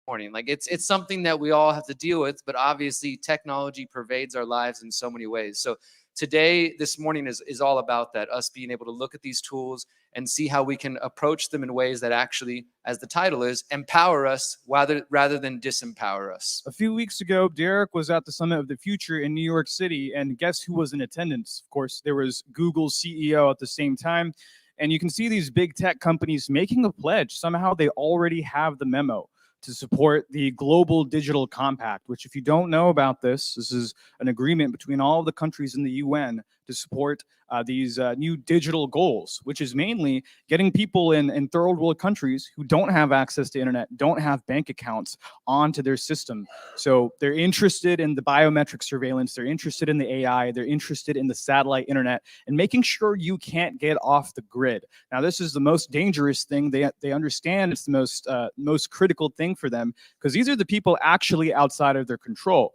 morning. Like it's something that we all have to deal with, but obviously technology pervades our lives in so many ways. So today, this morning is all about that, us being able to look at these tools and see how we can approach them in ways that actually, as the title is, empower us rather than disempower us. A few weeks ago, Derek was at the Summit of the Future in New York City, and guess who was in attendance? Of course, there was Google's CEO at the same time. And you can see these big tech companies making a pledge. Somehow they already have the memo to support the Global Digital Compact, which, if you don't know about this is an agreement between all of the countries in the UN to support these new digital goals, which is mainly getting people in third world countries who don't have access to internet, don't have bank accounts, onto their system. So they're interested in the biometric surveillance, they're interested in the AI, they're interested in the satellite internet, and making sure you can't get off the grid. Now, this is the most dangerous thing. They understand it's the most critical thing for them, because these are the people actually outside of their control.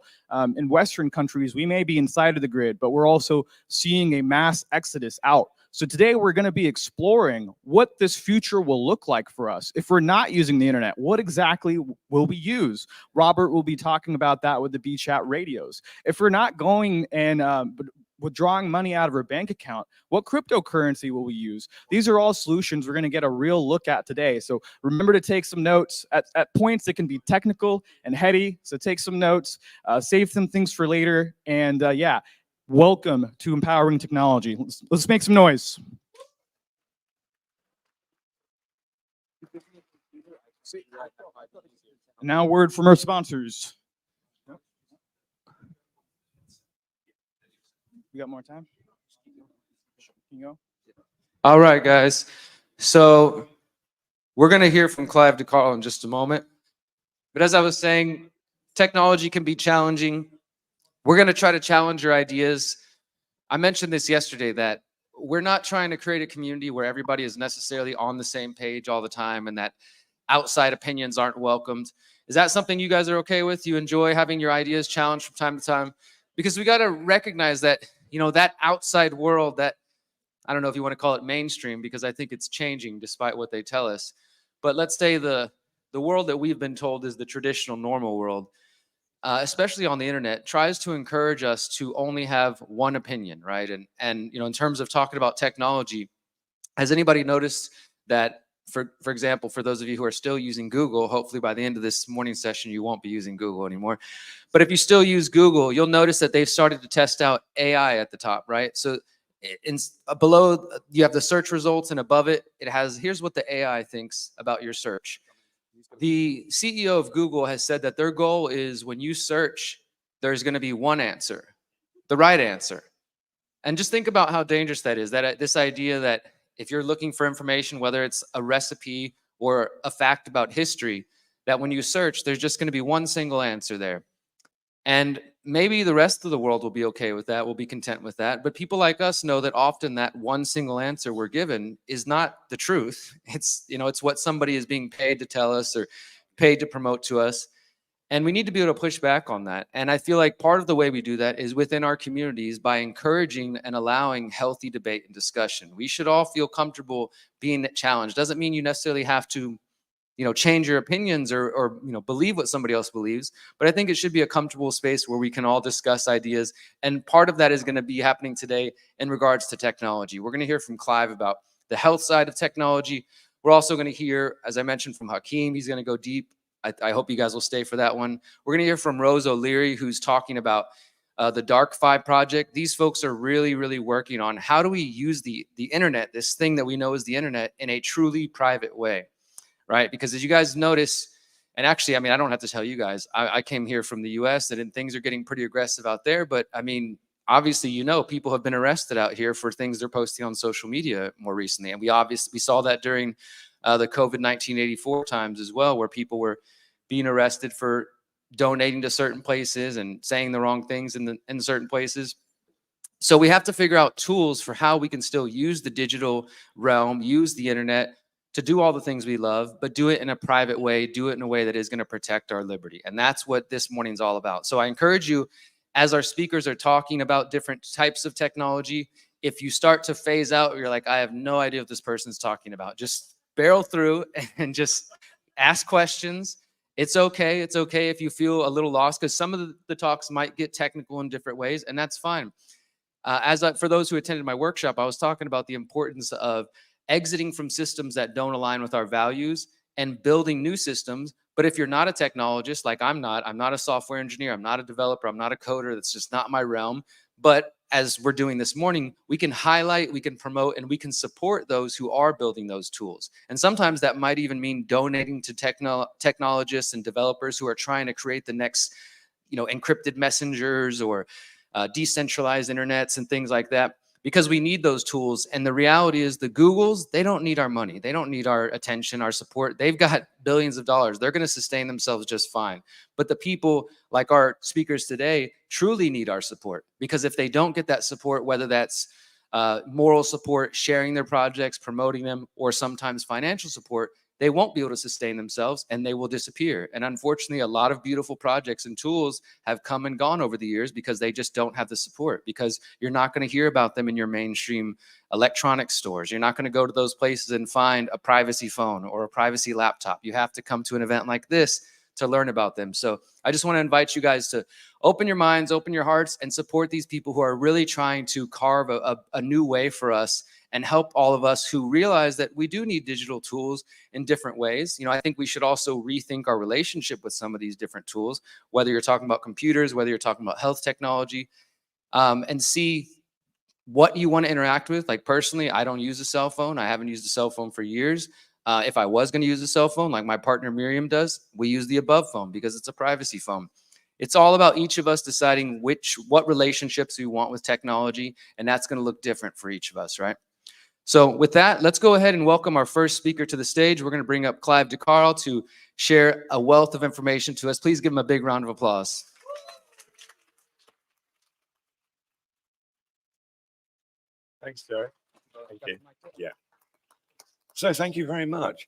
In Western countries, we may be inside of the grid, but we're also seeing a mass exodus out. So today we're going to be exploring what this future will look like for us. If we're not using the internet, what exactly will we use? Robert will be talking about that with the Beechat radios. If we're not going and withdrawing money out of our bank account, what cryptocurrency will we use? These are all solutions we're going to get a real look at today. So remember to take some notes. At points it can be technical and heady, so take some notes, save some things for later, and yeah, welcome to Empowering Technology. Let's make some noise. Now, word from our sponsors. We got more time? Can you go? All right, guys. So we're going to hear from Clive to Carle in just a moment. But as I was saying, technology can be challenging. We're going to try to challenge your ideas. I mentioned this yesterday, that we're not trying to create a community where everybody is necessarily on the same page all the time and that outside opinions aren't welcomed. Is that something you guys are okay with? You enjoy having your ideas challenged from time to time? Because we got to recognize that, that outside world, that, I don't know if you want to call it mainstream, because I think it's changing despite what they tell us. But let's say the world that we've been told is the traditional normal world, especially on the internet, tries to encourage us to only have one opinion, right? And in terms of talking about technology, has anybody noticed that, for example, for those of you who are still using Google, hopefully by the end of this morning session, you won't be using Google anymore. But if you still use Google, you'll notice that they've started to test out AI at the top, right? So below, you have the search results, and above it, it has, here's what the AI thinks about your search. The CEO of Google has said that their goal is, when you search, there's going to be one answer, the right answer. And just think about how dangerous that is, that this idea that if you're looking for information, whether it's a recipe or a fact about history, that when you search, there's just going to be one single answer there. And maybe the rest of the world will be okay with that, will be content with that. But people like us know that often that one single answer we're given is not the truth. It's, it's what somebody is being paid to tell us or paid to promote to us. And we need to be able to push back on that. And I feel like part of the way we do that is within our communities, by encouraging and allowing healthy debate and discussion. We should all feel comfortable being challenged. Doesn't mean you necessarily have to, change your opinions or believe what somebody else believes. But I think it should be a comfortable space where we can all discuss ideas. And part of that is going to be happening today in regards to technology. We're going to hear from Clive about the health side of technology. We're also going to hear, as I mentioned, from Hakeem. He's going to go deep. I hope you guys will stay for that one. We're going to hear from Rose O'Leary, who's talking about the Dark 5 project. These folks are really, really working on how do we use the internet, this thing that we know is the internet, in a truly private way, right? Because as you guys notice, and actually, I don't have to tell you guys, I came here from the US and things are getting pretty aggressive out there. But obviously, people have been arrested out here for things they're posting on social media more recently. And we saw that during the COVID-19 84 times as well, where people were being arrested for donating to certain places and saying the wrong things in certain places. So we have to figure out tools for how we can still use the digital realm, use the internet to do all the things we love, but do it in a private way, do it in a way that is going to protect our liberty. And that's what this morning's all about. So I encourage you, as our speakers are talking about different types of technology, if you start to phase out, you're like, I have no idea what this person's talking about, just barrel through and just ask questions It's okay. It's okay if you feel a little lost, because some of the talks might get technical in different ways, and that's fine. For those who attended my workshop, I was talking about the importance of exiting from systems that don't align with our values and building new systems. But if you're not a technologist, like I'm not a software engineer, I'm not a developer, I'm not a coder, that's just not my realm. But as we're doing this morning, we can highlight, we can promote, and we can support those who are building those tools. And sometimes that might even mean donating to technologists and developers who are trying to create the next, encrypted messengers or decentralized internets and things like that, because we need those tools. And the reality is the Googles, they don't need our money. They don't need our attention, our support. They've got billions of dollars. They're going to sustain themselves just fine. But the people like our speakers today truly need our support, because if they don't get that support, whether that's moral support, sharing their projects, promoting them, or sometimes financial support, they won't be able to sustain themselves and they will disappear. And unfortunately, a lot of beautiful projects and tools have come and gone over the years because they just don't have the support, because you're not going to hear about them in your mainstream electronics stores. You're not going to go to those places and find a privacy phone or a privacy laptop. You have to come to an event like this to learn about them. So I just want to invite you guys to open your minds, open your hearts, and support these people who are really trying to carve a new way for us and help all of us who realize that we do need digital tools in different ways. I think we should also rethink our relationship with some of these different tools, whether you're talking about computers, whether you're talking about health technology, and see what you want to interact with. Like personally, I don't use a cell phone. I haven't used a cell phone for years. If I was going to use a cell phone, like my partner Miriam does, we use the above phone because it's a privacy phone. It's all about each of us deciding what relationships we want with technology, and that's going to look different for each of us, right? So with that, let's go ahead and welcome our first speaker to the stage. We're going to bring up Clive Carle to share a wealth of information to us. Please give him a big round of applause. Thanks, Derek. Thank you. Yeah. So thank you very much.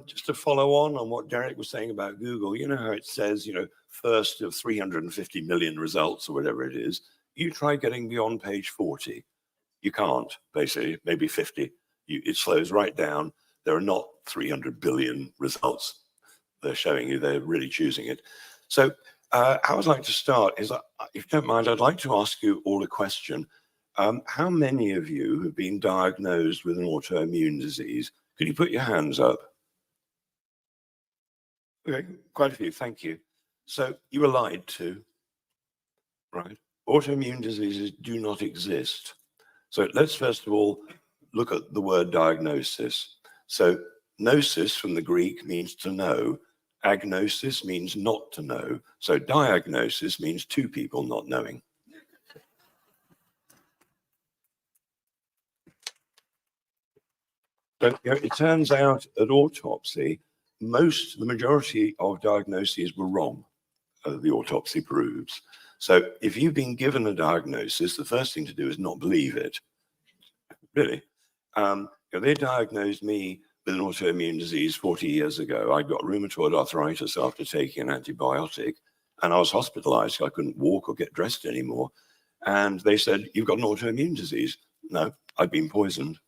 Just to follow on what Derek was saying about Google, you know how it says, first of 350 million results or whatever it is, you try getting beyond page 40. You can't, basically, maybe 50. It slows right down. There are not 300 billion results they're showing you. They're really choosing it. So how I'd like to start is, if you don't mind, I'd like to ask you all a question. How many of you have been diagnosed with an autoimmune disease? Could you put your hands up? Okay, quite a few, thank you. So you were lied to, right? Autoimmune diseases do not exist. So let's first of all look at the word diagnosis. So gnosis from the Greek means to know. Agnosis means not to know. So diagnosis means two people not knowing. But it turns out at autopsy, the majority of diagnoses were wrong, the autopsy proves. So if you've been given a diagnosis, the first thing to do is not believe it. Really. They diagnosed me with an autoimmune disease 40 years ago. I got rheumatoid arthritis after taking an antibiotic, and I was hospitalized. I couldn't walk or get dressed anymore. And they said, "You've got an autoimmune disease." No, I'd been poisoned.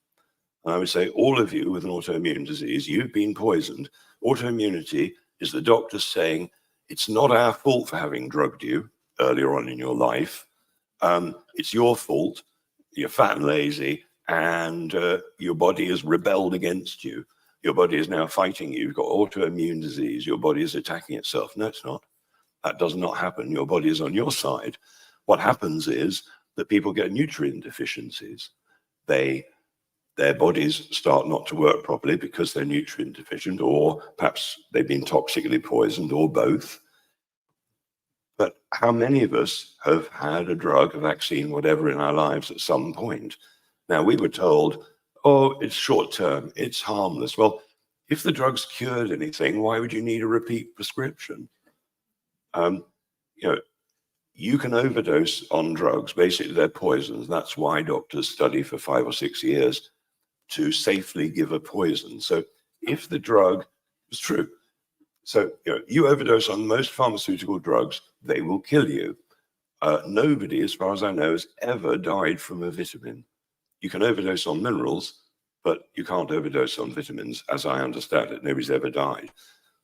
And I would say, all of you with an autoimmune disease, you've been poisoned. Autoimmunity is the doctor saying, it's not our fault for having drugged you earlier on in your life. It's your fault. You're fat and lazy, and your body has rebelled against you. Your body is now fighting you. You've got autoimmune disease. Your body is attacking itself. No, it's not. That does not happen. Your body is on your side. What happens is that people get nutrient deficiencies. Their bodies start not to work properly because they're nutrient deficient, or perhaps they've been toxically poisoned, or both. But how many of us have had a drug, a vaccine, whatever in our lives at some point? Now, we were told, oh, it's short term, it's harmless. Well, if the drug's cured anything, why would you need a repeat prescription? You can overdose on drugs. Basically, they're poisons. That's why doctors study for 5 or 6 years to safely give a poison. So if the drug is true, so you overdose on most pharmaceutical drugs, they will kill you. Nobody, as far as I know, has ever died from a vitamin. You can overdose on minerals, but you can't overdose on vitamins, as I understand it. Nobody's ever died.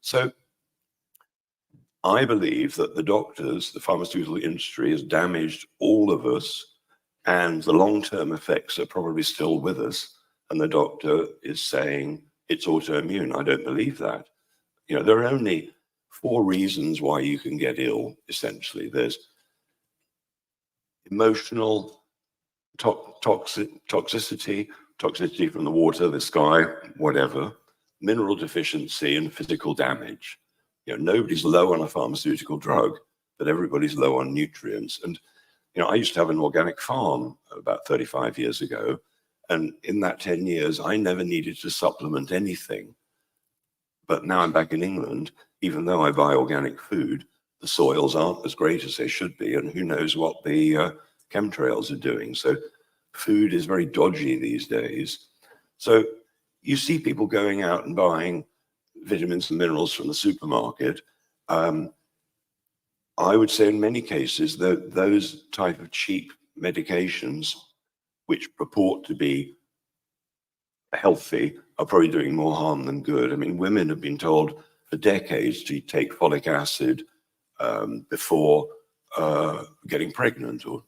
So I believe that the doctors, the pharmaceutical industry has damaged all of us, and the long-term effects are probably still with us. And the doctor is saying it's autoimmune. I don't believe that. You know, there are only 4 reasons why you can get ill, essentially. There's emotional toxicity from the water, the sky, whatever, mineral deficiency, and physical damage. You know, nobody's low on a pharmaceutical drug, but everybody's low on nutrients. And, you know, I used to have an organic farm about 35 years ago. And in that 10 years, I never needed to supplement anything. But now I'm back in England, even though I buy organic food, the soils aren't as great as they should be. And who knows what the chemtrails are doing. So food is very dodgy these days. So you see people going out and buying vitamins and minerals from the supermarket. I would say in many cases that those type of cheap medications, which purport to be healthy, are probably doing more harm than good. I mean, women have been told for decades to take folic acid before getting pregnant or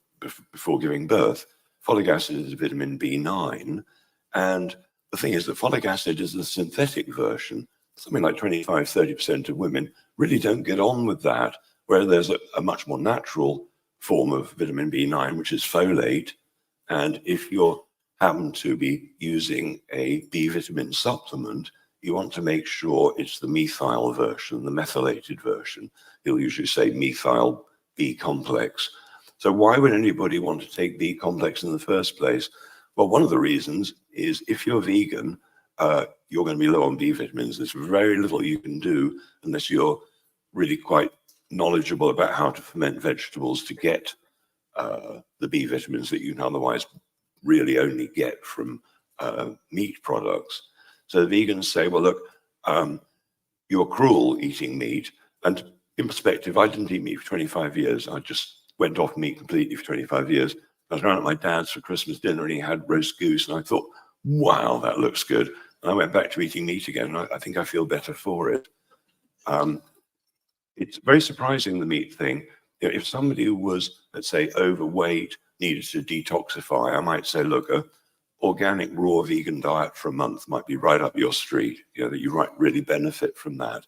before giving birth. Folic acid is vitamin B9. And the thing is that folic acid is the synthetic version. Something like 25–30% of women really don't get on with that, where there's a much more natural form of vitamin B9, which is folate. And if you happen to be using a B vitamin supplement, you want to make sure it's the methyl version, the methylated version. You'll usually say methyl B complex. So why would anybody want to take B complex in the first place? Well, one of the reasons is if you're vegan, you're going to be low on B vitamins. There's very little you can do unless you're really quite knowledgeable about how to ferment vegetables to get the B vitamins that you can otherwise really only get from meat products. So the vegans say, well, look, you're cruel eating meat. And in perspective, I didn't eat meat for 25 years. I just went off meat completely for 25 years. I was around at my dad's for Christmas dinner and he had roast goose. And I thought, wow, that looks good. And I went back to eating meat again. And I think I feel better for it. It's very surprising, the meat thing. You know, if somebody who was, let's say, overweight, needed to detoxify, I might say, look, a organic raw vegan diet for a month might be right up your street. You know, that you might really benefit from that.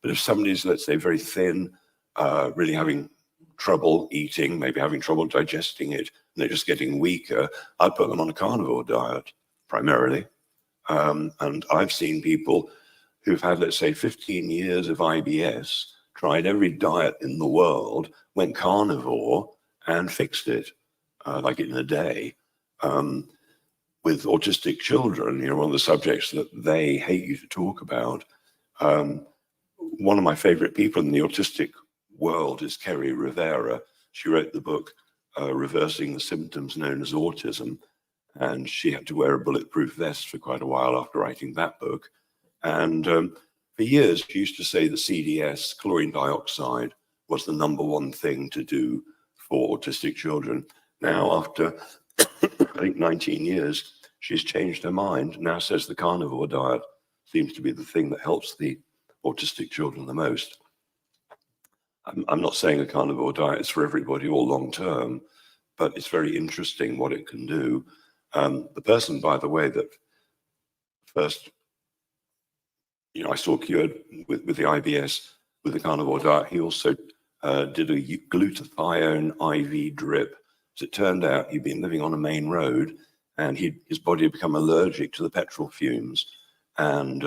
But if somebody's, let's say, very thin, really having trouble eating, maybe having trouble digesting it, and they're just getting weaker, I'd put them on a carnivore diet primarily. And I've seen people who've had, let's say, 15 years of IBS, tried every diet in the world, went carnivore and fixed it, like in a day. With autistic children, you know, one of the subjects that they hate you to talk about. One of my favorite people in the autistic world is Kerry Rivera. She wrote the book, Reversing the Symptoms Known as Autism. And she had to wear a bulletproof vest for quite a while after writing that book. And for years, she used to say that CDS, chlorine dioxide, was the #1 thing to do for autistic children. Now, after I think 19 years, she's changed her mind. Now says the carnivore diet seems to be the thing that helps the autistic children the most. I'm not saying a carnivore diet is for everybody or long term, but it's very interesting what it can do. The person, by the way, that first, you know, I saw cured with the IBS with the carnivore diet, he also did a glutathione IV drip. As it turned out, he'd been living on a main road and his body had become allergic to the petrol fumes. And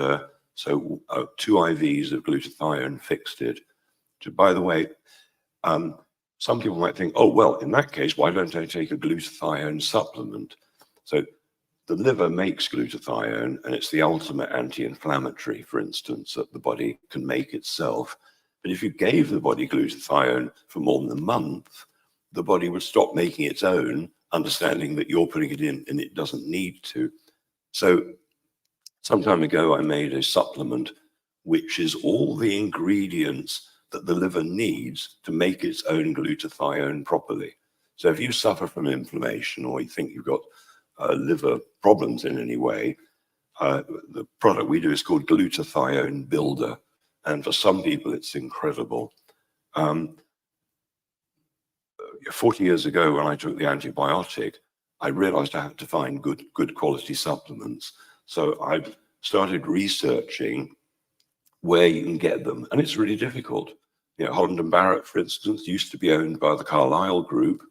so 2 IVs of glutathione fixed it. So, by the way, some people might think, oh, well, in that case, why don't I take a glutathione supplement? So the liver makes glutathione, and it's the ultimate anti-inflammatory, for instance, that the body can make itself. But if you gave the body glutathione for more than a month, the body would stop making its own, understanding that you're putting it in and it doesn't need to. So some time ago, I made a supplement which is all the ingredients that the liver needs to make its own glutathione properly. So if you suffer from inflammation or you think you've got liver problems in any way, the product we do is called Glutathione Builder. And for some people, it's incredible. Um, 40 years ago, when I took the antibiotic, I realized I had to find good quality supplements. So I started researching where you can get them, and it's really difficult. You know, Holland and Barrett, for instance, used to be owned by the Carlyle Group.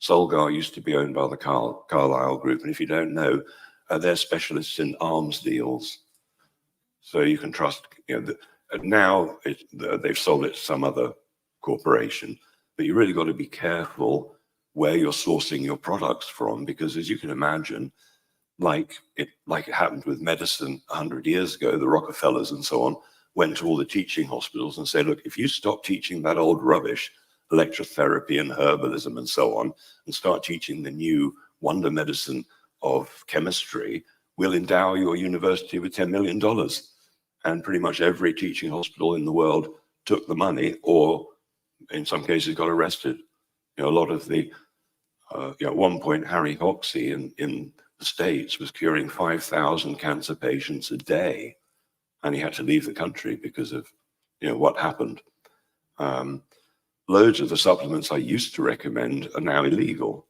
Solgar used to be owned by the Carlyle Group, and if you don't know, they're specialists in arms deals. So you can trust. You know, now they've sold it to some other corporation, but you really got to be careful where you're sourcing your products from, because as you can imagine, like it happened with medicine 100 years ago, the Rockefellers and so on went to all the teaching hospitals and said, look, if you stop teaching that old rubbish, electrotherapy and herbalism and so on, and start teaching the new wonder medicine of chemistry, we'll endow your university with $10 million. And pretty much every teaching hospital in the world took the money, or in some cases got arrested. You know, a lot of the, at one point, Harry Hoxsey in the States was curing 5,000 cancer patients a day, and he had to leave the country because of, what happened. Loads of the supplements I used to recommend are now illegal.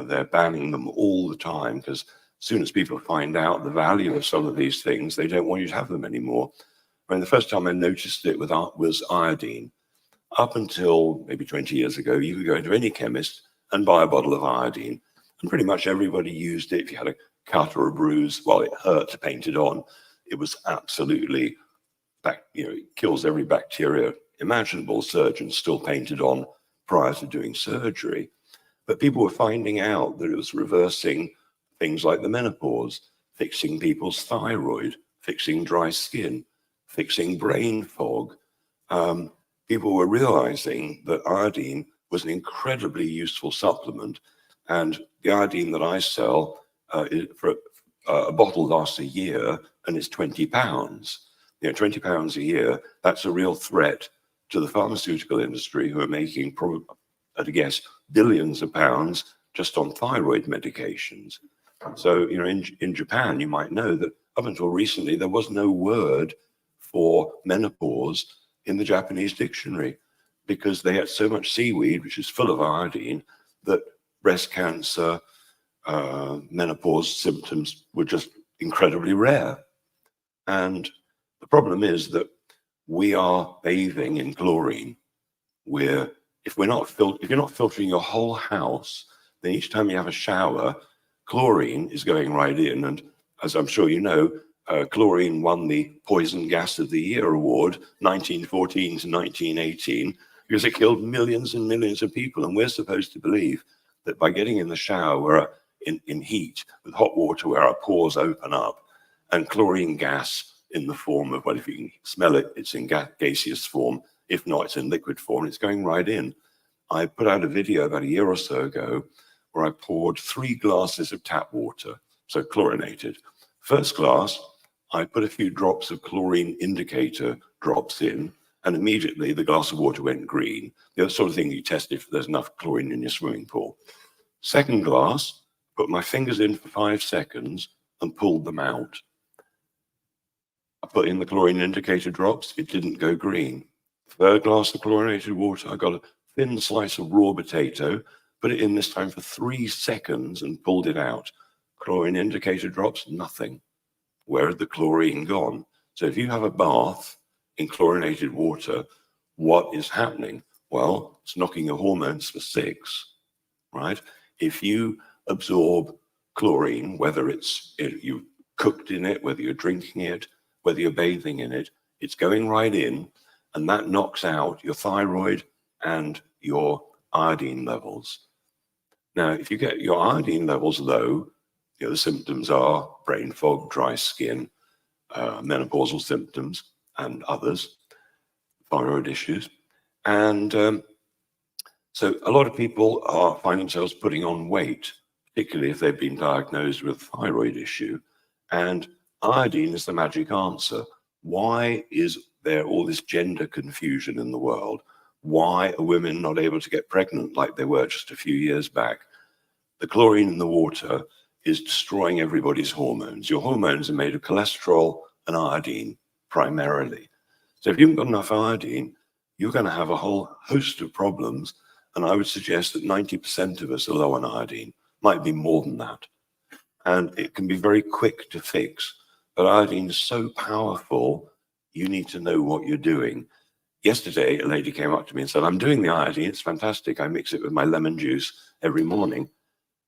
They're banning them all the time, because as soon as people find out the value of some of these things, they don't want you to have them anymore. I mean, the first time I noticed it was iodine. Up until maybe 20 years ago, you could go into any chemist and buy a bottle of iodine, and pretty much everybody used it. If you had a cut or a bruise, while it hurt to paint it on, it was absolutely, it kills every bacteria imaginable. Surgeons still painted on prior to doing surgery. But people were finding out that it was reversing things like the menopause, fixing people's thyroid, fixing dry skin, fixing brain fog. People were realizing that iodine was an incredibly useful supplement. And the iodine that I sell, for a bottle lasts a year, and it's £20. £20 a year, that's a real threat to the pharmaceutical industry, who are making, probably, I'd guess, billions of pounds just on thyroid medications. So, in Japan, you might know that up until recently, there was no word for menopause in the Japanese dictionary, because they had so much seaweed, which is full of iodine, that breast cancer, menopause symptoms were just incredibly rare. And the problem is that we are bathing in chlorine, where if you're not filtering your whole house, then each time you have a shower, chlorine is going right in. And as I'm sure you know, chlorine won the Poison Gas of the Year award, 1914 to 1918, because it killed millions and millions of people. And we're supposed to believe that by getting in the shower, in heat, with hot water where our pores open up, and chlorine gas in the form of, well, if you can smell it, it's in gaseous form. If not, it's in liquid form. It's going right in. I put out a video about a year or so ago where I poured 3 glasses of tap water, so chlorinated. First glass, I put a few drops of chlorine indicator drops in, and immediately the glass of water went green. The sort of thing you test if there's enough chlorine in your swimming pool. Second glass, put my fingers in for 5 seconds and pulled them out. I put in the chlorine indicator drops, it didn't go green. Third glass of chlorinated water, I got a thin slice of raw potato, put it in this time for 3 seconds and pulled it out. Chlorine indicator drops, nothing. Where had the chlorine gone? So if you have a bath in chlorinated water, what is happening? Well, it's knocking your hormones for 6, right? If you absorb chlorine, whether you cooked in it, whether you're drinking it, whether you're bathing in it, it's going right in, and that knocks out your thyroid and your iodine levels. Now, if you get your iodine levels low, the symptoms are brain fog, dry skin, menopausal symptoms, and others, thyroid issues. And so a lot of people find themselves putting on weight, particularly if they've been diagnosed with a thyroid issue. And iodine is the magic answer. Why is there all this gender confusion in the world? Why are women not able to get pregnant like they were just a few years back? The chlorine in the water is destroying everybody's hormones. Your hormones are made of cholesterol and iodine primarily. So if you haven't got enough iodine, you're going to have a whole host of problems. And I would suggest that 90% of us are low on iodine, might be more than that. And it can be very quick to fix. But iodine is so powerful, you need to know what you're doing. Yesterday, a lady came up to me and said, I'm doing the iodine. It's fantastic. I mix it with my lemon juice every morning.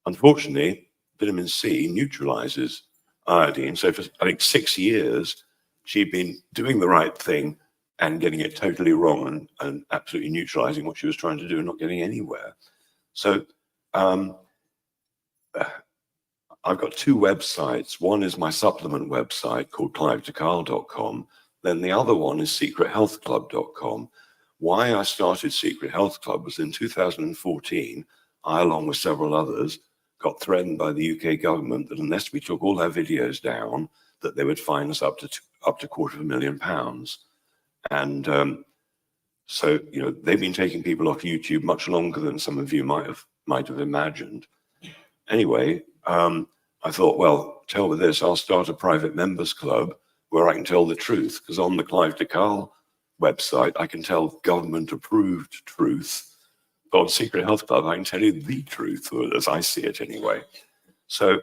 Unfortunately, vitamin C neutralizes iodine. So for, I think, 6 years, she'd been doing the right thing and getting it totally wrong and absolutely neutralizing what she was trying to do and not getting anywhere. So I've got two websites. One is my supplement website called clive-to-carle.com. Then the other one is secrethealthclub.com. Why I started Secret Health Club was in 2014, I, along with several others, got threatened by the UK government that unless we took all our videos down, that they would fine us up to £250,000. And so, you know, they've been taking people off YouTube much longer than some of you might have imagined. Anyway, I thought, well, tell me this, I'll start a private members club where I can tell the truth, because on the Clive to Carle website, I can tell government-approved truth. But on Secret Health Club, I can tell you the truth, or as I see it anyway. So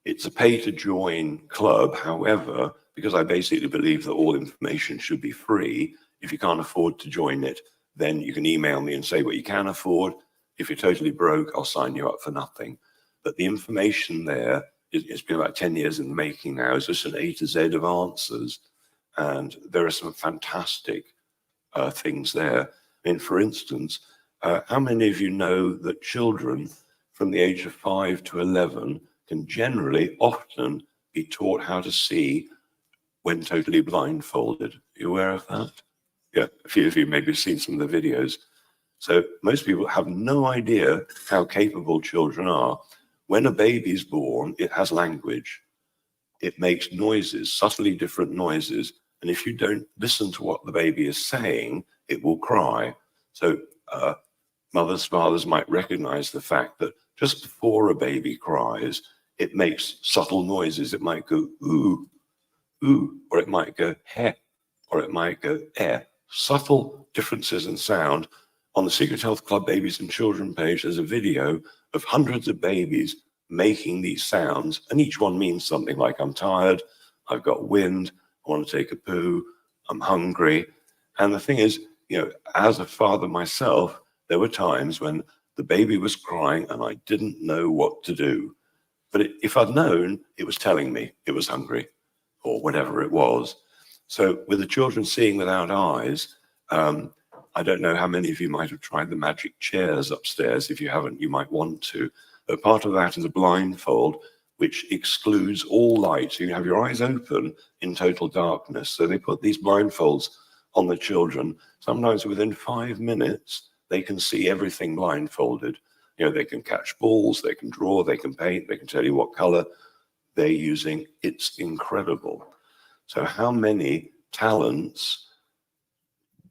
it's a pay-to-join club. However, because I basically believe that all information should be free, if you can't afford to join it, then you can email me and say what you can afford. If you're totally broke, I'll sign you up for nothing. But the information there, it's been about 10 years in the making now. It's just an A to Z of answers. And there are some fantastic things there. I mean, for instance, how many of you know that children from the age of 5 to 11 can generally often be taught how to see when totally blindfolded? Are you aware of that? Yeah, a few of you maybe have seen some of the videos. So most people have no idea how capable children are. When a baby's born, it has language. It makes noises, subtly different noises. And if you don't listen to what the baby is saying, it will cry. So mothers, fathers might recognize the fact that just before a baby cries, it makes subtle noises. It might go ooh, ooh, or it might go heh, or it might go eh. Subtle differences in sound. On the Secret Health Club Babies and Children page, there's a video of hundreds of babies making these sounds, and each one means something like I'm tired, I've got wind, I want to take a poo, I'm hungry. And the thing is, you know, as a father myself, there were times when the baby was crying and I didn't know what to do. But if I'd known, it was telling me it was hungry or whatever it was. So with the children seeing without eyes, I don't know how many of you might have tried the magic chairs upstairs. If you haven't, you might want to. But part of that is a blindfold, which excludes all light. So you have your eyes open in total darkness. So they put these blindfolds on the children. Sometimes within 5 minutes, they can see everything blindfolded. You know, they can catch balls, they can draw, they can paint, they can tell you what color they're using. It's incredible. So how many talents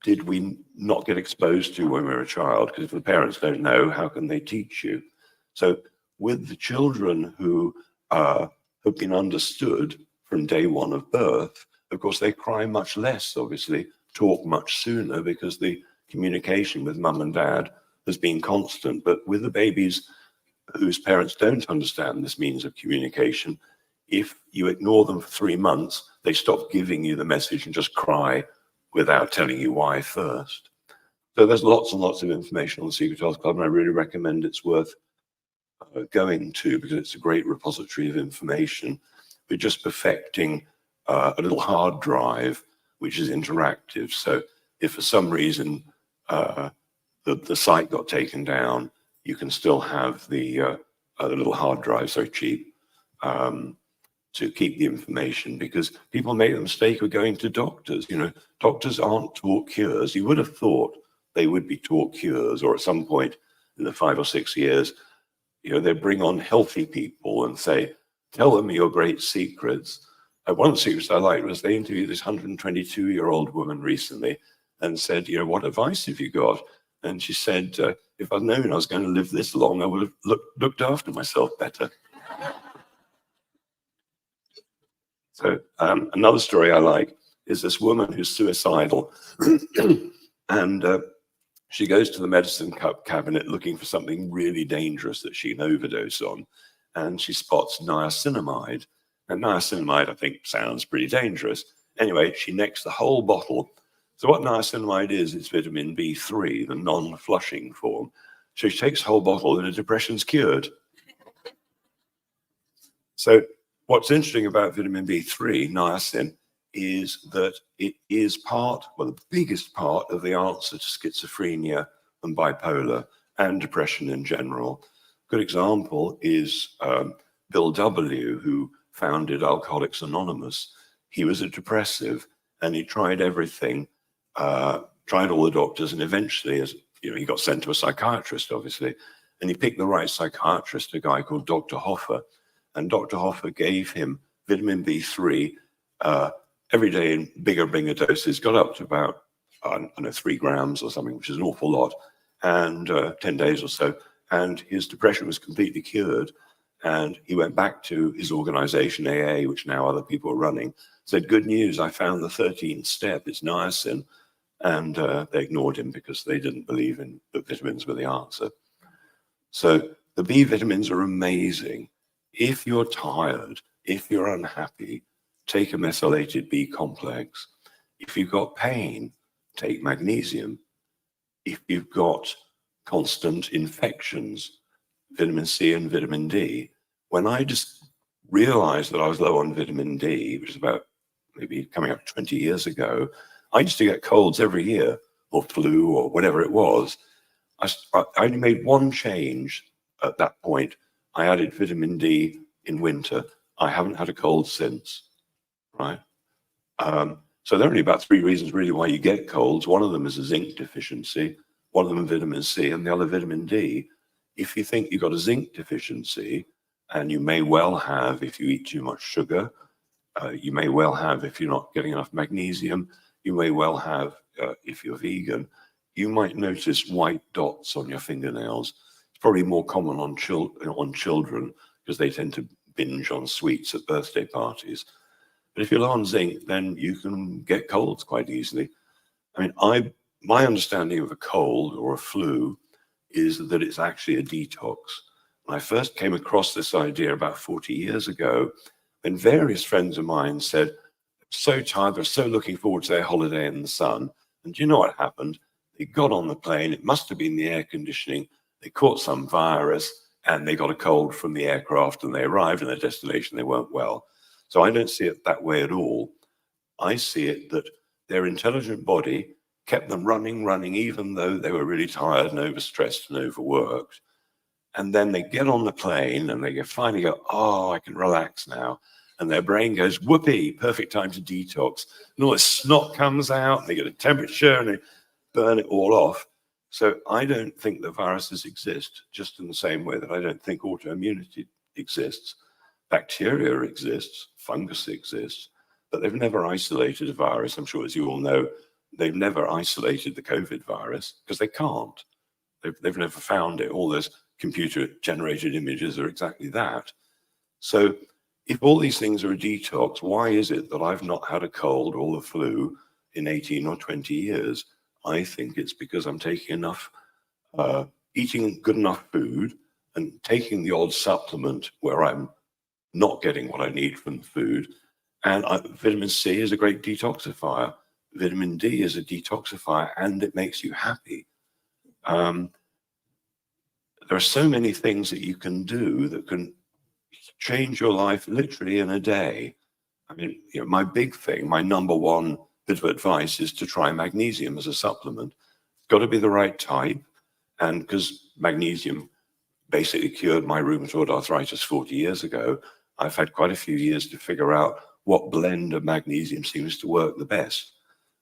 did we not get exposed to when we were a child? Because if the parents don't know, how can they teach you? So with the children who have been understood from day one of birth, of course, they cry much less, obviously, talk much sooner, because the communication with mum and dad has been constant. But with the babies whose parents don't understand this means of communication, if you ignore them for 3 months, they stop giving you the message and just cry without telling you why first. So there's lots and lots of information on the Secret Health Club, and I really recommend it's worth going to, because it's a great repository of information. We're just perfecting a little hard drive which is interactive. So if for some reason the site got taken down, you can still have the little hard drive, so cheap, to keep the information, because people make the mistake of going to doctors. You know, doctors aren't taught cures. You would have thought they would be taught cures, or at some point in the 5 or 6 years, you know, they bring on healthy people and say, tell them your great secrets. One of the secrets I liked was they interviewed this 122-year-old woman recently and said, you know, what advice have you got? And she said, if I'd known I was going to live this long, I would have looked after myself better. So another story I like is this woman who's suicidal. And she goes to the medicine cabinet looking for something really dangerous that she can overdose on. And she spots niacinamide. And niacinamide, I think, sounds pretty dangerous. Anyway, she necks the whole bottle. So what niacinamide is, it's vitamin B3, the non-flushing form. So she takes the whole bottle and her depression's cured. So what's interesting about vitamin B3, niacin, is that it is part, well, the biggest part of the answer to schizophrenia and bipolar and depression in general. Good example is Bill W., who founded Alcoholics Anonymous. He was a depressive and he tried everything, tried all the doctors, and eventually, as you know, he got sent to a psychiatrist, obviously, and he picked the right psychiatrist, a guy called Dr. Hoffer. And Dr. Hoffer gave him vitamin B3 every day in bigger doses, got up to about, I don't know, 3 grams or something, which is an awful lot, and 10 days or so. And his depression was completely cured. And he went back to his organization, AA, which now other people are running, said, good news, I found the 13th step, it's niacin. And they ignored him because they didn't believe in that vitamins were the answer. So the B vitamins are amazing. If you're tired, if you're unhappy, take a methylated B complex. If you've got pain, take magnesium. If you've got constant infections, vitamin C and vitamin D. When I just realized that I was low on vitamin D, which is about maybe coming up 20 years ago, I used to get colds every year, or flu, or whatever it was. I only made one change at that point. I added vitamin D in winter. I haven't had a cold since, right? So there are only about 3 reasons really why you get colds. One of them is a zinc deficiency, one of them vitamin C, and the other vitamin D. If you think you've got a zinc deficiency, and you may well have if you eat too much sugar, you may well have if you're not getting enough magnesium, you may well have if you're vegan, you might notice white dots on your fingernails. It's probably more common on children because they tend to binge on sweets at birthday parties. But if you're low on zinc, then you can get colds quite easily. I mean, my understanding of a cold or a flu is that it's actually a detox. When I first came across this idea about 40 years ago, and various friends of mine said, so tired, they're so looking forward to their holiday in the sun. And do you know what happened? They got on the plane, it must have been the air conditioning, they caught some virus, and they got a cold from the aircraft, and they arrived in their destination, they weren't well. So I don't see it that way at all. I see it that their intelligent body kept them running, even though they were really tired and overstressed and overworked. And then they get on the plane and they finally go, oh, I can relax now. And their brain goes, whoopee, perfect time to detox. And all this snot comes out, and they get a temperature and they burn it all off. So I don't think the viruses exist, just in the same way that I don't think autoimmunity exists. Bacteria exists, fungus exists, but they've never isolated a virus. I'm sure, as you all know, they've never isolated the COVID virus because they can't. They've never found it. All those computer-generated images are exactly that. So if all these things are a detox, why is it that I've not had a cold or the flu in 18 or 20 years? I think it's because I'm taking enough, eating good enough food and taking the odd supplement where I'm not getting what I need from the food. And vitamin C is a great detoxifier. Vitamin D is a detoxifier, and it makes you happy. There are so many things that you can do that can change your life literally in a day. I mean, you know, my big thing, my number one bit of advice is to try magnesium as a supplement. It's got to be the right type. And because magnesium basically cured my rheumatoid arthritis 40 years ago, I've had quite a few years to figure out what blend of magnesium seems to work the best.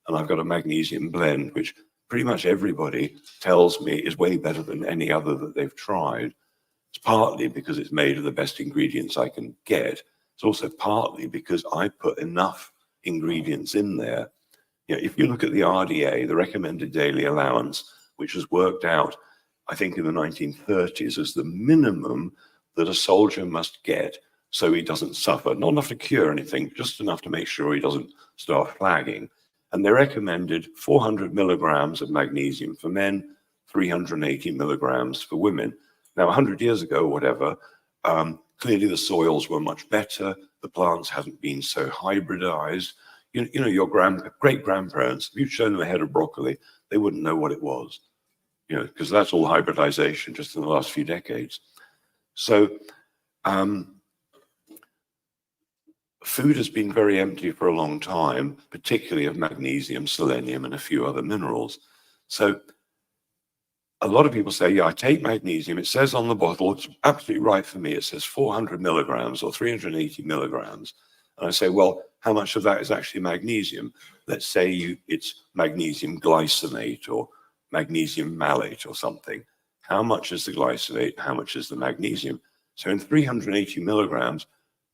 And I've got a magnesium blend, which pretty much everybody tells me is way better than any other that they've tried. It's partly because it's made of the best ingredients I can get. It's also partly because I put enough ingredients in there. You know, if you look at the RDA, the recommended daily allowance, which was worked out, I think in the 1930s, as the minimum that a soldier must get so he doesn't suffer. Not enough to cure anything, just enough to make sure he doesn't start flagging. And they recommended 400 milligrams of magnesium for men, 380 milligrams for women. Now, 100 years ago, or whatever, clearly the soils were much better. The plants hadn't been so hybridized. You know, your great-grandparents, if you'd shown them a head of broccoli, they wouldn't know what it was, you know, because that's all hybridization just in the last few decades. So food has been very empty for a long time, particularly of magnesium, selenium, and a few other minerals. So a lot of people say, yeah, I take magnesium. It says on the bottle, it's absolutely right for me. It says 400 milligrams or 380 milligrams. And I say, well, how much of that is actually magnesium? Let's say it's magnesium glycinate or magnesium malate or something. How much is the glycinate? How much is the magnesium? So in 380 milligrams,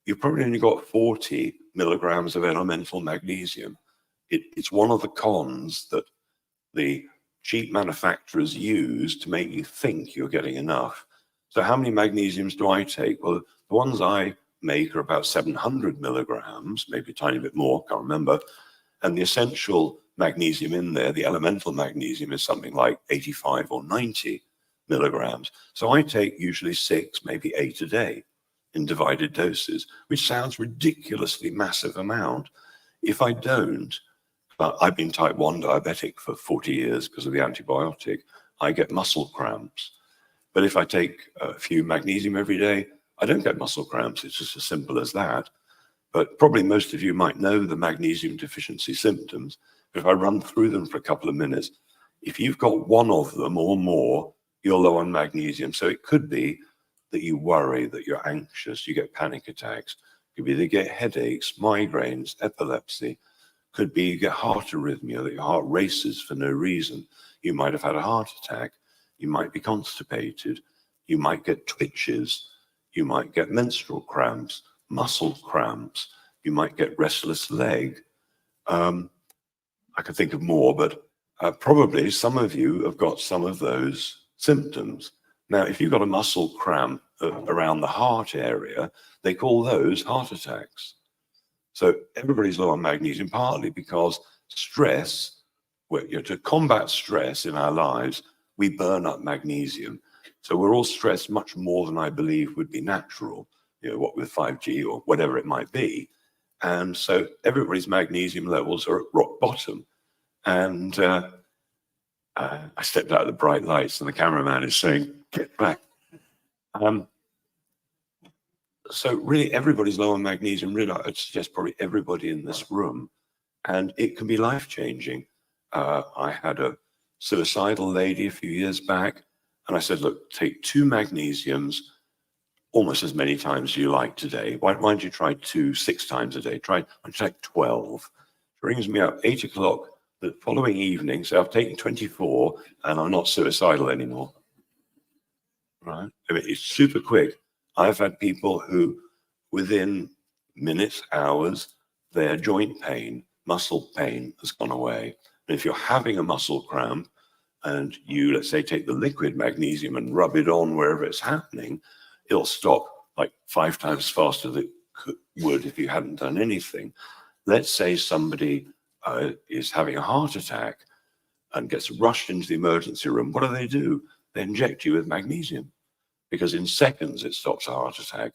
you've probably only got 40 milligrams of elemental magnesium. It's one of the cons that the cheap manufacturers use to make you think you're getting enough. So how many magnesiums do I take? Well, the ones I make are about 700 milligrams, maybe a tiny bit more, can't remember. And the essential magnesium in there, the elemental magnesium, is something like 85 or 90 milligrams. So I take usually 6, maybe 8 a day in divided doses, which sounds ridiculously massive amount. If I don't, I've been type 1 diabetic for 40 years because of the antibiotic, I get muscle cramps. But if I take a few magnesium every day, I don't get muscle cramps. It's just as simple as that. But probably most of you might know the magnesium deficiency symptoms. But if I run through them for a couple of minutes, if you've got one of them or more, you're low on magnesium. So it could be that you worry, that you're anxious, you get panic attacks. It could be that you get headaches, migraines, epilepsy. Could be you get heart arrhythmia, that your heart races for no reason. You might have had a heart attack. You might be constipated. You might get twitches. You might get menstrual cramps, muscle cramps. You might get restless leg. I could think of more, but probably some of you have got some of those symptoms. Now, if you've got a muscle cramp around the heart area, they call those heart attacks. So everybody's low on magnesium, partly because stress, to combat stress in our lives, we burn up magnesium. So we're all stressed much more than I believe would be natural, what with 5G or whatever it might be. And so everybody's magnesium levels are at rock bottom. And I stepped out of the bright lights and the cameraman is saying, get back. So really everybody's low on magnesium. Really, I'd suggest probably everybody in this room. And it can be life-changing. I had a suicidal lady a few years back, and I said, look, take 2 magnesiums almost as many times as you like today. Why don't you try 2 6 times a day? Why don't you take 12? She rings me up 8 o'clock the following evening, so I've taken 24, and I'm not suicidal anymore. Right? I mean, it's super quick. I've had people who, within minutes, hours, their joint pain, muscle pain has gone away. And if you're having a muscle cramp and you, let's say, take the liquid magnesium and rub it on wherever it's happening, it'll stop like 5 times faster than it would if you hadn't done anything. Let's say somebody is having a heart attack and gets rushed into the emergency room. What do? They inject you with magnesium, because in seconds it stops a heart attack.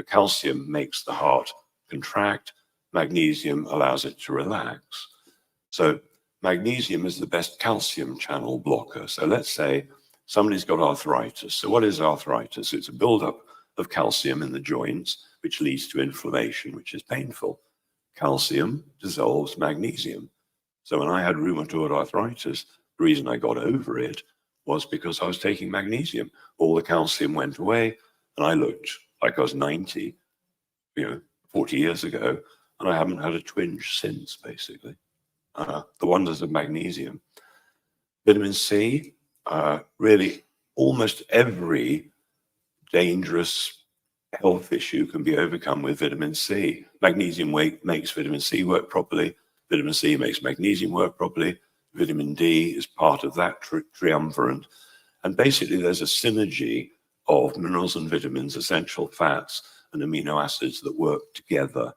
Calcium makes the heart contract. Magnesium allows it to relax. So magnesium is the best calcium channel blocker. So let's say somebody's got arthritis. So what is arthritis? It's a buildup of calcium in the joints, which leads to inflammation, which is painful. Calcium dissolves magnesium. So when I had rheumatoid arthritis, the reason I got over it was because I was taking magnesium. All the calcium went away, and I looked like I was 90, 40 years ago, and I haven't had a twinge since, basically. The wonders of magnesium. Vitamin C, really almost every dangerous health issue can be overcome with vitamin C. Magnesium makes vitamin C work properly. Vitamin C makes magnesium work properly. Vitamin D is part of that triumvirate. And basically there's a synergy of minerals and vitamins, essential fats and amino acids that work together.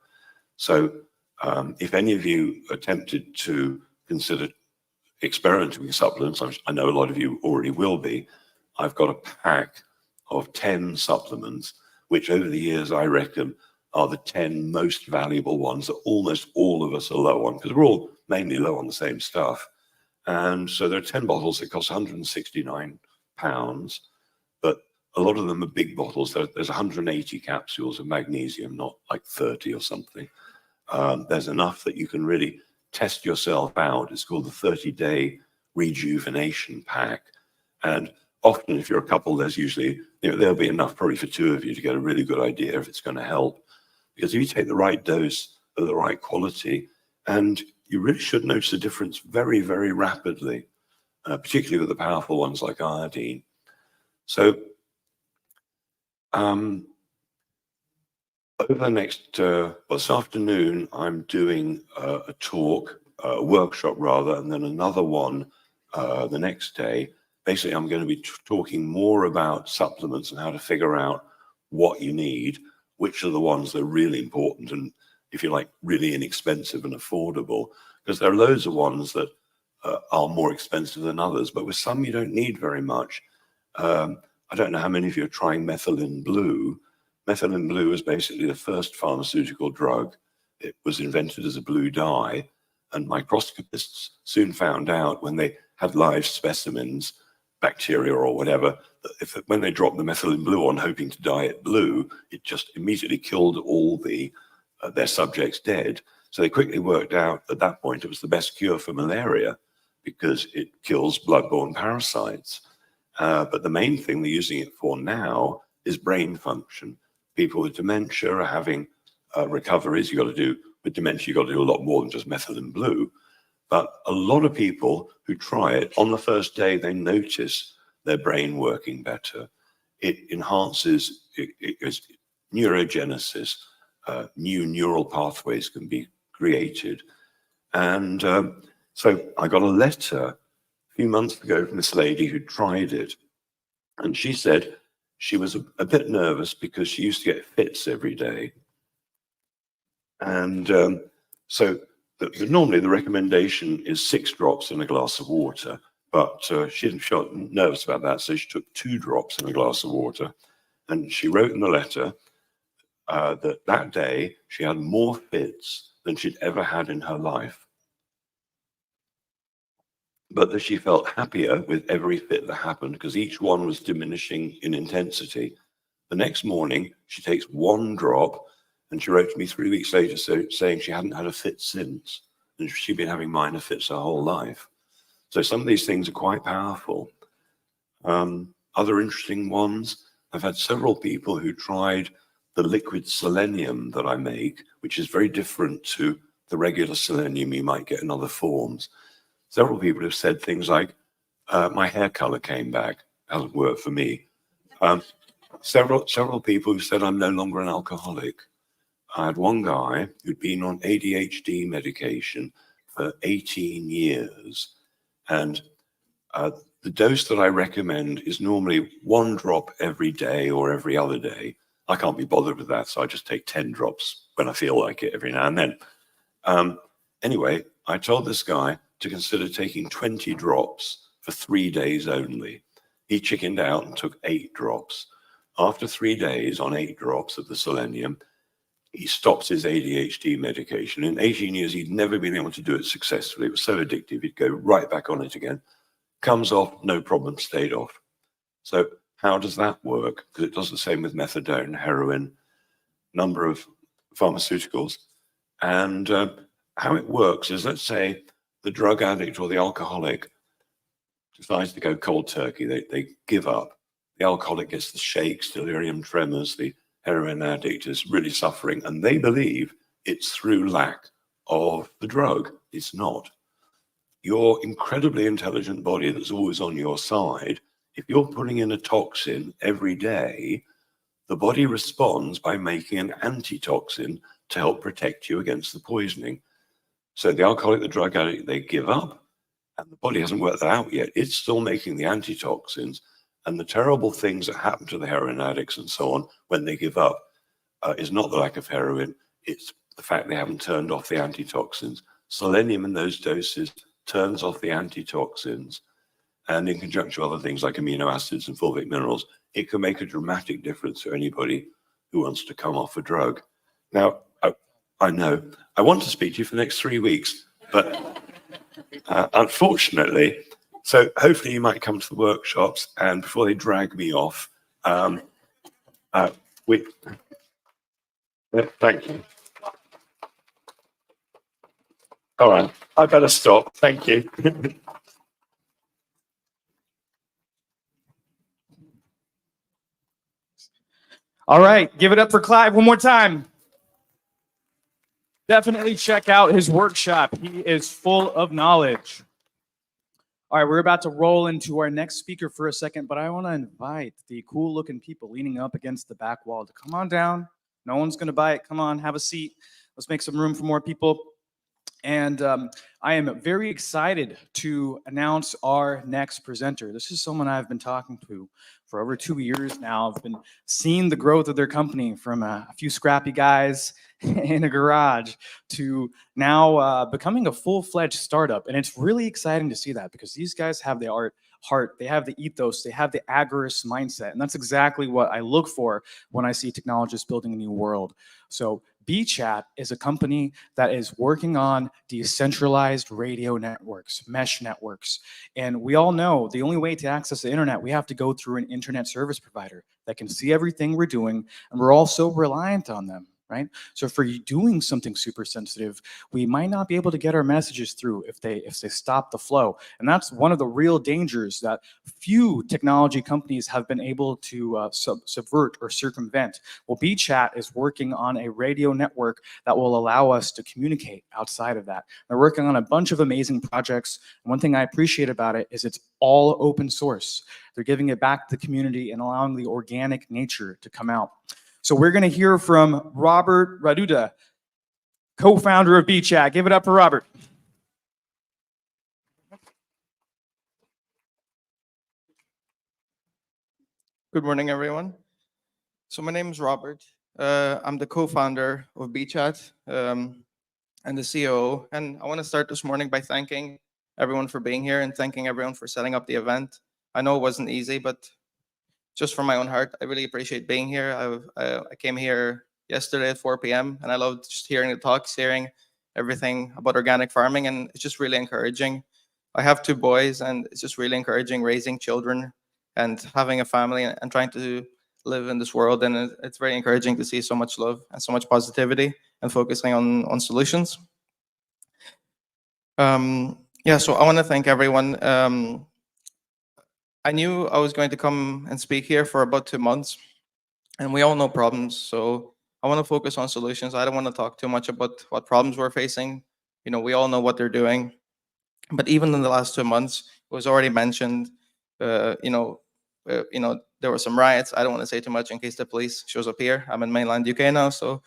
So If any of you attempted to consider experimenting with supplements, I know a lot of you already will be. I've got a pack of 10 supplements, which over the years I reckon are the 10 most valuable ones that almost all of us are low on, because we're all mainly low on the same stuff. And so there are 10 bottles that cost £169, but a lot of them are big bottles. There's 180 capsules of magnesium, not like 30 or something. There's enough that you can really test yourself out. It's called the 30-day rejuvenation pack. And often if you're a couple, there's usually, there'll be enough probably for 2 of you to get a really good idea if it's going to help. Because if you take the right dose of the right quality, and you really should notice a difference very, very rapidly, particularly with the powerful ones like iodine. So over the next, this afternoon, I'm doing a talk, a workshop rather, and then another one the next day. Basically, I'm going to be talking more about supplements and how to figure out what you need, which are the ones that are really important and, if you like, really inexpensive and affordable. Because there are loads of ones that are more expensive than others, but with some you don't need very much. I don't know how many of you are trying methylene blue. Methylene blue is basically the first pharmaceutical drug. It was invented as a blue dye, and microscopists soon found out when they had live specimens, bacteria or whatever, that when they dropped the methylene blue on hoping to dye it blue, it just immediately killed all their subjects dead. So they quickly worked out at that point it was the best cure for malaria because it kills bloodborne parasites. But the main thing they're using it for now is brain function. People with dementia are having recoveries. With dementia, you've got to do a lot more than just methylene blue. But a lot of people who try it, on the first day, they notice their brain working better. It enhances neurogenesis. New neural pathways can be created. And so I got a letter a few months ago from this lady who tried it. And she said she was a bit nervous because she used to get fits every day. And so normally the recommendation is 6 drops in a glass of water, but she didn't feel nervous about that. So she took 2 drops in a glass of water. And she wrote in the letter that day she had more fits than she'd ever had in her life, but that she felt happier with every fit that happened because each one was diminishing in intensity. The next morning, she takes 1 drop, and she wrote to me 3 weeks later saying she hadn't had a fit since, and she'd been having minor fits her whole life. So some of these things are quite powerful. Other interesting ones, I've had several people who tried the liquid selenium that I make, which is very different to the regular selenium you might get in other forms. Several people have said things like, my hair color came back. Hasn't worked for me. Several people who said I'm no longer an alcoholic. I had one guy who'd been on ADHD medication for 18 years. And the dose that I recommend is normally 1 drop every day or every other day. I can't be bothered with that, so I just take 10 drops when I feel like it every now and then. Anyway, I told this guy to consider taking 20 drops for 3 days only. He chickened out and took 8 drops. After 3 days on 8 drops of the selenium, he stopped his ADHD medication. In 18 years, he'd never been able to do it successfully. It was so addictive, he'd go right back on it again. Comes off, no problem, stayed off. So how does that work? Because it does the same with methadone, heroin, number of pharmaceuticals. And how it works is, let's say the drug addict or the alcoholic decides to go cold turkey. They give up. The alcoholic gets the shakes, delirium tremors. The heroin addict is really suffering. And they believe it's through lack of the drug. It's not. Your incredibly intelligent body that's always on your side, if you're putting in a toxin every day, the body responds by making an antitoxin to help protect you against the poisoning. So the alcoholic, the drug addict, they give up, and the body hasn't worked that out yet. It's still making the antitoxins, and the terrible things that happen to the heroin addicts and so on when they give up is not the lack of heroin, it's the fact they haven't turned off the antitoxins. Selenium in those doses turns off the antitoxins. And in conjunction with other things like amino acids and fulvic minerals, it can make a dramatic difference for anybody who wants to come off a drug. Now, I know I want to speak to you for the next 3 weeks, but unfortunately, so hopefully you might come to the workshops, and before they drag me off, thank you. All right, I better stop. Thank you. All right, give it up for Clive one more time. Definitely check out his workshop. He is full of knowledge. All right, we're about to roll into our next speaker for a second, but I want to invite the cool-looking people leaning up against the back wall to come on down. No one's going to bite. Come on, have a seat. Let's make some room for more people. And I am very excited to announce our next presenter. This is someone I've been talking to for over 2 years now. I've been seeing the growth of their company from a few scrappy guys in a garage to now becoming a full-fledged startup. And it's really exciting to see that, because these guys have the heart, they have the ethos, they have the agorist mindset. And that's exactly what I look for when I see technologists building a new world. So Beechat is a company that is working on decentralized radio networks, mesh networks. And we all know the only way to access the internet, we have to go through an internet service provider that can see everything we're doing, and we're also reliant on them, right? So for you doing something super sensitive, we might not be able to get our messages through if they stop the flow. And that's one of the real dangers that few technology companies have been able to subvert or circumvent. Well, Beechat is working on a radio network that will allow us to communicate outside of that. They're working on a bunch of amazing projects. And one thing I appreciate about it is it's all open source. They're giving it back to the community and allowing the organic nature to come out. So we're going to hear from Robert Raduta, co-founder of Beechat. Give it up for Robert. Good morning, everyone. So my name is Robert. I'm the co-founder of Beechat and the CEO. And I want to start this morning by thanking everyone for being here and thanking everyone for setting up the event. I know it wasn't easy, but just from my own heart, I really appreciate being here. I came here yesterday at 4 p.m. and I loved just hearing the talks, hearing everything about organic farming, and it's just really encouraging. I have 2 boys, and it's just really encouraging raising children and having a family and trying to live in this world. And it's very encouraging to see so much love and so much positivity and focusing on solutions. Yeah, so I want to thank everyone. I knew I was going to come and speak here for about 2 months, and we all know problems. So I want to focus on solutions. I don't want to talk too much about what problems we're facing. You know, we all know what they're doing. But even in the last 2 months, it was already mentioned, there were some riots. I don't want to say too much in case the police shows up here. I'm in mainland UK now. So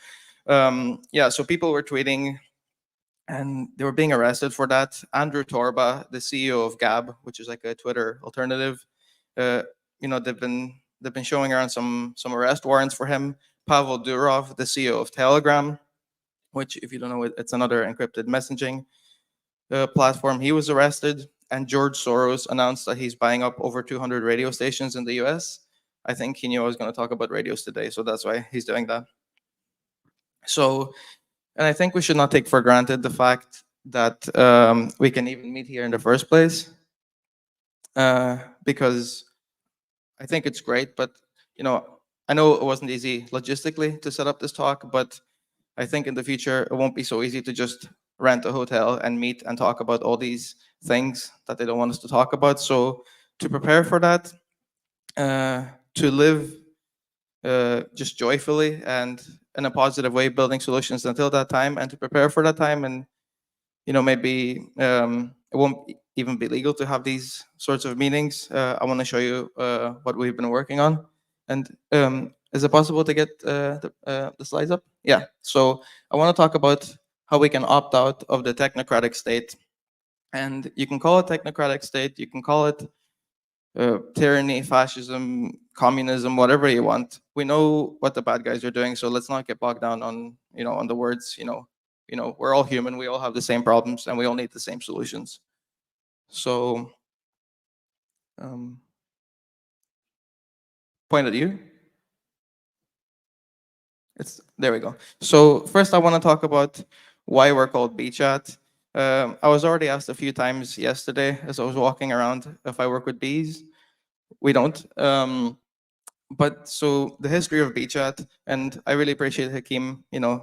yeah, so people were tweeting and they were being arrested for that. Andrew Torba, the CEO of Gab, which is like a Twitter alternative, they've been showing around some arrest warrants for him. Pavel Durov, the CEO of Telegram, which, if you don't know, it's another encrypted messaging platform. He was arrested, and George Soros announced that he's buying up over 200 radio stations in the US. I think he knew I was going to talk about radios today, so that's why he's doing that. So, and I think we should not take for granted the fact that we can even meet here in the first place, because I think it's great. But I know it wasn't easy logistically to set up this talk, but I think in the future it won't be so easy to just rent a hotel and meet and talk about all these things that they don't want us to talk about. So to prepare for that, to live just joyfully and in a positive way, building solutions until that time, and to prepare for that time, and maybe it won't even be legal to have these sorts of meetings. I want to show you what we've been working on. And is it possible to get the slides up? Yeah. So I want to talk about how we can opt out of the technocratic state. And you can call it technocratic state. You can call it tyranny, fascism, communism, whatever you want. We know what the bad guys are doing, so let's not get bogged down on on the words. We're all human. We all have the same problems, and we all need the same solutions. So, point at you. It's there we go. So first, I want to talk about why we're called Beechat. I was already asked a few times yesterday as I was walking around if I work with bees. We don't. But so the history of Beechat, and I really appreciate Hakeem, giving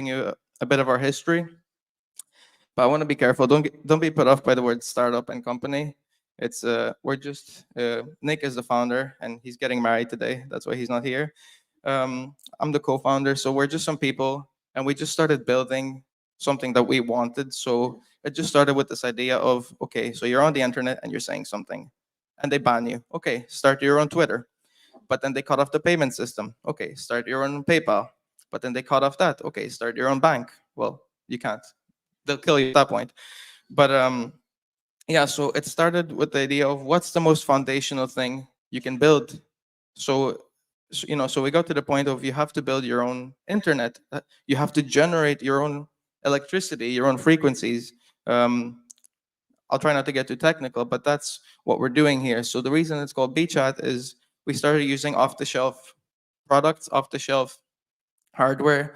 you a bit of our history. But I want to be careful. Don't be put off by the word startup and company. It's we're just Nick is the founder, and he's getting married today. That's why he's not here. I'm the co-founder, so we're just some people, and we just started building something that we wanted. So it just started with this idea of, okay, so you're on the internet and you're saying something, and they ban you. Okay, start your own Twitter, but then they cut off the payment system. Okay, start your own PayPal, but then they cut off that. Okay, start your own bank. Well, you can't. They'll kill you at that point. But yeah, so it started with the idea of what's the most foundational thing you can build. So we got to the point of you have to build your own internet. You have to generate your own electricity, your own frequencies. I'll try not to get too technical, but that's what we're doing here. So the reason it's called Beechat is we started using off-the-shelf products, off-the-shelf hardware,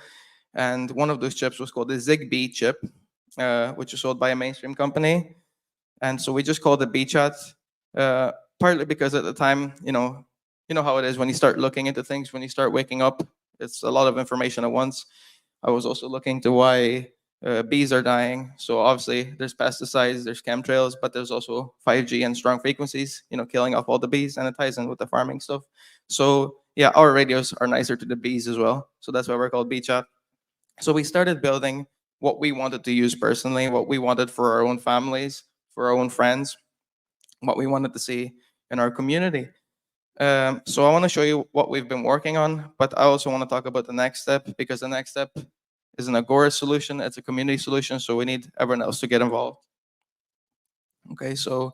and one of those chips was called the Zigbee chip, which was sold by a mainstream company. And so we just called it Beechat, partly because at the time, you know how it is when you start looking into things, when you start waking up, it's a lot of information at once. I was also looking to why bees are dying. So obviously there's pesticides, there's chemtrails, but there's also 5G and strong frequencies, killing off all the bees, and it ties in with the farming stuff. So yeah, our radios are nicer to the bees as well. So that's why we're called Beechat. So we started building what we wanted to use personally, what we wanted for our own families, for our own friends, what we wanted to see in our community. So I want to show you what we've been working on, but I also want to talk about the next step, because the next step is an Agora solution. It's a community solution, so we need everyone else to get involved. Okay, so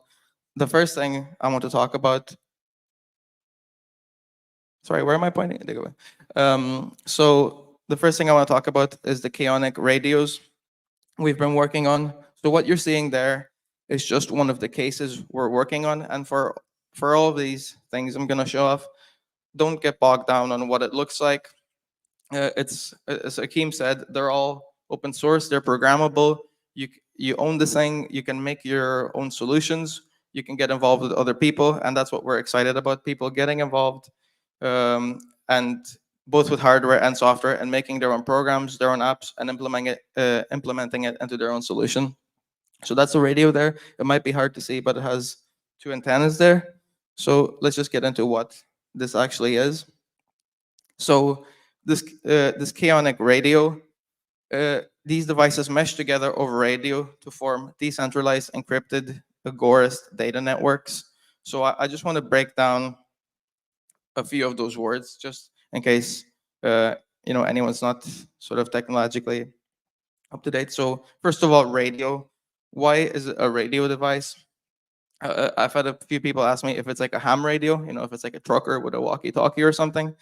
the first thing I want to talk about. Sorry, where am I pointing? There you go. So the first thing I want to talk about is the Chaonic radios we've been working on. So what you're seeing there is just one of the cases we're working on, and for all of these things I'm going to show off, don't get bogged down on what it looks like. It's as Hakeem said, they're all open source, they're programmable. You own this thing, you can make your own solutions, you can get involved with other people, and that's what we're excited about, people getting involved, and both with hardware and software, and making their own programs, their own apps, and implementing it into their own solution. So that's the radio there. It might be hard to see, but it has two antennas there. So let's just get into what this actually is. So this Chaonic radio, these devices mesh together over radio to form decentralized, encrypted, agorist data networks. So I just want to break down a few of those words, just in case anyone's not sort of technologically up to date. So first of all, radio. Why is it a radio device? I've had a few people ask me if it's like a ham radio, if it's like a trucker with a walkie-talkie or something.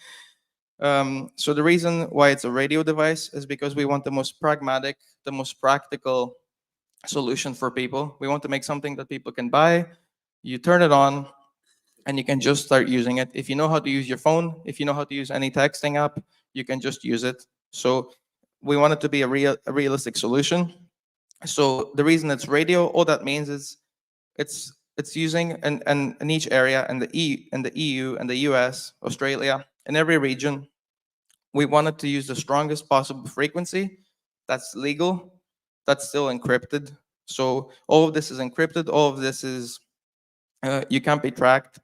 So the reason why it's a radio device is because we want the most pragmatic, the most practical solution for people. We want to make something that people can buy. You turn it on, and you can just start using it. If you know how to use your phone, if you know how to use any texting app, you can just use it. So we want it to be a realistic solution. So the reason it's radio, all that means is it's using in each area in the EU and the US, Australia, in every region. We wanted to use the strongest possible frequency that's legal, that's still encrypted. So all of this is encrypted, all of this is you can't be tracked,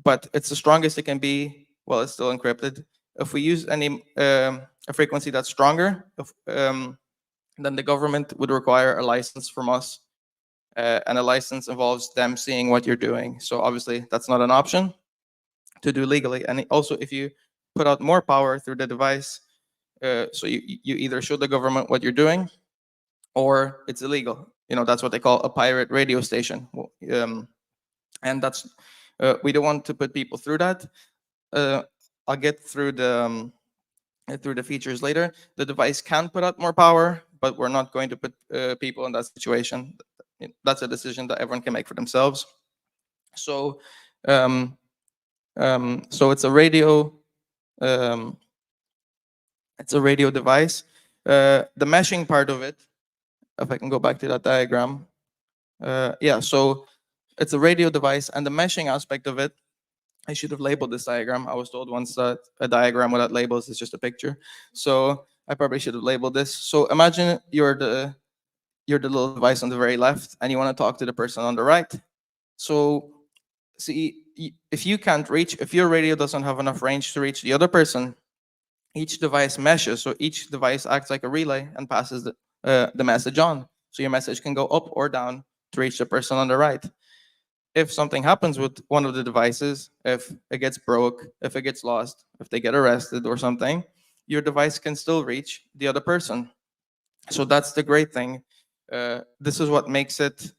but it's the strongest it can be while it's still encrypted. If we use any a frequency that's stronger, then the government would require a license from us, and a license involves them seeing what you're doing. So obviously that's not an option to do legally. And also, if you put out more power through the device, so you either show the government what you're doing, or it's illegal. That's what they call a pirate radio station. Well, and that's we don't want to put people through that. I'll get through the features later. The device can put out more power, but we're not going to put people in that situation. That's a decision that everyone can make for themselves. So, so it's a radio. Um, it's a radio device. The meshing part of it, if I can go back to that diagram. Yeah, so it's a radio device, and the meshing aspect of it, I should have labeled this diagram. I was told once that a diagram without labels is just a picture. So I probably should have labeled this. So imagine you're the little device on the very left, and you want to talk to the person on the right. So see, if you can't reach, if your radio doesn't have enough range to reach the other person, each device meshes. So each device acts like a relay and passes the message on. So your message can go up or down to reach the person on the right. If something happens with one of the devices, if it gets broke, if it gets lost, if they get arrested or something, your device can still reach the other person. So that's the great thing. This is what makes it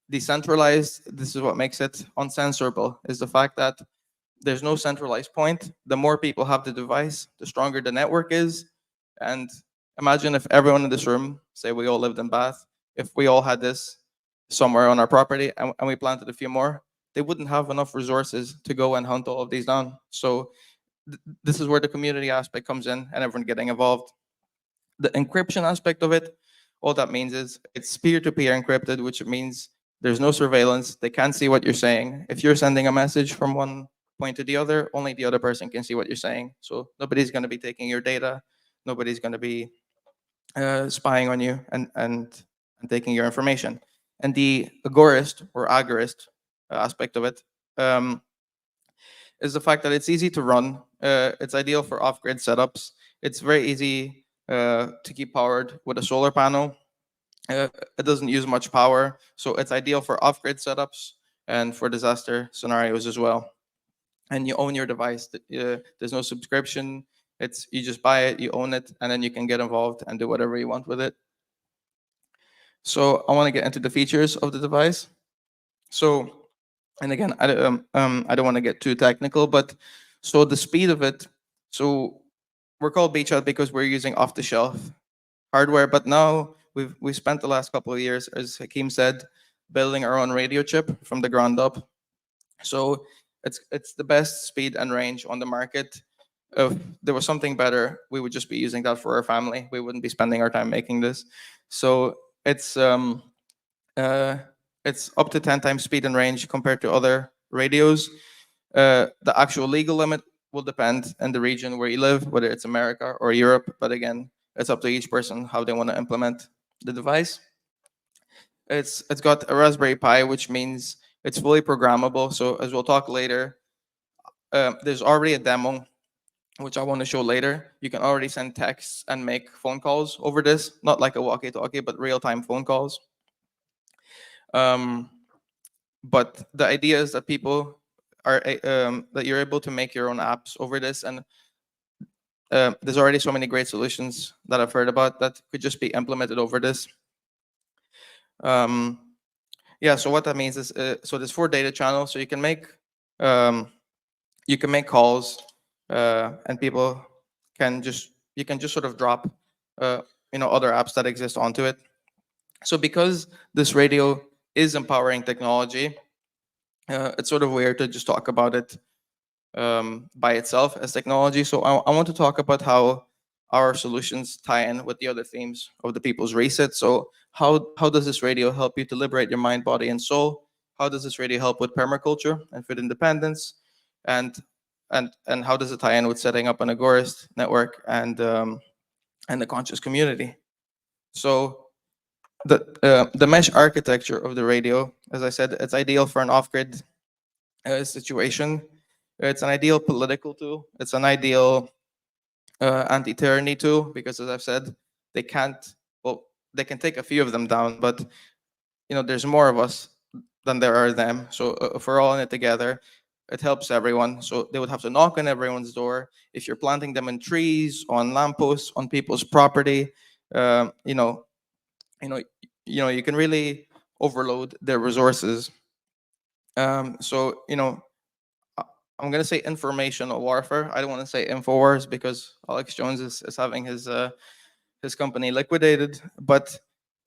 decentralized. This is what makes it uncensorable, is the fact that there's no centralized point. The more people have the device, the stronger the network is. And imagine if everyone in this room, say we all lived in Bath, if we all had this somewhere on our property and we planted a few more, they wouldn't have enough resources to go and hunt all of these down. So this is where the community aspect comes in and everyone getting involved. The encryption aspect of it, all that means is it's peer-to-peer encrypted, which means there's no surveillance. They can't see what you're saying. If you're sending a message from one point to the other, only the other person can see what you're saying. So nobody's going to be taking your data. Nobody's going to be spying on you and taking your information. And the agorist or agorist aspect of it is the fact that it's easy to run. It's ideal for off-grid setups. It's very easy to keep powered with a solar panel. It doesn't use much power, so it's ideal for off-grid setups and for disaster scenarios as well. And you own your device. There's no subscription. It's you just buy it, you own it, and then you can get involved and do whatever you want with it. So I want to get into the features of the device. So, and again, I don't want to get too technical, but so the speed of it. So we're called Beechat because we're using off-the-shelf hardware, but now we've spent the last couple of years, as Hakeem said, building our own radio chip from the ground up. So it's the best speed and range on the market. If there was something better, we would just be using that for our family. We wouldn't be spending our time making this. So it's up to 10 times speed and range compared to other radios. The actual legal limit will depend in the region where you live, whether it's America or Europe. But again, it's up to each person how they want to implement the device. It's got a Raspberry Pi, which means it's fully programmable. So as we'll talk later, there's already a demo, which I want to show later. You can already send texts and make phone calls over this, not like a walkie-talkie, but real-time phone calls. But the idea is that people are that you're able to make your own apps over this, and there's already so many great solutions that I've heard about that could just be implemented over this. Yeah, so what that means is, so there's 4 data channels, so you can make calls, and people can just sort of drop other apps that exist onto it. So because this radio is empowering technology, it's sort of weird to just talk about it by itself as technology. So I want to talk about how our solutions tie in with the other themes of the People's Reset. So how does this radio help you to liberate your mind, body, and soul? How does this radio help with permaculture and food independence? And how does it tie in with setting up an agorist network and the conscious community? So the mesh architecture of the radio, as I said, it's ideal for an off-grid situation. It's an ideal political tool. It's an ideal anti-tyranny tool because, as I've said, they can take a few of them down, but there's more of us than there are them. So if we're all in it together, it helps everyone. So they would have to knock on everyone's door. If you're planting them in trees, on lampposts, on people's property, you can really overload their resources. So, I'm gonna say informational warfare. I don't want to say InfoWars because Alex Jones is having his company liquidated. But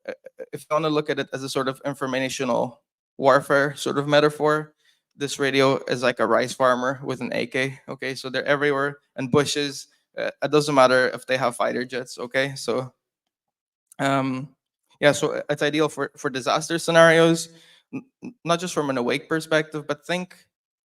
uh, if you want to look at it as a sort of informational warfare sort of metaphor, this radio is like a rice farmer with an AK. Okay, so they're everywhere and bushes. It doesn't matter if they have fighter jets. Okay, so yeah, so it's ideal for disaster scenarios, not just from an awake perspective, but think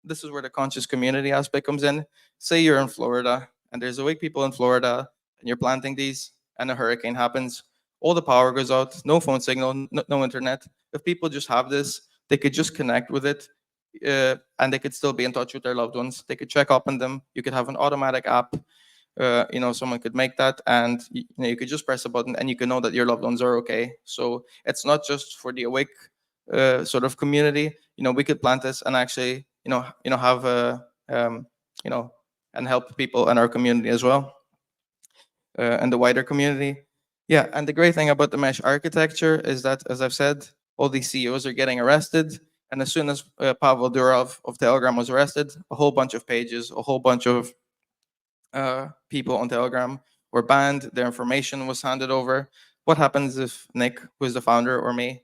this is where the conscious community aspect comes in. Say you're in Florida and there's awake people in Florida and you're planting these and a hurricane happens, all the power goes out, no phone signal, no internet. If people just have this, they could just connect with it, and they could still be in touch with their loved ones. They could check up on them. You could have an automatic app. Someone could make that, and you could just press a button and you can know that your loved ones are okay. So it's not just for the awake sort of community. We could plant this and actually have you know and help people in our community as well, and the wider community. Yeah, and the great thing about the mesh architecture is that, as I've said, all these CEOs are getting arrested. And as soon as Pavel Durov of Telegram was arrested, a whole bunch of pages, a whole bunch of people on Telegram were banned. Their information was handed over. What happens if Nick, who is the founder, or me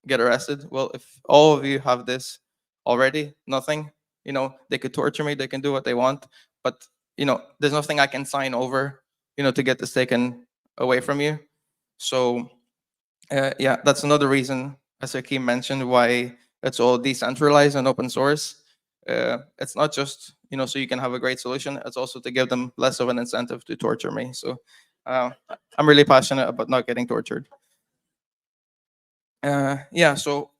get arrested? Well, if all of you have this already, nothing. They could torture me. They can do what they want. But there's nothing I can sign over. To get this taken away from you. So yeah, that's another reason, as Hakeem mentioned, why it's all decentralized and open source. It's not just so you can have a great solution. It's also to give them less of an incentive to torture me. So I'm really passionate about not getting tortured. Yeah, so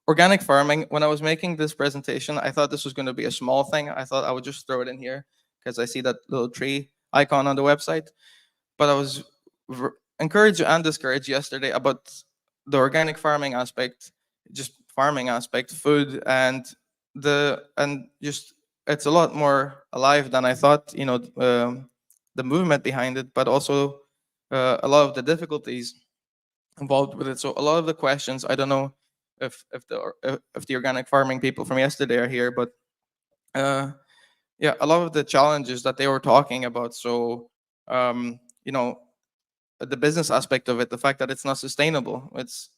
organic farming. When I was making this presentation, I thought this was going to be a small thing. I thought I would just throw it in here because I see that little tree icon on the website. But I was encouraged and discouraged yesterday about the organic farming aspect, just farming aspect, food, and just it's a lot more alive than I thought. The movement behind it, but also a lot of the difficulties involved with it. So a lot of the questions, I don't know if the organic farming people from yesterday are here, but yeah, a lot of the challenges that they were talking about. So the business aspect of it, the fact that it's not sustainable. It's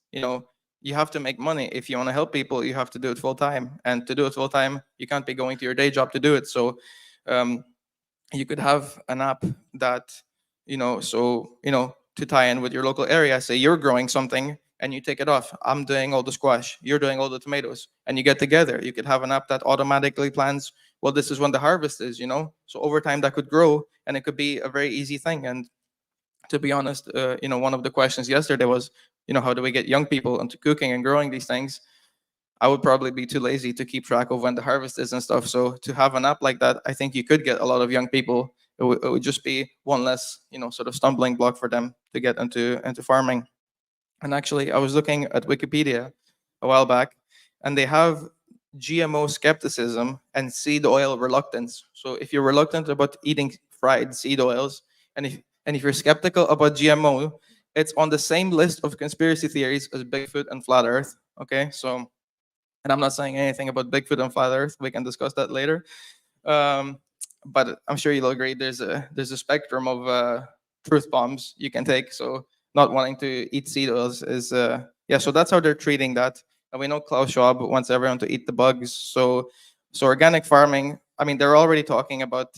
you have to make money. If you want to help people, you have to do it full time, and to do it full time, you can't be going to your day job to do it. So you could have an app that to tie in with your local area. Say you're growing something and you take it off. I'm doing all the squash, you're doing all the tomatoes, and you get together. You could have an app that automatically plans, well, this is when the harvest is. So over time that could grow, and it could be a very easy thing. And to be honest, one of the questions yesterday was, how do we get young people into cooking and growing these things? I would probably be too lazy to keep track of when the harvest is and stuff. So to have an app like that, I think you could get a lot of young people. It would just be one less, sort of stumbling block for them to get into farming. And actually, I was looking at Wikipedia a while back, and they have GMO skepticism and seed oil reluctance. So if you're reluctant about eating fried seed oils, and if you're skeptical about GMO, it's on the same list of conspiracy theories as Bigfoot and flat Earth. Okay, so, and I'm not saying anything about Bigfoot and flat Earth. We can discuss that later. But I'm sure you'll agree there's a spectrum of truth bombs you can take. So not wanting to eat seed oils is yeah. So that's how they're treating that. And we know Klaus Schwab wants everyone to eat the bugs. So organic farming. I mean, they're already talking about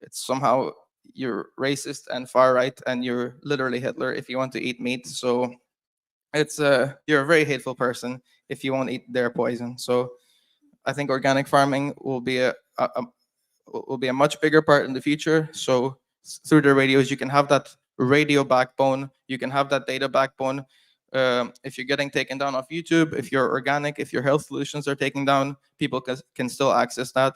it's somehow you're racist and far right, and you're literally Hitler if you want to eat meat. So it's you're a very hateful person if you won't eat their poison. So I think organic farming will be a much bigger part in the future. So through the radios, you can have that radio backbone, you can have that data backbone. If you're getting taken down off YouTube, if you're organic, if your health solutions are taken down, people can still access that.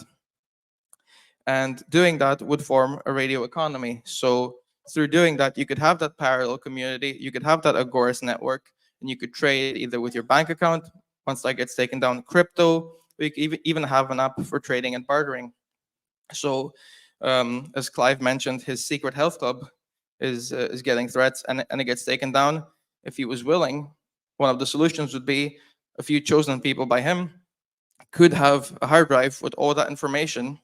And doing that would form a radio economy. So through doing that, you could have that parallel community, you could have that Agorist network, and you could trade either with your bank account, once that gets taken down, crypto. We could even have an app for trading and bartering. So as Clive mentioned, his secret health club is getting threats, and it gets taken down. If he was willing, one of the solutions would be a few chosen people by him could have a hard drive with all that information.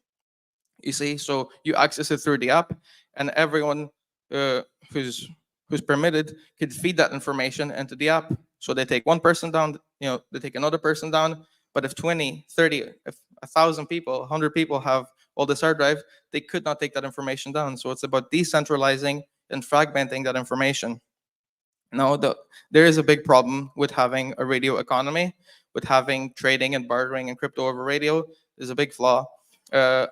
You see, so you access it through the app, and everyone uh, who's permitted could feed that information into the app. So they take one person down, they take another person down. But if 20, 30, if 1,000 people, 100 people have all this hard drive, they could not take that information down. So it's about decentralizing and fragmenting that information. Now, there is a big problem with having a radio economy, with having trading and bartering and crypto over radio. There's a big flaw. Uh,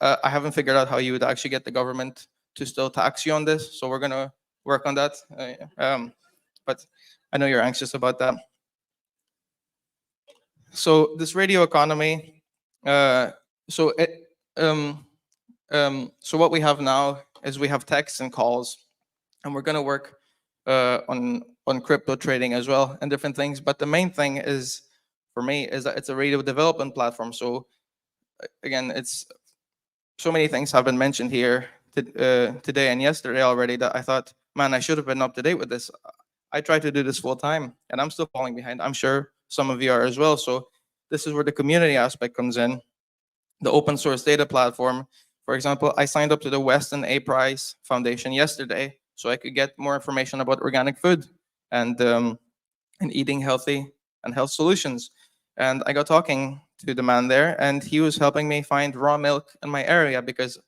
I haven't figured out how you would actually get the government to still tax you on this. So we're going to work on that. But I know you're anxious about that. So this radio economy, so what we have now is we have texts and calls, and we're going to work on crypto trading as well and different things. But the main thing is, for me, is that it's a radio development platform. So again, it's so many things have been mentioned here today and yesterday already that I thought, man, I should have been up to date with this. I try to do this full time, and I'm still falling behind. I'm sure some of you are as well. So this is where the community aspect comes in. The open source data platform. For example, I signed up to the Weston A. Price Foundation yesterday so I could get more information about organic food and eating healthy and health solutions. And I got talking to the man there, and he was helping me find raw milk in my area because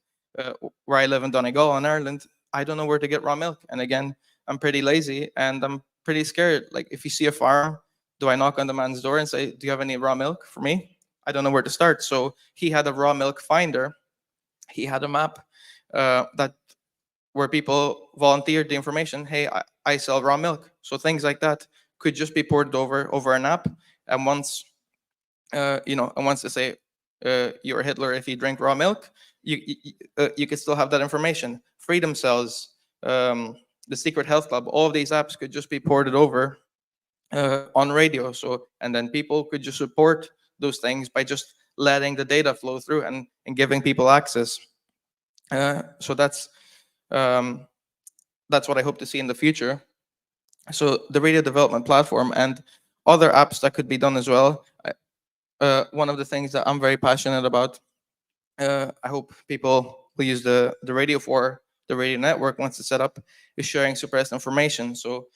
where I live in Donegal in Ireland, I don't know where to get raw milk. And again, I'm pretty lazy and I'm pretty scared. Like, if you see a farm, do I knock on the man's door and say, do you have any raw milk for me? I don't know where to start. So he had a raw milk finder. He had a map that where people volunteered the information. Hey, I sell raw milk. So things like that could just be ported over an app. And once once they say you're a Hitler if you drink raw milk, you could still have that information. Freedom Cells, the Secret Health Club, all of these apps could just be ported over on radio. So, and then people could just support those things by just letting the data flow through and giving people access. So that's what I hope to see in the future. So the radio development platform and other apps that could be done as well. One of the things that I'm very passionate about, I hope people will use the radio for, the radio network once it's set up, is sharing suppressed information. So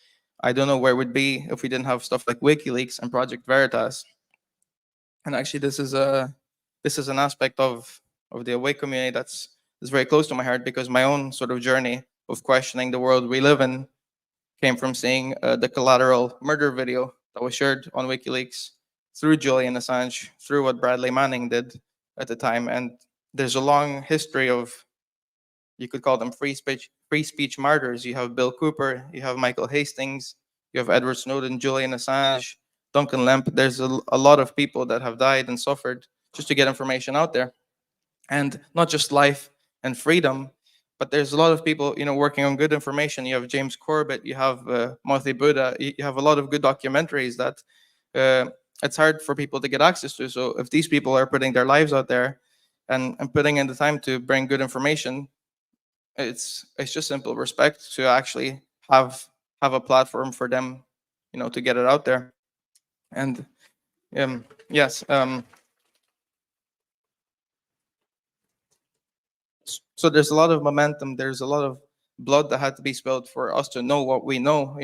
I don't know where we'd be if we didn't have stuff like WikiLeaks and Project Veritas. And actually, this is an aspect of the Awake community that's very close to my heart, because my own sort of journey of questioning the world we live in came from seeing the Collateral murder video that was shared on WikiLeaks, through Julian Assange, through what Bradley Manning did at the time. And there's a long history of, you could call them free speech martyrs. You have Bill Cooper, you have Michael Hastings, you have Edward Snowden, Julian Assange, Duncan Lemp. There's a lot of people that have died and suffered just to get information out there. And not just life and freedom, but there's a lot of people, working on good information. You have James Corbett, you have Mothi Buddha, you have a lot of good documentaries that it's hard for people to get access to. So if these people are putting their lives out there and putting in the time to bring good information, it's just simple respect to actually have a platform for them, to get it out there. And yes. So there's a lot of momentum. There's a lot of blood that had to be spilled for us to know what we know.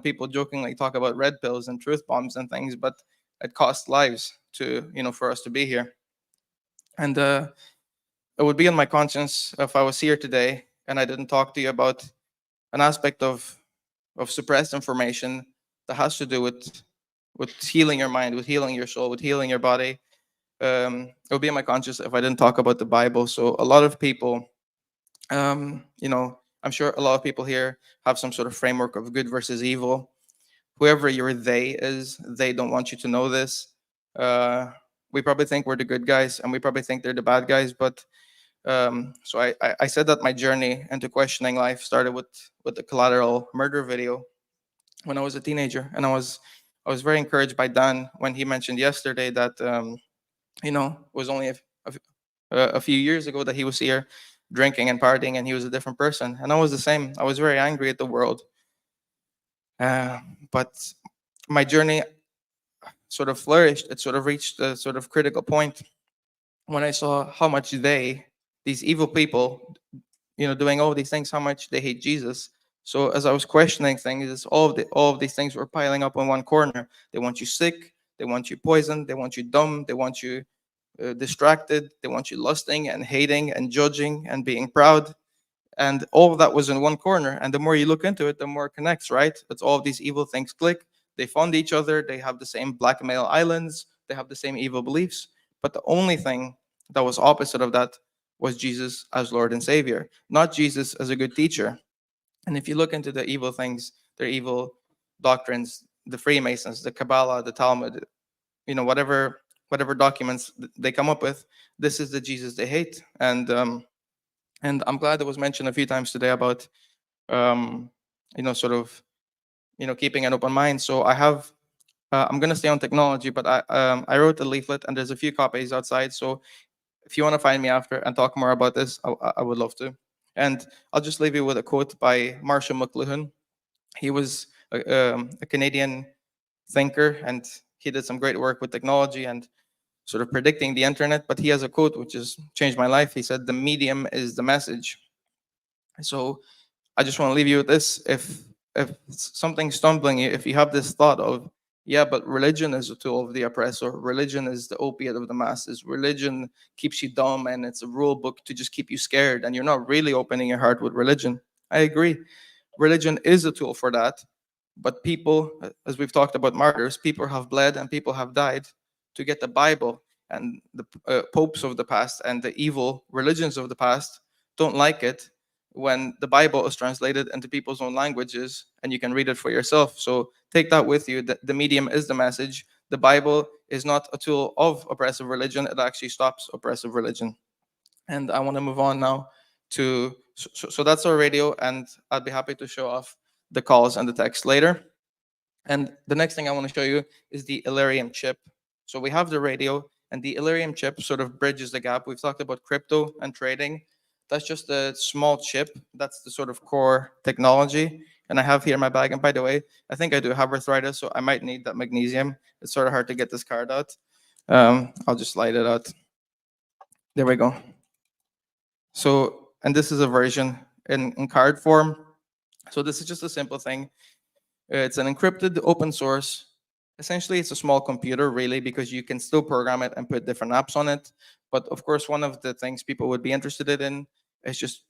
People jokingly talk about red pills and truth bombs and things, but it cost lives to, for us to be here. And it would be on my conscience if I was here today and I didn't talk to you about an aspect of suppressed information that has to do with healing your mind, with healing your soul, with healing your body. It would be on my conscience if I didn't talk about the Bible. So a lot of people, I'm sure a lot of people here have some sort of framework of good versus evil. Whoever your they is, they don't want you to know this. We probably think we're the good guys, and we probably think they're the bad guys. But so I said that my journey into questioning life started with the Collateral murder video when I was a teenager, and I was very encouraged by Dan when he mentioned yesterday that it was only a few years ago that he was here drinking and partying, and he was a different person. And I was the same. I was very angry at the world. But my journey, sort of flourished, it sort of reached a sort of critical point when I saw how much these evil people, doing all these things, how much they hate Jesus. So as I was questioning things, all of these things were piling up in one corner. They want you sick, they want you poisoned, they want you dumb, they want you distracted, they want you lusting and hating and judging and being proud. And all of that was in one corner. And the more you look into it, the more it connects, right? It's all of these evil things click. They fund each other. They have the same blackmail islands. They have the same evil beliefs. But the only thing that was opposite of that was Jesus as Lord and Savior, not Jesus as a good teacher. And if you look into the evil things, their evil doctrines, the Freemasons, the Kabbalah, the Talmud, whatever documents they come up with, this is the Jesus they hate. And I'm glad it was mentioned a few times today about sort of keeping an open mind. So I'm going to stay on technology, but I wrote a leaflet and there's a few copies outside. So if you want to find me after and talk more about this, I would love to. And I'll just leave you with a quote by Marshall McLuhan. He was a Canadian thinker, and he did some great work with technology and sort of predicting the internet. But he has a quote which has changed my life. He said, "The medium is the message." So I just want to leave you with this. If something's stumbling you, if you have this thought of, yeah, but religion is a tool of the oppressor, religion is the opiate of the masses, religion keeps you dumb, and it's a rule book to just keep you scared, and you're not really opening your heart with religion. I agree. Religion is a tool for that. But people, as we've talked about martyrs, people have bled and people have died to get the Bible. And the popes of the past and the evil religions of the past don't like it when the Bible is translated into people's own languages and you can read it for yourself. So take that with you. The medium is the message. The Bible is not a tool of oppressive religion. It actually stops oppressive religion. And I want to move on now to, so that's our radio, and I'd be happy to show off the calls and the text later. And the next thing I want to show you is the Illyrium chip. So we have the radio, and the Illyrium chip sort of bridges the gap. We've talked about crypto and trading. That's just a small chip. That's the sort of core technology. And I have here in my bag. And by the way, I think I do have arthritis, so I might need that magnesium. It's sort of hard to get this card out. I'll just slide it out. There we go. So, and this is a version in card form. So this is just a simple thing. It's an encrypted open source. Essentially, it's a small computer, really, because you can still program it and put different apps on it. But of course, one of the things people would be interested in is just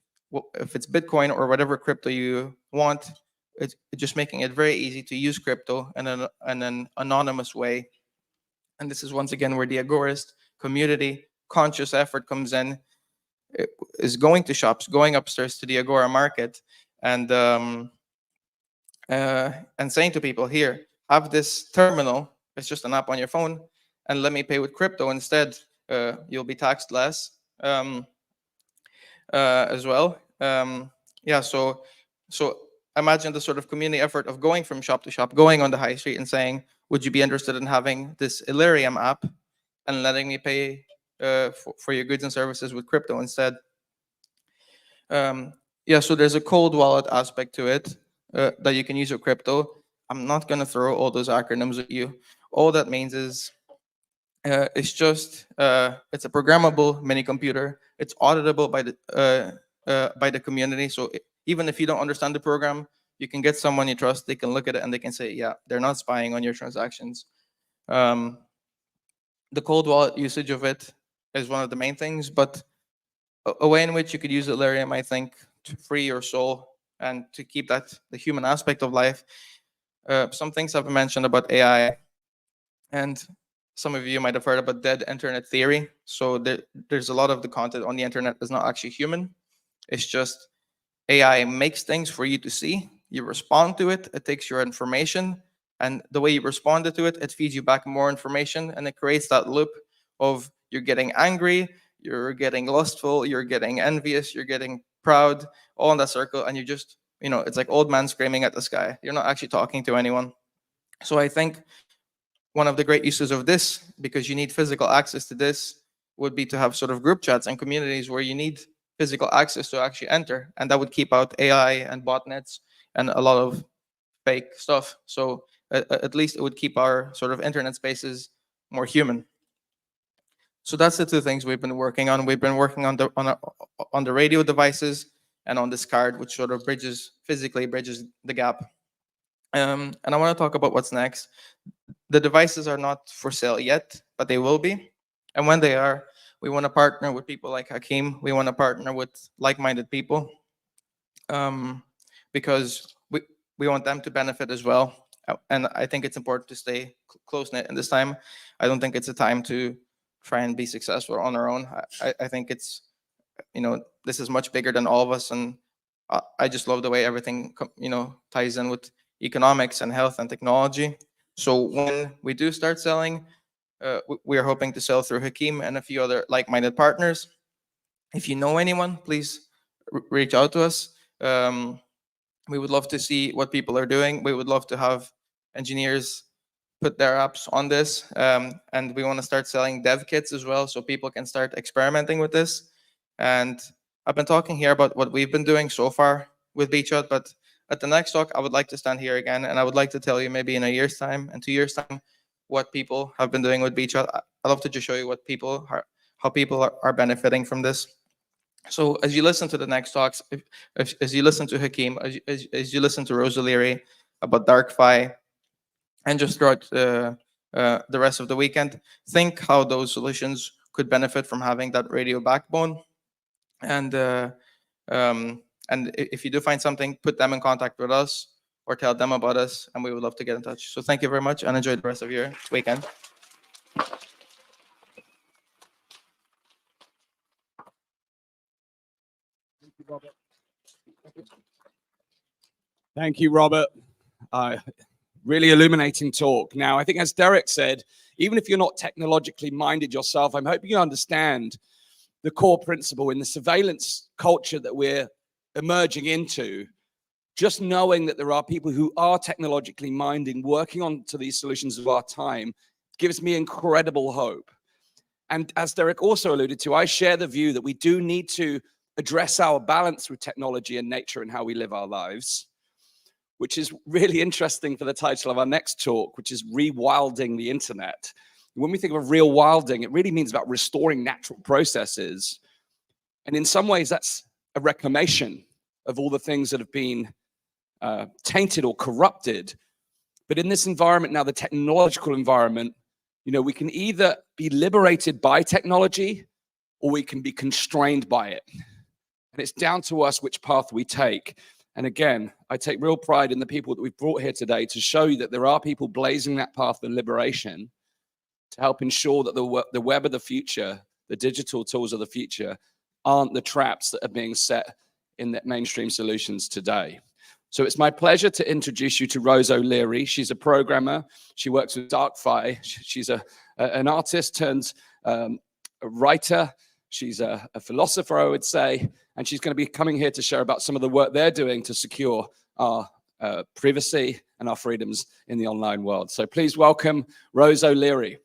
if it's Bitcoin or whatever crypto you want, it's just making it very easy to use crypto in an anonymous way. And this is once again where the agorist community conscious effort comes in. It is going to shops, going upstairs to the Agora market, and saying to people, here, have this terminal. It's just an app on your phone, and let me pay with crypto instead. You'll be taxed less as well. Yeah, so imagine the sort of community effort of going from shop to shop, going on the high street and saying, would you be interested in having this Illyrium app and letting me pay for your goods and services with crypto instead? Yeah, so there's a cold wallet aspect to it that you can use your crypto. I'm not going to throw all those acronyms at you. All that means is it's just it's a programmable mini computer. It's auditable by the community. So even if you don't understand the program, you can get someone you trust. They can look at it and they can say, yeah, they're not spying on your transactions. The cold wallet usage of it is one of the main things, but a way in which you could use Illyrium, I think, to free your soul and to keep the human aspect of life. Some things have been mentioned about AI, and some of you might have heard about dead internet theory. So there's a lot of the content on the internet is not actually human. It's just AI makes things for you to see. You respond to it. It takes your information, and the way you responded to it, it feeds you back more information, and it creates that loop of you're getting angry, you're getting lustful, you're getting envious, you're getting proud, all in that circle, and you just, it's like old man screaming at the sky. You're not actually talking to anyone. So I think one of the great uses of this, because you need physical access to this, would be to have sort of group chats and communities where you need physical access to actually enter, and that would keep out AI and botnets and a lot of fake stuff. So at least it would keep our sort of internet spaces more human. So that's the two things we've been working on. We've been working on the radio devices and on this card, which sort of physically bridges the gap. And I want to talk about what's next. The devices are not for sale yet, but they will be. And when they are, we want to partner with people like Hakeem. We want to partner with like-minded people, because we want them to benefit as well. And I think it's important to stay close-knit. And this time, I don't think it's a time to try and be successful on our own. I think it's, this is much bigger than all of us. And I just love the way everything, ties in with economics and health and technology. So when we do start selling, we are hoping to sell through Hakeem and a few other like-minded partners. If you know anyone, please reach out to us. We would love to see what people are doing. We would love to have engineers put their apps on this. And we want to start selling dev kits as well, so people can start experimenting with this. And I've been talking here about what we've been doing so far with Beechat, but at the next talk, I would like to stand here again, and I would like to tell you maybe in a year's time and 2 years' time what people have been doing with Beechat. I'd love to just show you how people are benefiting from this. So as you listen to the next talks, as you listen to Hakeem, as you listen to Rose O'Leary about DarkFi, and just throughout the rest of the weekend, think how those solutions could benefit from having that radio backbone. And if you do find something, put them in contact with us or tell them about us, and we would love to get in touch. So thank you very much, and enjoy the rest of your weekend. Thank you, Robert. Really illuminating talk. Now, I think as Derek said, even if you're not technologically minded yourself, I'm hoping you understand the core principle in the surveillance culture that we're emerging into. Just knowing that there are people who are technologically minded working on to these solutions of our time gives me incredible hope. And as Derek also alluded to, I share the view that we do need to address our balance with technology and nature and how we live our lives, which is really interesting for the title of our next talk, which is Rewilding the Internet. When we think of real wilding, it really means about restoring natural processes. And in some ways, that's a reclamation of all the things that have been tainted or corrupted. But in this environment now, the technological environment, we can either be liberated by technology or we can be constrained by it. And it's down to us which path we take. And again, I take real pride in the people that we've brought here today to show you that there are people blazing that path of liberation to help ensure that the web of the future, the digital tools of the future, aren't the traps that are being set in the mainstream solutions today. So it's my pleasure to introduce you to Rose O'Leary. She's a programmer. She works with DarkFi. She's an artist turned a writer. She's a philosopher, I would say. And she's going to be coming here to share about some of the work they're doing to secure our privacy and our freedoms in the online world. So please welcome Rose O'Leary.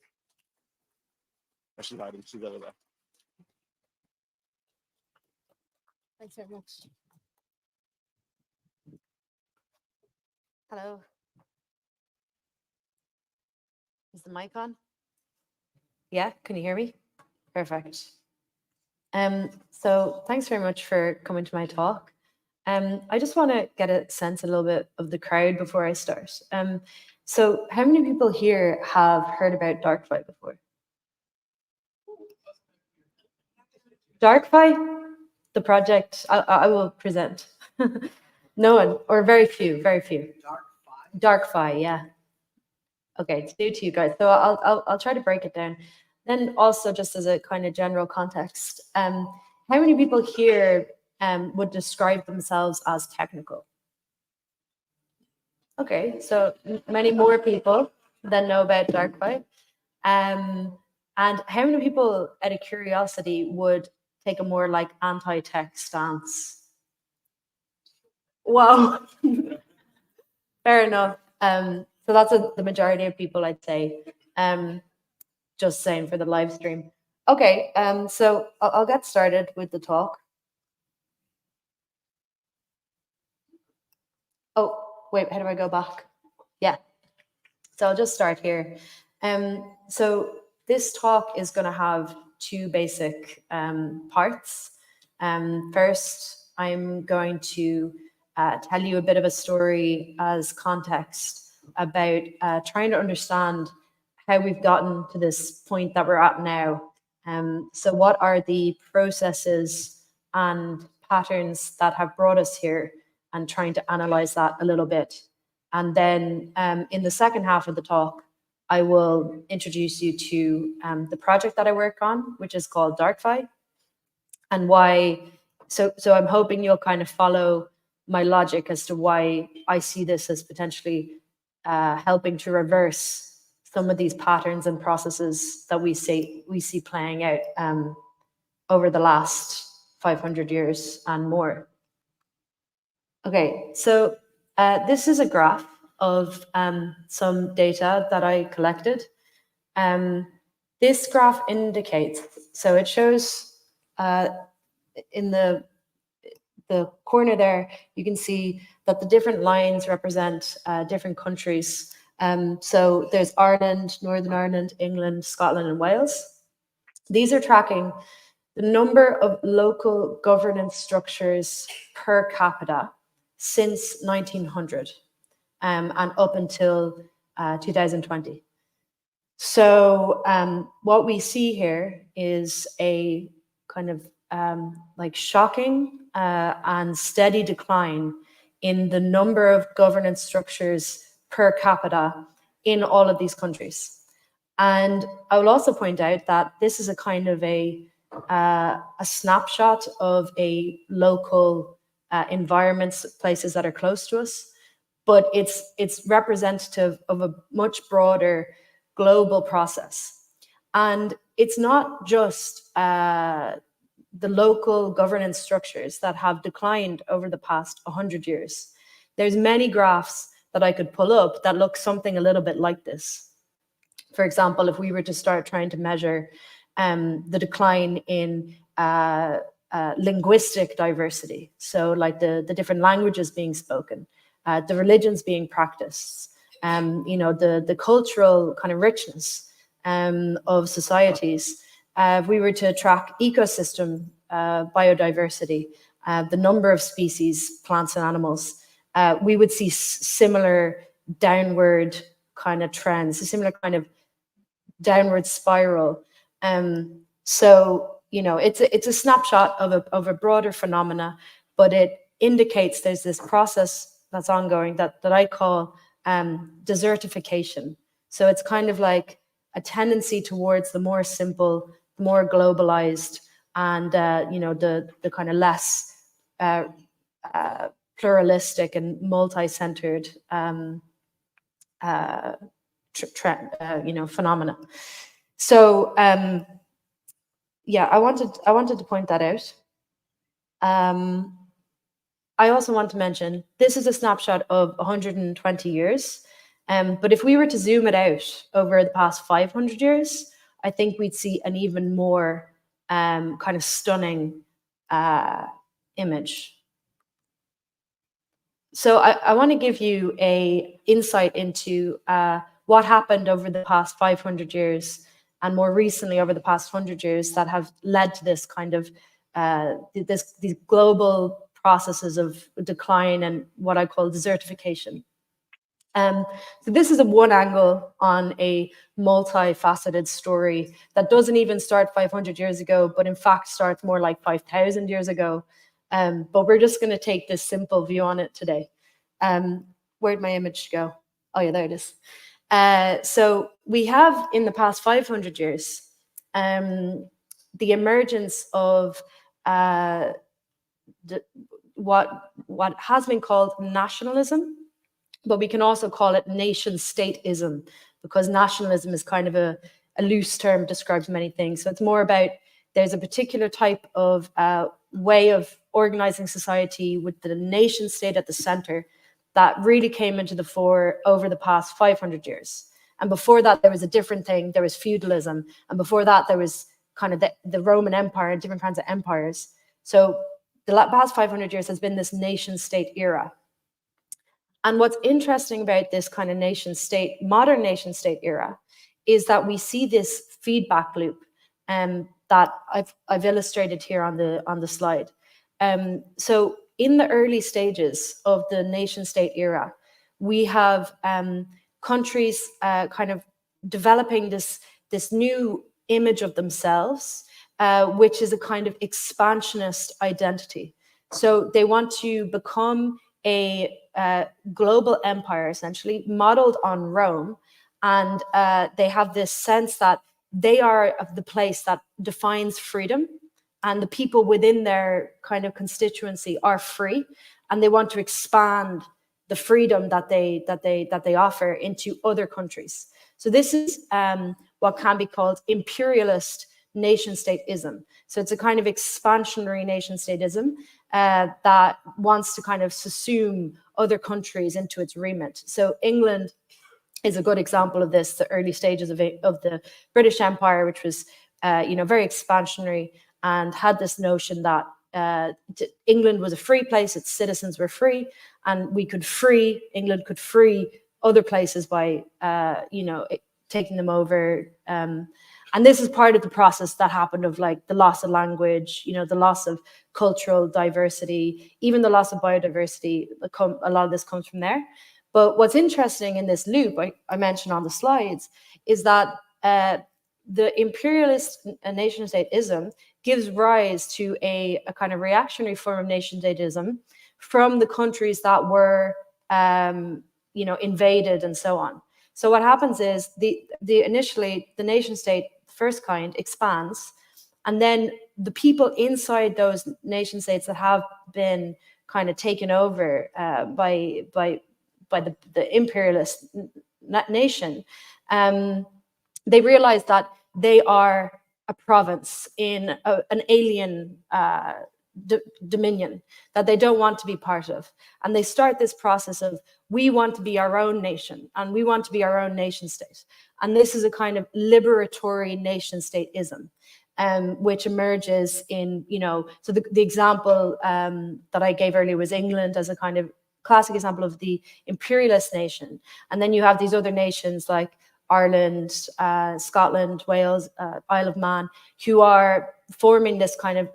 Thanks very much. Hello. Is the mic on? Yeah, can you hear me? Perfect. So thanks very much for coming to my talk. I just want to get a sense a little bit of the crowd before I start. So how many people here have heard about DarkFi before? DarkFi, the project I will present. No one, or very few, very few. DarkFi, yeah. Okay, it's new to you guys, so I'll try to break it down. Then also, just as a kind of general context, how many people here would describe themselves as technical? Okay, so many more people than know about DarkFi. And how many people, out of curiosity, would take a more like anti-tech stance? Wow, fair enough. So that's the majority of people, I'd say. Just saying for the live stream. Okay, so I'll get started with the talk. Oh, wait, how do I go back? Yeah. So I'll just start here. So this talk is going to have two basic parts. First, I'm going to tell you a bit of a story as context about trying to understand how we've gotten to this point that we're at now. So what are the processes and patterns that have brought us here, and trying to analyze that a little bit. And then in the second half of the talk, I will introduce you to the project that I work on, which is called DarkFi, and why. So I'm hoping you'll kind of follow my logic as to why I see this as potentially helping to reverse some of these patterns and processes that we see playing out over the last 500 years and more. Okay, so this is a graph of some data that I collected. This graph indicates, so it shows in the corner there, you can see that the different lines represent different countries. So there's Ireland, Northern Ireland, England, Scotland, and Wales. These are tracking the number of local governance structures per capita since 1900 and up until 2020. So what we see here is a kind of like shocking and steady decline in the number of governance structures per capita in all of these countries. And I will also point out that this is a kind of a snapshot of a local environments, places that are close to us, but it's representative of a much broader global process. And it's not just the local governance structures that have declined over the past 100 years. There's many graphs that I could pull up that look something a little bit like this. For example, if we were to start trying to measure the decline in linguistic diversity, so like the different languages being spoken, the religions being practiced, the cultural kind of richness of societies. If we were to track ecosystem biodiversity, the number of species, plants and animals, we would see similar downward kind of trends, a similar kind of downward spiral. So it's a snapshot of a broader phenomena, but it indicates there's this process that's ongoing that I call desertification. So it's kind of like a tendency towards the more simple, more globalized, and the kind of less pluralistic and multi-centered phenomena. So yeah, I wanted to point that out. I also want to mention this is a snapshot of 120 years, but if we were to zoom it out over the past 500 years, I think we'd see an even more kind of stunning image. So I want to give you an insight into what happened over the past 500 years and more recently over the past 100 years that have led to this kind of these global processes of decline and what I call desertification. So this is a one angle on a multifaceted story that doesn't even start 500 years ago, but in fact starts more like 5,000 years ago. But we're just going to take this simple view on it today. Where'd my image go? Oh yeah, there it is. So we have in the past 500 years, the emergence of what has been called nationalism, but we can also call it nation-stateism, because nationalism is kind of a loose term, describes many things. So it's more about there's a particular type of way of organizing society with the nation state at the center that really came into the fore over the past 500 years. And before that, there was a different thing. There was feudalism. And before that, there was kind of the Roman Empire and different kinds of empires. So the past 500 years has been this nation state era. And what's interesting about this kind of nation state, modern nation state era, is that we see this feedback loop that I've illustrated here on the slide. So in the early stages of the nation state era, we have countries kind of developing this new image of themselves, which is a kind of expansionist identity. So they want to become a global empire, essentially modeled on Rome, and they have this sense that they are of the place that defines freedom, and the people within their kind of constituency are free, and they want to expand the freedom that they offer into other countries. So this is what can be called imperialist nation-stateism. So it's a kind of expansionary nation-stateism that wants to kind of subsume other countries into its remit. So England is a good example of this, the early stages of the British Empire, which was very expansionary and had this notion that England was a free place, its citizens were free, and England could free other places by taking them over. And this is part of the process that happened of like the loss of language, the loss of cultural diversity, even the loss of biodiversity. A lot of this comes from there. But what's interesting in this loop, I mentioned on the slides, is that the imperialist nation-stateism gives rise to a kind of reactionary form of nation-stateism from the countries that were, invaded and so on. So what happens is initially the nation-state, first kind, expands, and then the people inside those nation-states that have been kind of taken over by the imperialist nation, they realize that they are a province in an alien dominion that they don't want to be part of. And they start this process of, we want to be our own nation and we want to be our own nation state. And this is a kind of liberatory nation stateism, which emerges in, so the example that I gave earlier was England as a kind of classic example of the imperialist nation. And then you have these other nations like Ireland, Scotland, Wales, Isle of Man, who are forming this kind of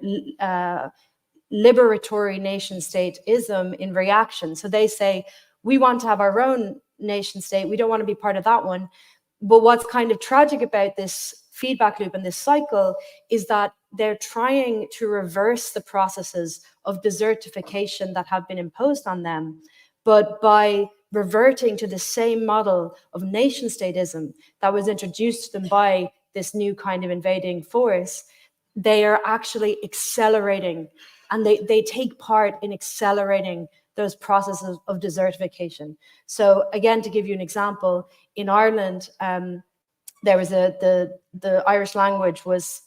liberatory nation stateism in reaction. So they say, we want to have our own nation state. We don't want to be part of that one. But what's kind of tragic about this feedback loop and this cycle is that they're trying to reverse the processes of desertification that have been imposed on them. But by reverting to the same model of nation stateism that was introduced to them by this new kind of invading force, they are actually accelerating, and they take part in accelerating those processes of desertification. So again, to give you an example, in Ireland, there was the Irish language was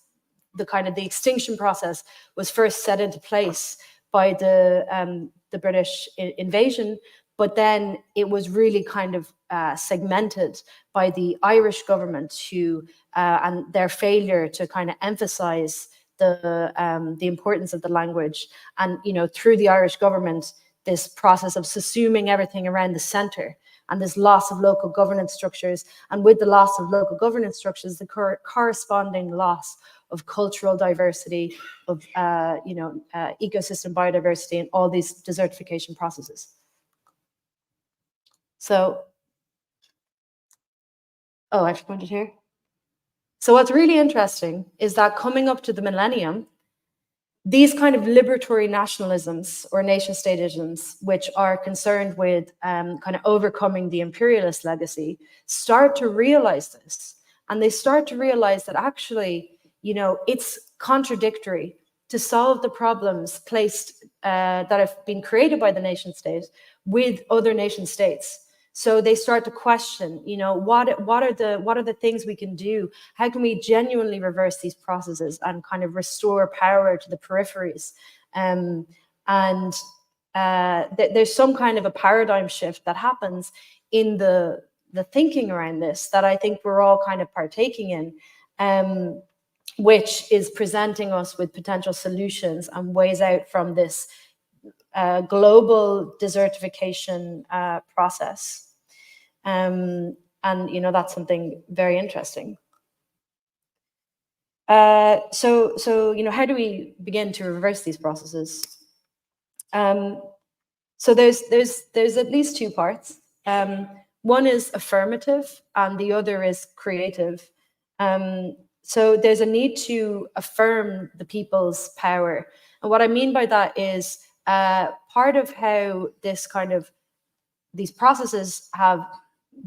the extinction process was first set into place by the British invasion, but then it was really kind of segmented by the Irish government who and their failure to kind of emphasize the importance of the language. And through the Irish government, this process of subsuming everything around the centre, and this loss of local governance structures, and with the loss of local governance structures, the corresponding loss of cultural diversity, of ecosystem biodiversity, and all these desertification processes. So, I should point it here. So what's really interesting is that coming up to the millennium, these kind of liberatory nationalisms or nation-stateisms, which are concerned with kind of overcoming the imperialist legacy, start to realize this. And they start to realize that actually, it's contradictory to solve the problems placed that have been created by the nation-state with other nation-states. So they start to question, what are the things we can do? How can we genuinely reverse these processes and kind of restore power to the peripheries? There's some kind of a paradigm shift that happens in the thinking around this that I think we're all kind of partaking in, which is presenting us with potential solutions and ways out from this global desertification process. And that's something very interesting. So how do we begin to reverse these processes? So there's at least two parts. One is affirmative and the other is creative. So there's a need to affirm the people's power. And what I mean by that is part of how these processes have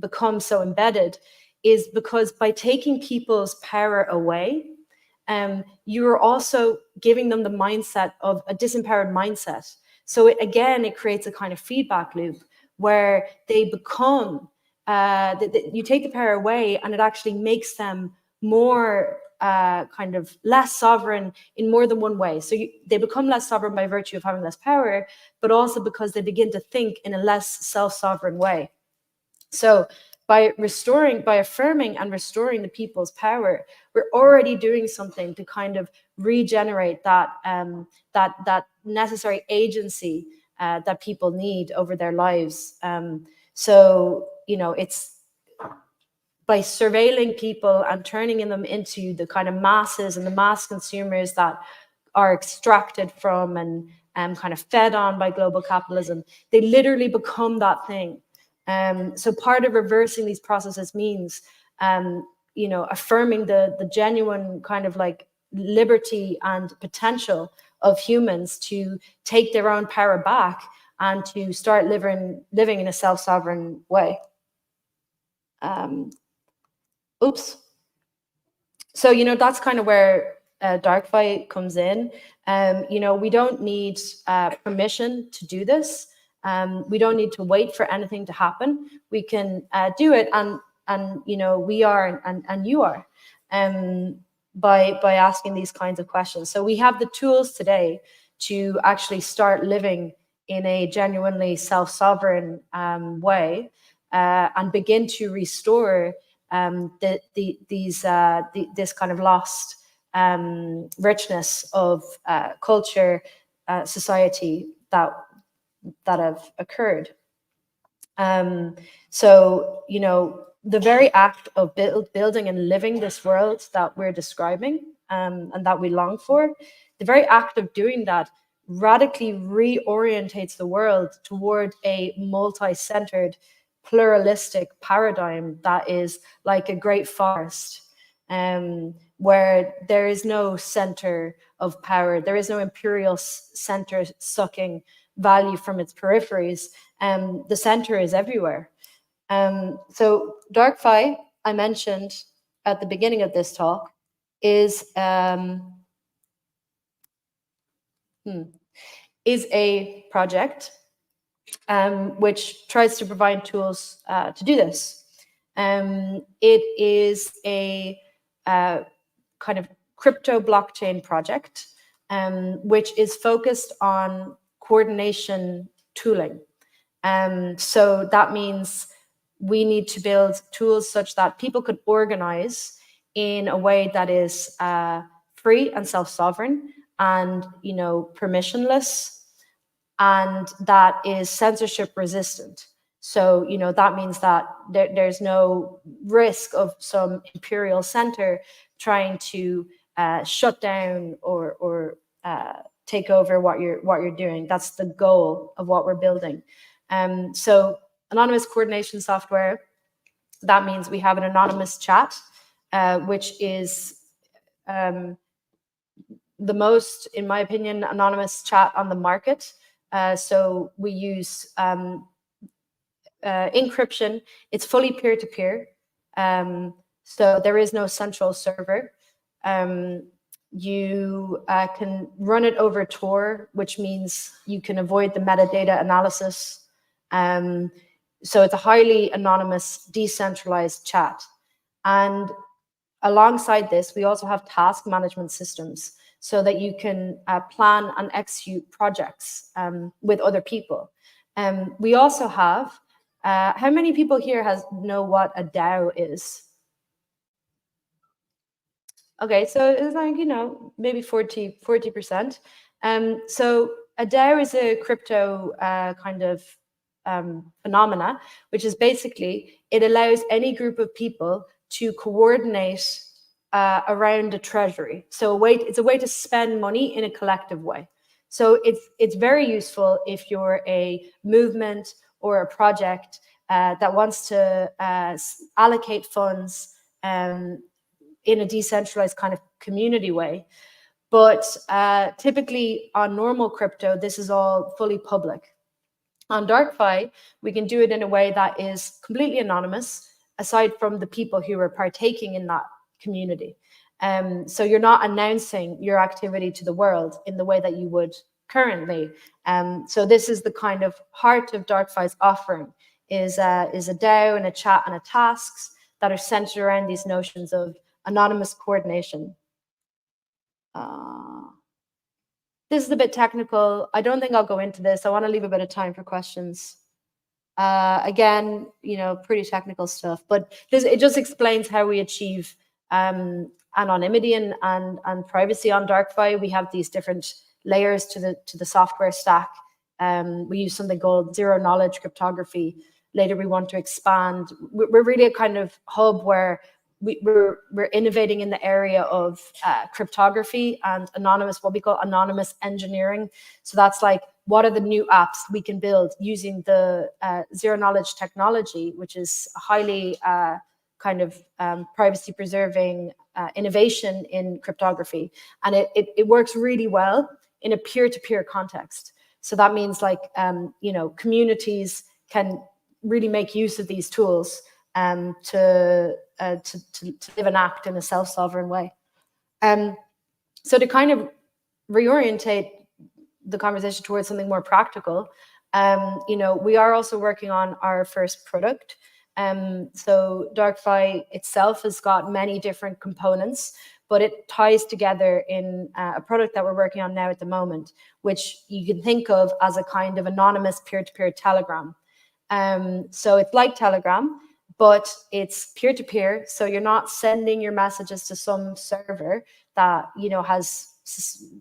become so embedded is because by taking people's power away, you're also giving them the mindset of a disempowered mindset. So it creates a kind of feedback loop where they become, you take the power away and it actually makes them more kind of less sovereign in more than one way. So they become less sovereign by virtue of having less power, but also because they begin to think in a less self-sovereign way. So by affirming and restoring the people's power, we're already doing something to kind of regenerate that necessary agency that people need over their lives. So it's by surveilling people and turning them into the kind of masses and the mass consumers that are extracted from and kind of fed on by global capitalism, they literally become that thing. So part of reversing these processes means, affirming the genuine kind of like liberty and potential of humans to take their own power back and to start living in a self-sovereign way. So, that's kind of where dark fight comes in. We don't need permission to do this. We don't need to wait for anything to happen. We can do it, and we are, and you are, by asking these kinds of questions. So we have the tools today to actually start living in a genuinely self-sovereign way, and begin to restore this kind of lost richness of culture, society that have occurred. So the very act of building and living this world that we're describing and that we long for, the very act of doing that radically reorientates the world toward a multi-centered, pluralistic paradigm that is like a great forest, where there is no center of power, there is no imperial center sucking value from its peripheries. The center is everywhere. So dark fight, I mentioned at the beginning of this talk, is a project which tries to provide tools to do this. It is a kind of crypto blockchain project, which is focused on coordination tooling. So that means we need to build tools such that people could organize in a way that is free and self-sovereign and permissionless, and that is censorship resistant. So that means that there's no risk of some imperial center trying to shut down or take over what you're doing. That's the goal of what we're building. So anonymous coordination software, that means we have an anonymous chat, which is the most, in my opinion, anonymous chat on the market. So we use encryption. It's fully peer-to-peer. So there is no central server. You can run it over Tor, which means you can avoid the metadata analysis. So it's a highly anonymous, decentralized chat. And alongside this, we also have task management systems so that you can plan and execute projects with other people. We also have, how many people here know what a DAO is? Okay, so it's like, maybe 40%. So a DAO is a crypto kind of phenomena, which is basically it allows any group of people to coordinate around a treasury. So it's a way to spend money in a collective way. So it's very useful if you're a movement or a project that wants to allocate funds in a decentralized kind of community way. But typically on normal crypto, this is all fully public. On DarkFi, we can do it in a way that is completely anonymous, aside from the people who are partaking in that community. So you're not announcing your activity to the world in the way that you would currently. So this is the kind of heart of DarkFi's offering, is a DAO and a chat and a tasks that are centered around these notions of anonymous coordination. This is a bit technical. I don't think I'll go into this. I want to leave a bit of time for questions. Again, pretty technical stuff, but it just explains how we achieve anonymity and privacy on DarkFi. We have these different layers to the software stack. We use something called zero-knowledge cryptography. Later, we want to expand. We're really a kind of hub where we're innovating in the area of cryptography and what we call anonymous engineering. So that's like, what are the new apps we can build using the zero-knowledge technology, which is a highly privacy preserving innovation in cryptography. And it works really well in a peer-to-peer context. So that means like, communities can really make use of these tools to live and act in a self-sovereign way. So to kind of reorientate the conversation towards something more practical, we are also working on our first product. So DarkFi itself has got many different components, but it ties together in a product that we're working on now at the moment, which you can think of as a kind of anonymous peer-to-peer Telegram. So it's like Telegram, but it's peer-to-peer. So you're not sending your messages to some server that,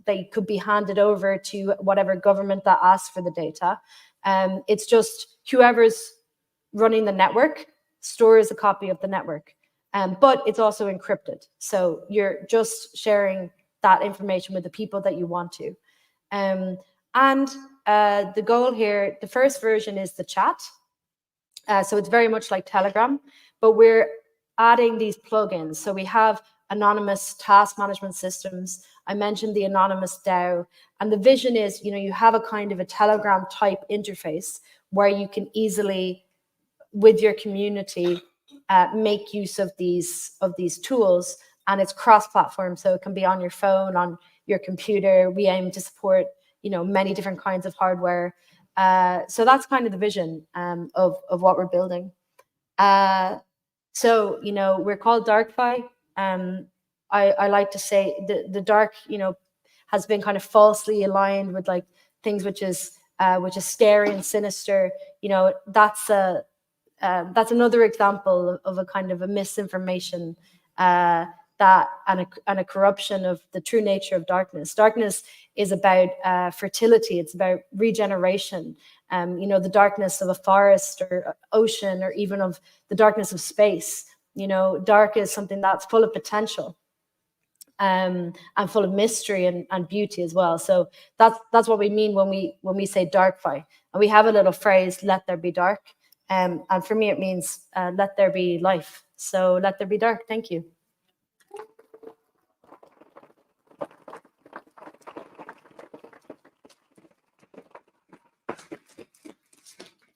they could be handed over to whatever government that asks for the data. It's just whoever's running the network stores a copy of the network, but it's also encrypted. So you're just sharing that information with the people that you want to. And the goal here, the first version is the chat. So it's very much like Telegram, but we're adding these plugins. So we have anonymous task management systems. I mentioned the anonymous DAO. And the vision is, you have a kind of a Telegram type interface where you can easily, with your community, make use of these tools. And it's cross-platform, so it can be on your phone, on your computer. We aim to support, many different kinds of hardware. So that's kind of the vision of what we're building. So, we're called DarkFi. I like to say the dark, has been kind of falsely aligned with like things which is scary and sinister. That's another example of a kind of a misinformation and a corruption of the true nature of darkness. Darkness is about fertility. It's about regeneration. The darkness of a forest or ocean, or even of the darkness of space. Dark is something that's full of potential and full of mystery and beauty as well. So that's what we mean when we say DarkFi. And we have a little phrase, "Let there be dark." And for me, it means let there be life. So let there be dark. Thank you.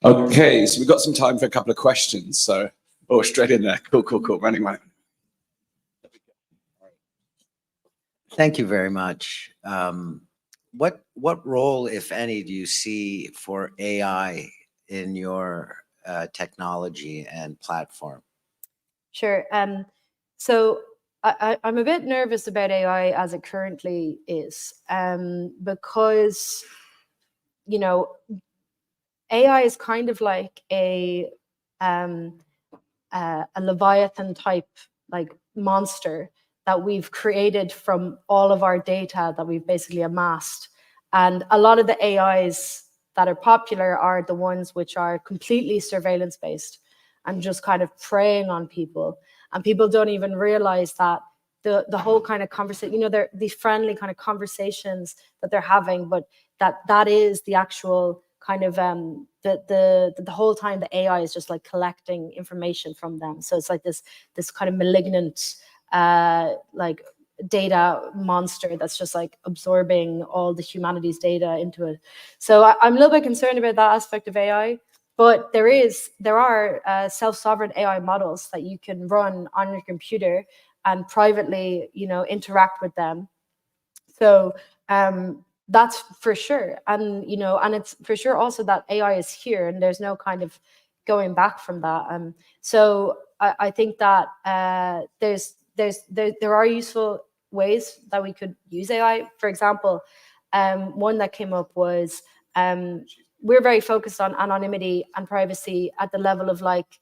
Okay, so we've got some time for a couple of questions. So, straight in there. Cool. Running right. Thank you very much. What role, if any, do you see for AI in your technology and platform? Sure. So I'm a bit nervous about AI as it currently is, because AI is kind of like a Leviathan type like monster that we've created from all of our data that we've basically amassed. And a lot of the AIs that are popular are the ones which are completely surveillance based and just kind of preying on people. And people don't even realize that the whole kind of conversation, you know, they're these friendly kind of conversations that they're having, but that is the actual kind of the whole time the AI is just like collecting information from them. So it's like this kind of malignant like data monster that's just like absorbing all the humanity's data into it. So I'm a little bit concerned about that aspect of AI. But there are self-sovereign AI models that you can run on your computer and privately, you know, interact with them. So that's for sure. And, you know, and it's for sure also that AI is here and there's no kind of going back from that. So I think that there are useful ways that we could use AI. For example, one that came up was we're very focused on anonymity and privacy at the level of like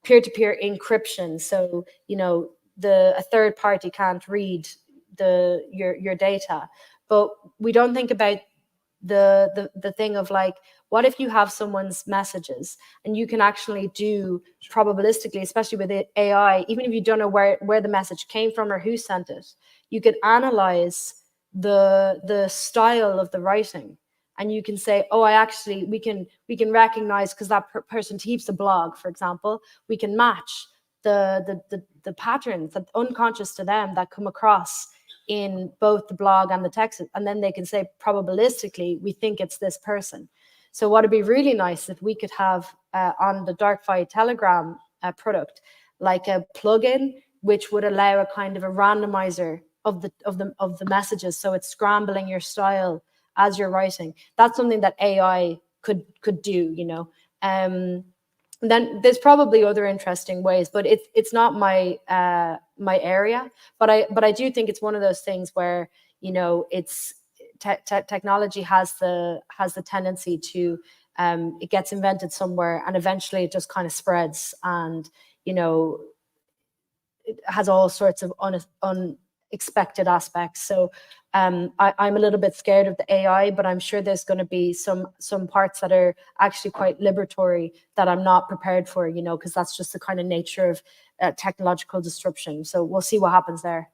peer-to-peer encryption. So, you know, a third party can't read your data. But we don't think about the thing of like, what if you have someone's messages and you can actually do probabilistically, especially with AI, even if you don't know where the message came from or who sent it, you can analyze the style of the writing. And you can say, oh, we can recognize, because that person keeps a blog, for example, we can match the patterns that unconscious to them that come across in both the blog and the text. And then they can say, probabilistically, we think it's this person. So what would be really nice if we could have on the DarkFi Telegram product, like a plugin, which would allow a kind of a randomizer of the messages. So it's scrambling your style as you're writing. That's something that AI could do, you know. Then there's probably other interesting ways, but it's not my my area. But I do think it's one of those things where, you know, it's technology has the tendency to it gets invented somewhere and eventually it just kind of spreads, and, you know, it has all sorts of unexpected aspects. So I'm a little bit scared of the AI, but I'm sure there's going to be some parts that are actually quite liberatory that I'm not prepared for, you know, because that's just the kind of nature of technological disruption. So we'll see what happens there.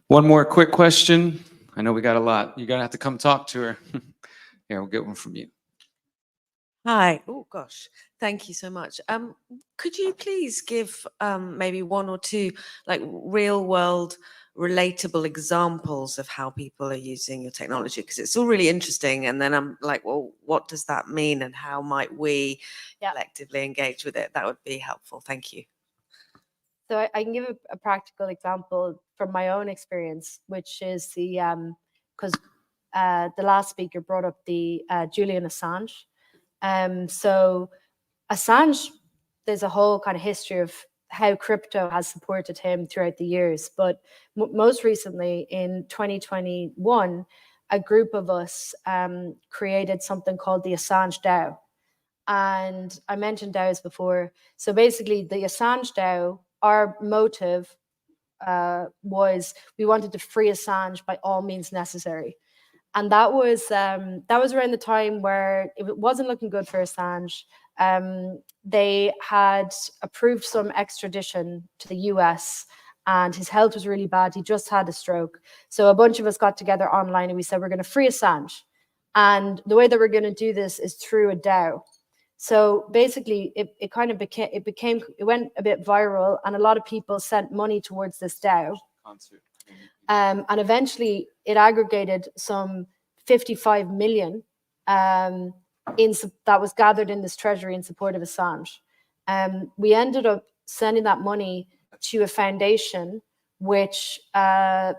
One more quick question. I know we got a lot. You're gonna have to come talk to her. Here, we'll get one from you. Hi. Oh gosh, thank you so much. Could you please give maybe one or two like real world relatable examples of how people are using your technology? Because it's all really interesting. And then I'm like, well, what does that mean and how might we collectively engage with it? That would be helpful. Thank you. So I can give a practical example from my own experience, which is because the last speaker brought up the Julian Assange. So Assange, there's a whole kind of history of how crypto has supported him throughout the years. But most recently in 2021, a group of us created something called the Assange DAO. And I mentioned DAOs before. So basically the Assange DAO, our motive was we wanted to free Assange by all means necessary. And that was around the time where it wasn't looking good for Assange. They had approved some extradition to the US and his health was really bad. He just had a stroke. So a bunch of us got together online and we said, we're going to free Assange. And the way that we're going to do this is through a DAO. So basically it went a bit viral and a lot of people sent money towards this DAO. And eventually it aggregated some 55 million that was gathered in this treasury in support of Assange. We ended up sending that money to a foundation which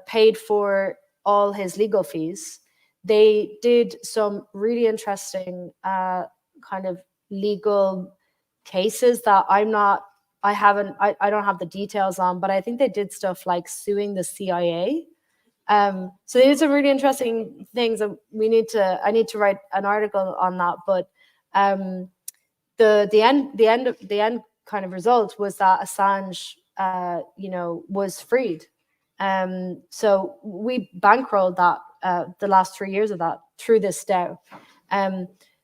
paid for all his legal fees. They did some really interesting kind of legal cases that I don't have the details on, but I think they did stuff like suing the CIA. So these are really interesting things. I need to write an article on that. But the end kind of result was that Assange, was freed. So we bankrolled that the last 3 years of that through this DAO.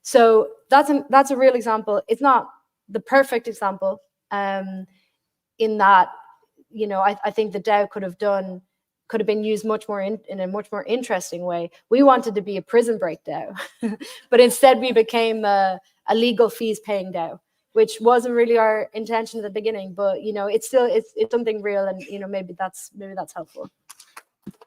So that's a real example. It's not the perfect example, in that, you know, I think the DAO could have been used much more in a much more interesting way. We wanted to be a prison break DAO, but instead we became a legal fees paying DAO, which wasn't really our intention at the beginning. But you know, it's something real, and you know, maybe that's helpful.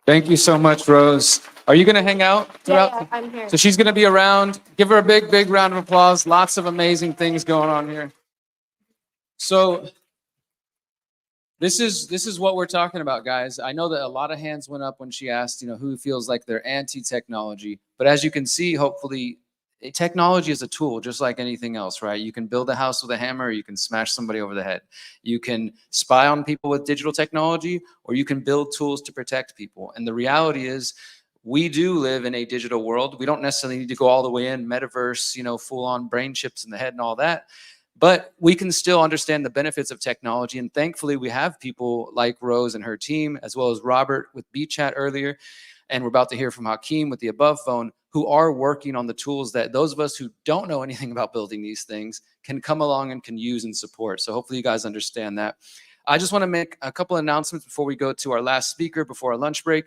Thank you so much, Rose. Are you going to hang out throughout? Yeah, I'm here. So she's going to be around. Give her a big, big round of applause. Lots of amazing things going on here. So this is what we're talking about, guys. I know that a lot of hands went up when she asked, you know, who feels like they're anti-technology. But as you can see, hopefully, technology is a tool, just like anything else, right? You can build a house with a hammer, or you can smash somebody over the head. You can spy on people with digital technology, or you can build tools to protect people. And the reality is, we do live in a digital world. We don't necessarily need to go all the way in, metaverse, you know, full-on brain chips in the head and all that. But we can still understand the benefits of technology. And thankfully, we have people like Rose and her team, as well as Robert with Beechat earlier. And we're about to hear from Hakeem with the Above Phone, who are working on the tools that those of us who don't know anything about building these things can come along and can use and support. So hopefully you guys understand that. I just want to make a couple of announcements before we go to our last speaker before our lunch break.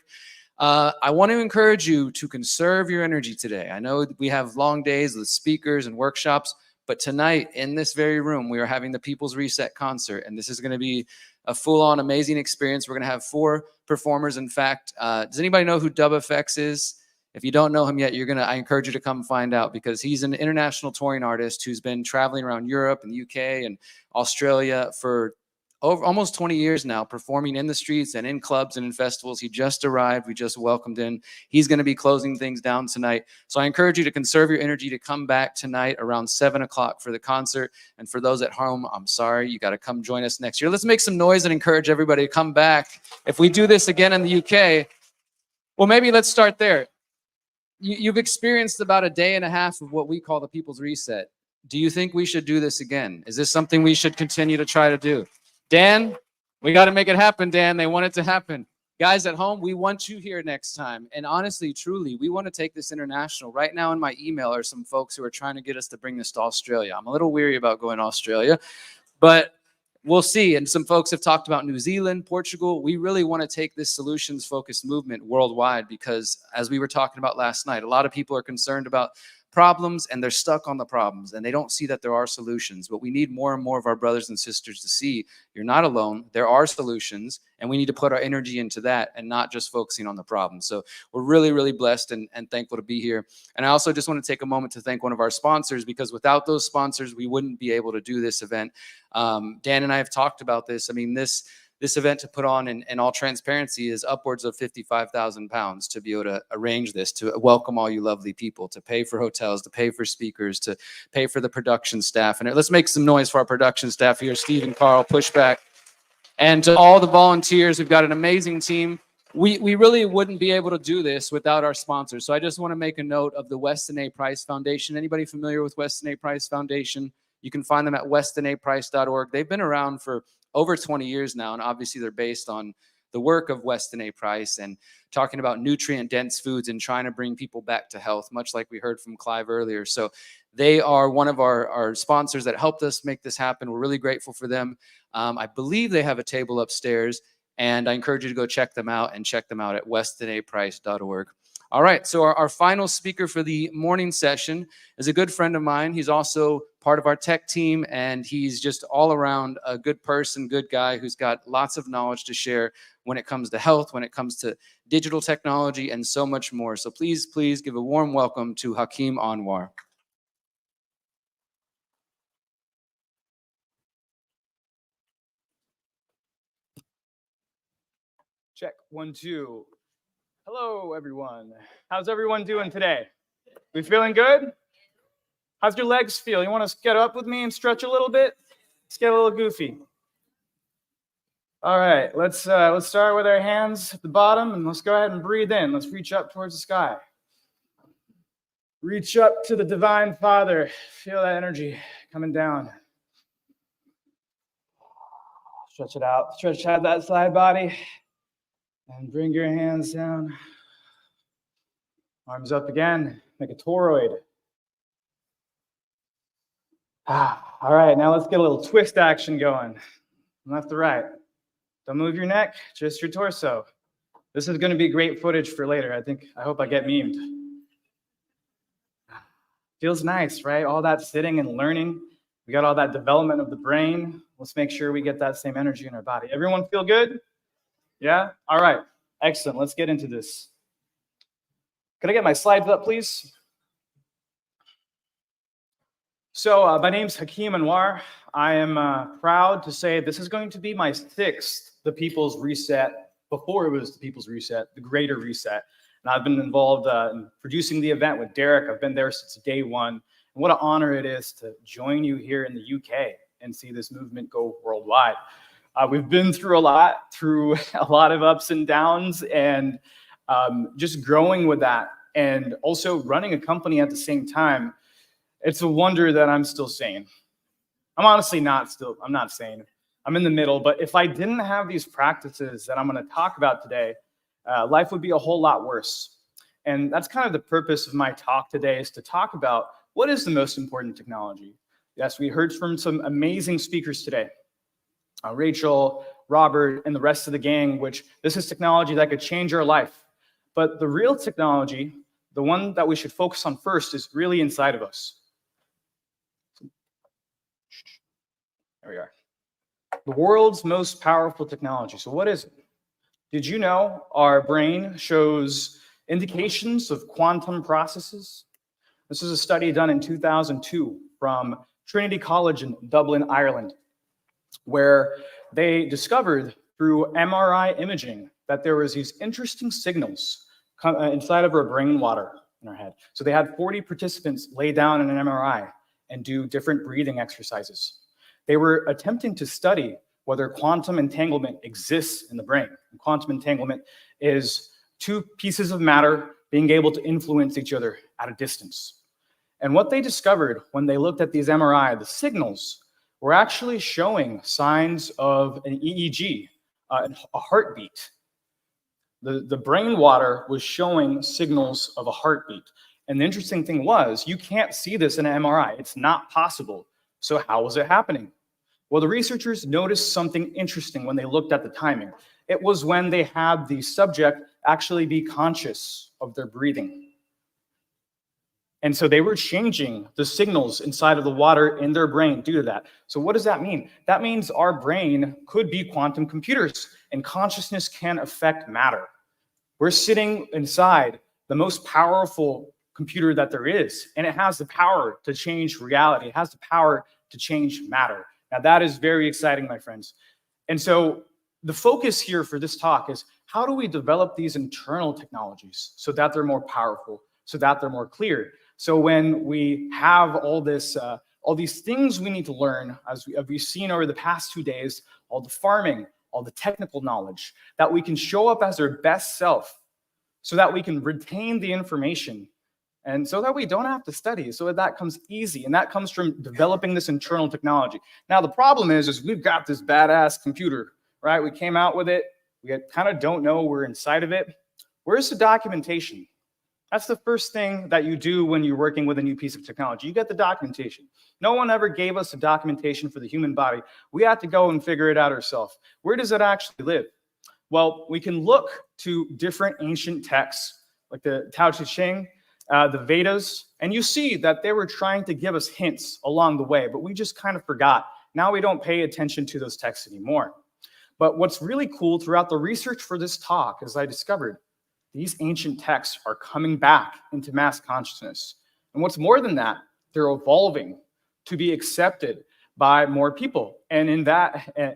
I want to encourage you to conserve your energy today. I know we have long days with speakers and workshops, but tonight in this very room, we are having the People's Reset concert, and this is going to be a full-on amazing experience. We're going to have 4 performers. In fact, does anybody know who DubFX is? If you don't know him yet, I encourage you to come find out, because he's an international touring artist who's been traveling around Europe and the UK and Australia for almost 20 years now, performing in the streets and in clubs and in festivals. He just arrived. We just welcomed in. He's going to be closing things down tonight. So I encourage you to conserve your energy to come back tonight around 7 o'clock for the concert. And for those at home, I'm sorry, you got to come join us next year. Let's make some noise and encourage everybody to come back. If we do this again in the UK, well, maybe let's start there. You've experienced about a day and a half of what we call the People's Reset. Do you think we should do this again? Is this something we should continue to try to do? Dan, we got to make it happen, Dan. They want it to happen. Guys at home, we want you here next time. And honestly, truly, we want to take this international. Right now in my email are some folks who are trying to get us to bring this to Australia. I'm a little weary about going to Australia, but we'll see. And some folks have talked about New Zealand, Portugal. We really want to take this solutions-focused movement worldwide, because as we were talking about last night, a lot of people are concerned about problems and they're stuck on the problems and they don't see that there are solutions. But we need more and more of our brothers and sisters to see you're not alone. There are solutions, and we need to put our energy into that and not just focusing on the problem. So we're really, really blessed and thankful to be here. And I also just want to take a moment to thank one of our sponsors, because without those sponsors, we wouldn't be able to do this event. Dan and I have talked about this. I mean, this event, to put on in all transparency, is upwards of £55,000 to be able to arrange this, to welcome all you lovely people, to pay for hotels, to pay for speakers, to pay for the production staff. And let's make some noise for our production staff here, Steve and Carl, Pushback. And to all the volunteers, we've got an amazing team. We really wouldn't be able to do this without our sponsors. So I just want to make a note of the Weston A. Price Foundation. Anybody familiar with Weston A. Price Foundation? You can find them at westonaprice.org. They've been around for over 20 years now, and obviously they're based on the work of Weston A. Price and talking about nutrient-dense foods and trying to bring people back to health, much like we heard from Clive earlier. So they are one of our sponsors that helped us make this happen. We're really grateful for them. I believe they have a table upstairs, and I encourage you to go check them out at westonaprice.org. All right, so our final speaker for the morning session is a good friend of mine. He's also part of our tech team, and he's just all around a good person, good guy who's got lots of knowledge to share when it comes to health, when it comes to digital technology, and so much more. So please give a warm welcome to Hakeem Anwar. Check 1, 2. Hello, everyone. How's everyone doing today? We feeling good? How's your legs feel? You want to get up with me and stretch a little bit? Let's get a little goofy. All right, let's start with our hands at the bottom, and let's go ahead and breathe in. Let's reach up towards the sky. Reach up to the Divine Father. Feel that energy coming down. Stretch it out. Stretch out that side body. And bring your hands down. Arms up again, make a toroid. All right, now let's get a little twist action going. Left to right. Don't move your neck, just your torso. This is going to be great footage for later. I hope I get memed. Feels nice, right? All that sitting and learning. We got all that development of the brain. Let's make sure we get that same energy in our body. Everyone feel good? Yeah? All right. Excellent. Let's get into this. Can I get my slides up, please? So my name's Hakeem Anwar. I am proud to say this is going to be my 6th The People's Reset. Before it was The People's Reset, the Greater Reset. And I've been involved in producing the event with Derek. I've been there since day one. And what an honor it is to join you here in the UK and see this movement go worldwide. We've been through a lot of ups and downs, and just growing with that, and also running a company at the same time. It's a wonder that I'm still sane. I'm honestly I'm not sane. I'm in the middle, but if I didn't have these practices that I'm going to talk about today, life would be a whole lot worse. And that's kind of the purpose of my talk today, is to talk about what is the most important technology. Yes, we heard from some amazing speakers today. Rachel, Robert, and the rest of the gang, which this is technology that could change our life. But the real technology, the one that we should focus on first, is really inside of us. There we are. The world's most powerful technology. So what is it? Did you know our brain shows indications of quantum processes? This is a study done in 2002 from Trinity College in Dublin, Ireland, where they discovered through MRI imaging that there was these interesting signals inside of our brain water in our head. So they had 40 participants lay down in an MRI and do different breathing exercises. They were attempting to study whether quantum entanglement exists in the brain. And quantum entanglement is 2 pieces of matter being able to influence each other at a distance. And what they discovered when they looked at these MRI, the signals were actually showing signs of an EEG, a heartbeat. The brain water was showing signals of a heartbeat. And the interesting thing was, you can't see this in an MRI. It's not possible. So how was it happening? Well, the researchers noticed something interesting when they looked at the timing. It was when they had the subject actually be conscious of their breathing. And so they were changing the signals inside of the water in their brain due to that. So what does that mean? That means our brain could be quantum computers, and consciousness can affect matter. We're sitting inside the most powerful computer that there is, and it has the power to change reality. It has the power to change matter. Now that is very exciting, my friends. And so the focus here for this talk is, how do we develop these internal technologies so that they're more powerful, so that they're more clear? So when we have all these things we need to learn, as we've seen over the past 2 days, all the farming, all the technical knowledge, that we can show up as our best self, so that we can retain the information, and so that we don't have to study, so that comes easy. And that comes from developing this internal technology. Now, the problem is we've got this badass computer, right? We came out with it. We kind of don't know we're inside of it. Where's the documentation? That's the first thing that you do when you're working with a new piece of technology. You get the documentation. No one ever gave us a documentation for the human body. We had to go and figure it out ourselves. Where does it actually live? Well, we can look to different ancient texts, like the Tao Te Ching, the Vedas, and you see that they were trying to give us hints along the way, but we just kind of forgot. Now we don't pay attention to those texts anymore. But what's really cool throughout the research for this talk is I discovered these ancient texts are coming back into mass consciousness. And what's more than that, they're evolving to be accepted by more people. And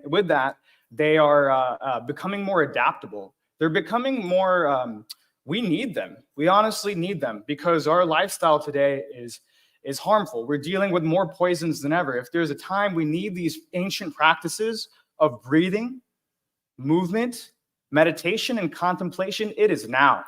with that, they are becoming more adaptable. They're becoming more, we need them. We honestly need them, because our lifestyle today is harmful. We're dealing with more poisons than ever. If there's a time we need these ancient practices of breathing, movement, meditation, and contemplation, it is now.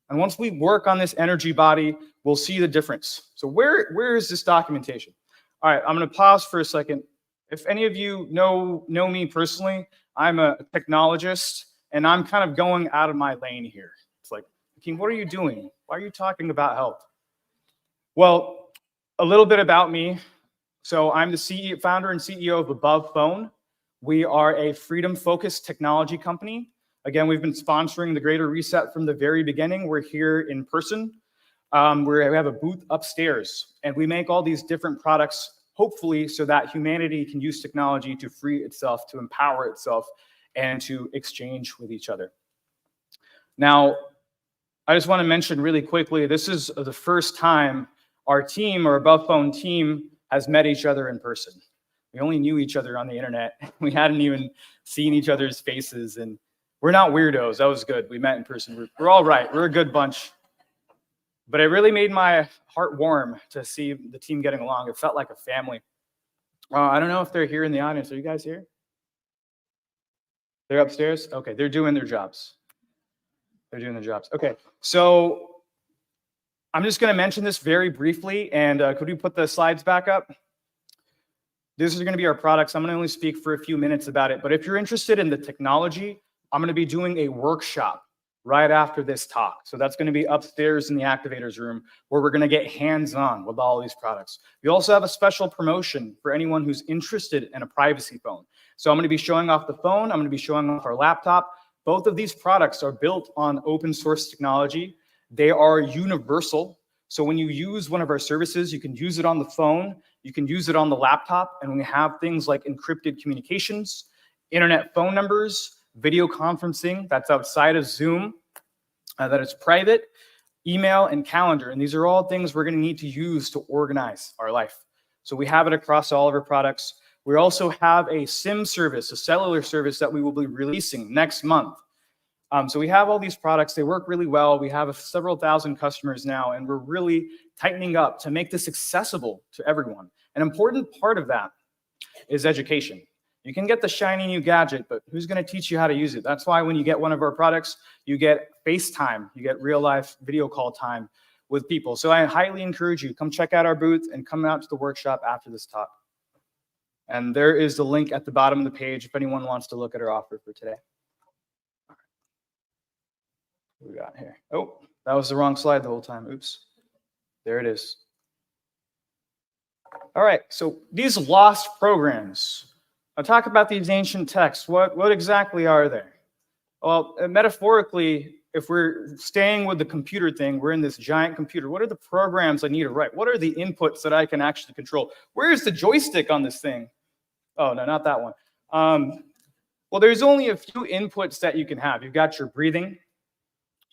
And once we work on this energy body, we'll see the difference. So where is this documentation? All right, I'm going to pause for a second. If any of you know me personally, I'm a technologist, and I'm kind of going out of my lane here. Hakeem, what are you doing? Why are you talking about health? Well, a little bit about me. So I'm the founder and CEO of Above Phone. We are a freedom-focused technology company. Again, we've been sponsoring the Greater Reset from the very beginning. We're here in person. We have a booth upstairs, and we make all these different products, hopefully so that humanity can use technology to free itself, to empower itself, and to exchange with each other. Now, I just want to mention really quickly, this is the first time our team, our Above Phone team, has met each other in person. We only knew each other on the internet. We hadn't even seen each other's faces, and we're not weirdos. That was good. We met in person. We're all right. We're a good bunch. But it really made my heart warm to see the team getting along. It felt like a family. I don't know if they're here in the audience. Are you guys here? They're upstairs? Okay, they're doing their jobs. They're doing their jobs. Okay, so I'm just going to mention this very briefly, and could we put the slides back up? This is going to be our products. I'm going to only speak for a few minutes about it, but if you're interested in the technology, I'm going to be doing a workshop right after this talk. So that's going to be upstairs in the activators room, where we're going to get hands-on with all these products. We also have a special promotion for anyone who's interested in a privacy phone. So I'm going to be showing off the phone. I'm going to be showing off our laptop. Both of these products are built on open source technology. They are universal. So when you use one of our services, you can use it on the phone, you can use it on the laptop, and we have things like encrypted communications, internet phone numbers, video conferencing that's outside of Zoom, that is private, email, and calendar. And these are all things we're going to need to use to organize our life. So we have it across all of our products. We also have a SIM service, a cellular service that we will be releasing next month. So we have all these products. They work really well. We have several thousand customers now, and we're really tightening up to make this accessible to everyone. An important part of that is education. You can get the shiny new gadget, but who's going to teach you how to use it? That's why when you get one of our products, you get FaceTime, you get real life video call time with people. So I highly encourage you, come check out our booth and come out to the workshop after this talk. And there is the link at the bottom of the page if anyone wants to look at our offer for today. What we got here? Oh, that was the wrong slide the whole time. Oops. There it is. All right, so these lost programs. I'll talk about these ancient texts. What exactly are they? Well, metaphorically, if we're staying with the computer thing, we're in this giant computer. What are the programs I need to write? What are the inputs that I can actually control? Where's the joystick on this thing? Oh, no, not that one. Well, there's only a few inputs that you can have. You've got your breathing.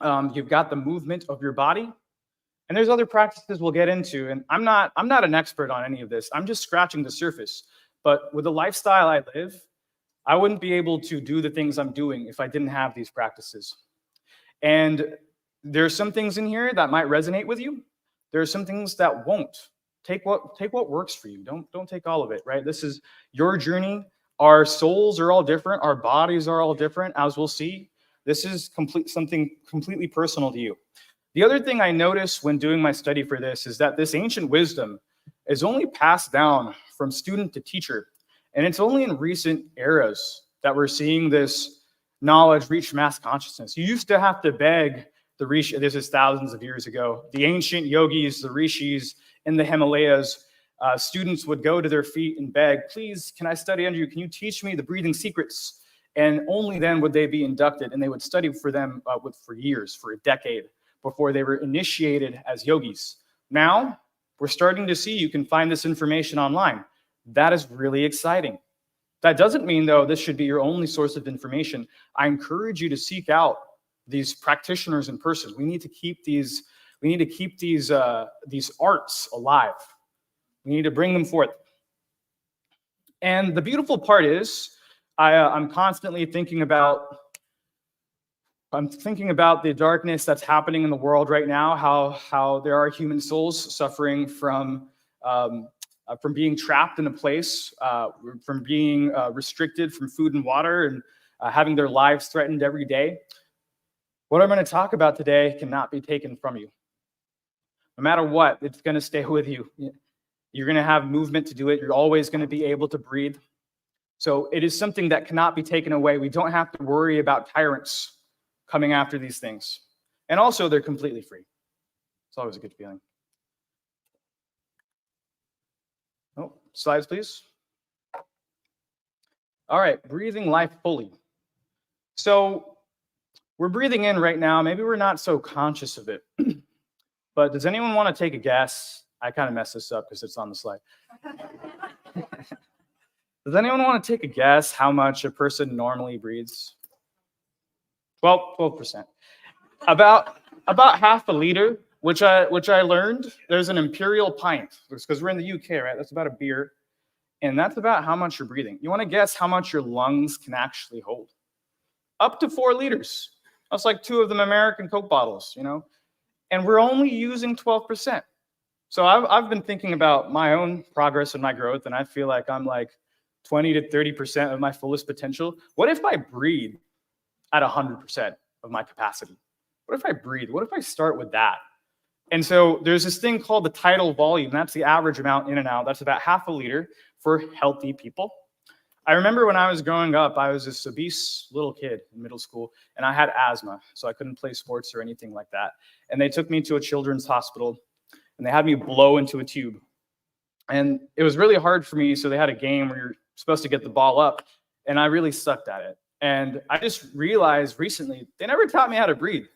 You've got the movement of your body. And there's other practices we'll get into. And I'm not an expert on any of this. I'm just scratching the surface. But with the lifestyle I live, I wouldn't be able to do the things I'm doing if I didn't have these practices. And there's some things in here that might resonate with you. There are some things that won't. Take what works for you. Don't take all of it, right? This is your journey. Our souls are all different. Our bodies are all different, as we'll see. This is something completely personal to you. The other thing I noticed when doing my study for this is that this ancient wisdom is only passed down from student to teacher. And it's only in recent eras that we're seeing this knowledge reach mass consciousness. You used to have to beg the rishi, this is thousands of years ago, the ancient yogis, the rishis in the Himalayas, students would go to their feet and beg, please, can I study under you? Can you teach me the breathing secrets? And only then would they be inducted, and they would study for them for years, for a decade, before they were initiated as yogis. Now, we're starting to see you can find this information online. That is really exciting. That doesn't mean, though, this should be your only source of information. I encourage you to seek out these practitioners in person. We need to keep these arts alive. We need to bring them forth. And the beautiful part is, I'm constantly thinking about the darkness that's happening in the world right now, how there are human souls suffering from being trapped in a place, from being restricted from food and water, and having their lives threatened every day. What I'm going to talk about today cannot be taken from you. No matter what, it's going to stay with you. You're going to have movement to do it. You're always going to be able to breathe. So it is something that cannot be taken away. We don't have to worry about tyrants coming after these things. And also, they're completely free. It's always a good feeling. Oh, slides, please. All right, breathing life fully. So we're breathing in right now. Maybe we're not so conscious of it. But does anyone want to take a guess? I kind of messed this up because it's on the slide. Does anyone want to take a guess how much a person normally breathes? 12%. About half a liter, which I learned. There's an imperial pint, because we're in the UK, right? That's about a beer. And that's about how much you're breathing. You want to guess how much your lungs can actually hold? Up to 4 liters. That's like 2 of them American Coke bottles, you know? And we're only using 12%. So I've been thinking about my own progress and my growth, and I feel like I'm like 20 to 30% of my fullest potential. What if I breathe at 100% of my capacity? What if I breathe? What if I start with that? And so there's this thing called the tidal volume. That's the average amount in and out. That's about half a liter for healthy people. I remember when I was growing up, I was this obese little kid in middle school, and I had asthma, so I couldn't play sports or anything like that. And they took me to a children's hospital, and they had me blow into a tube. And it was really hard for me, so they had a game where you're supposed to get the ball up, and I really sucked at it. And I just realized recently, they never taught me how to breathe.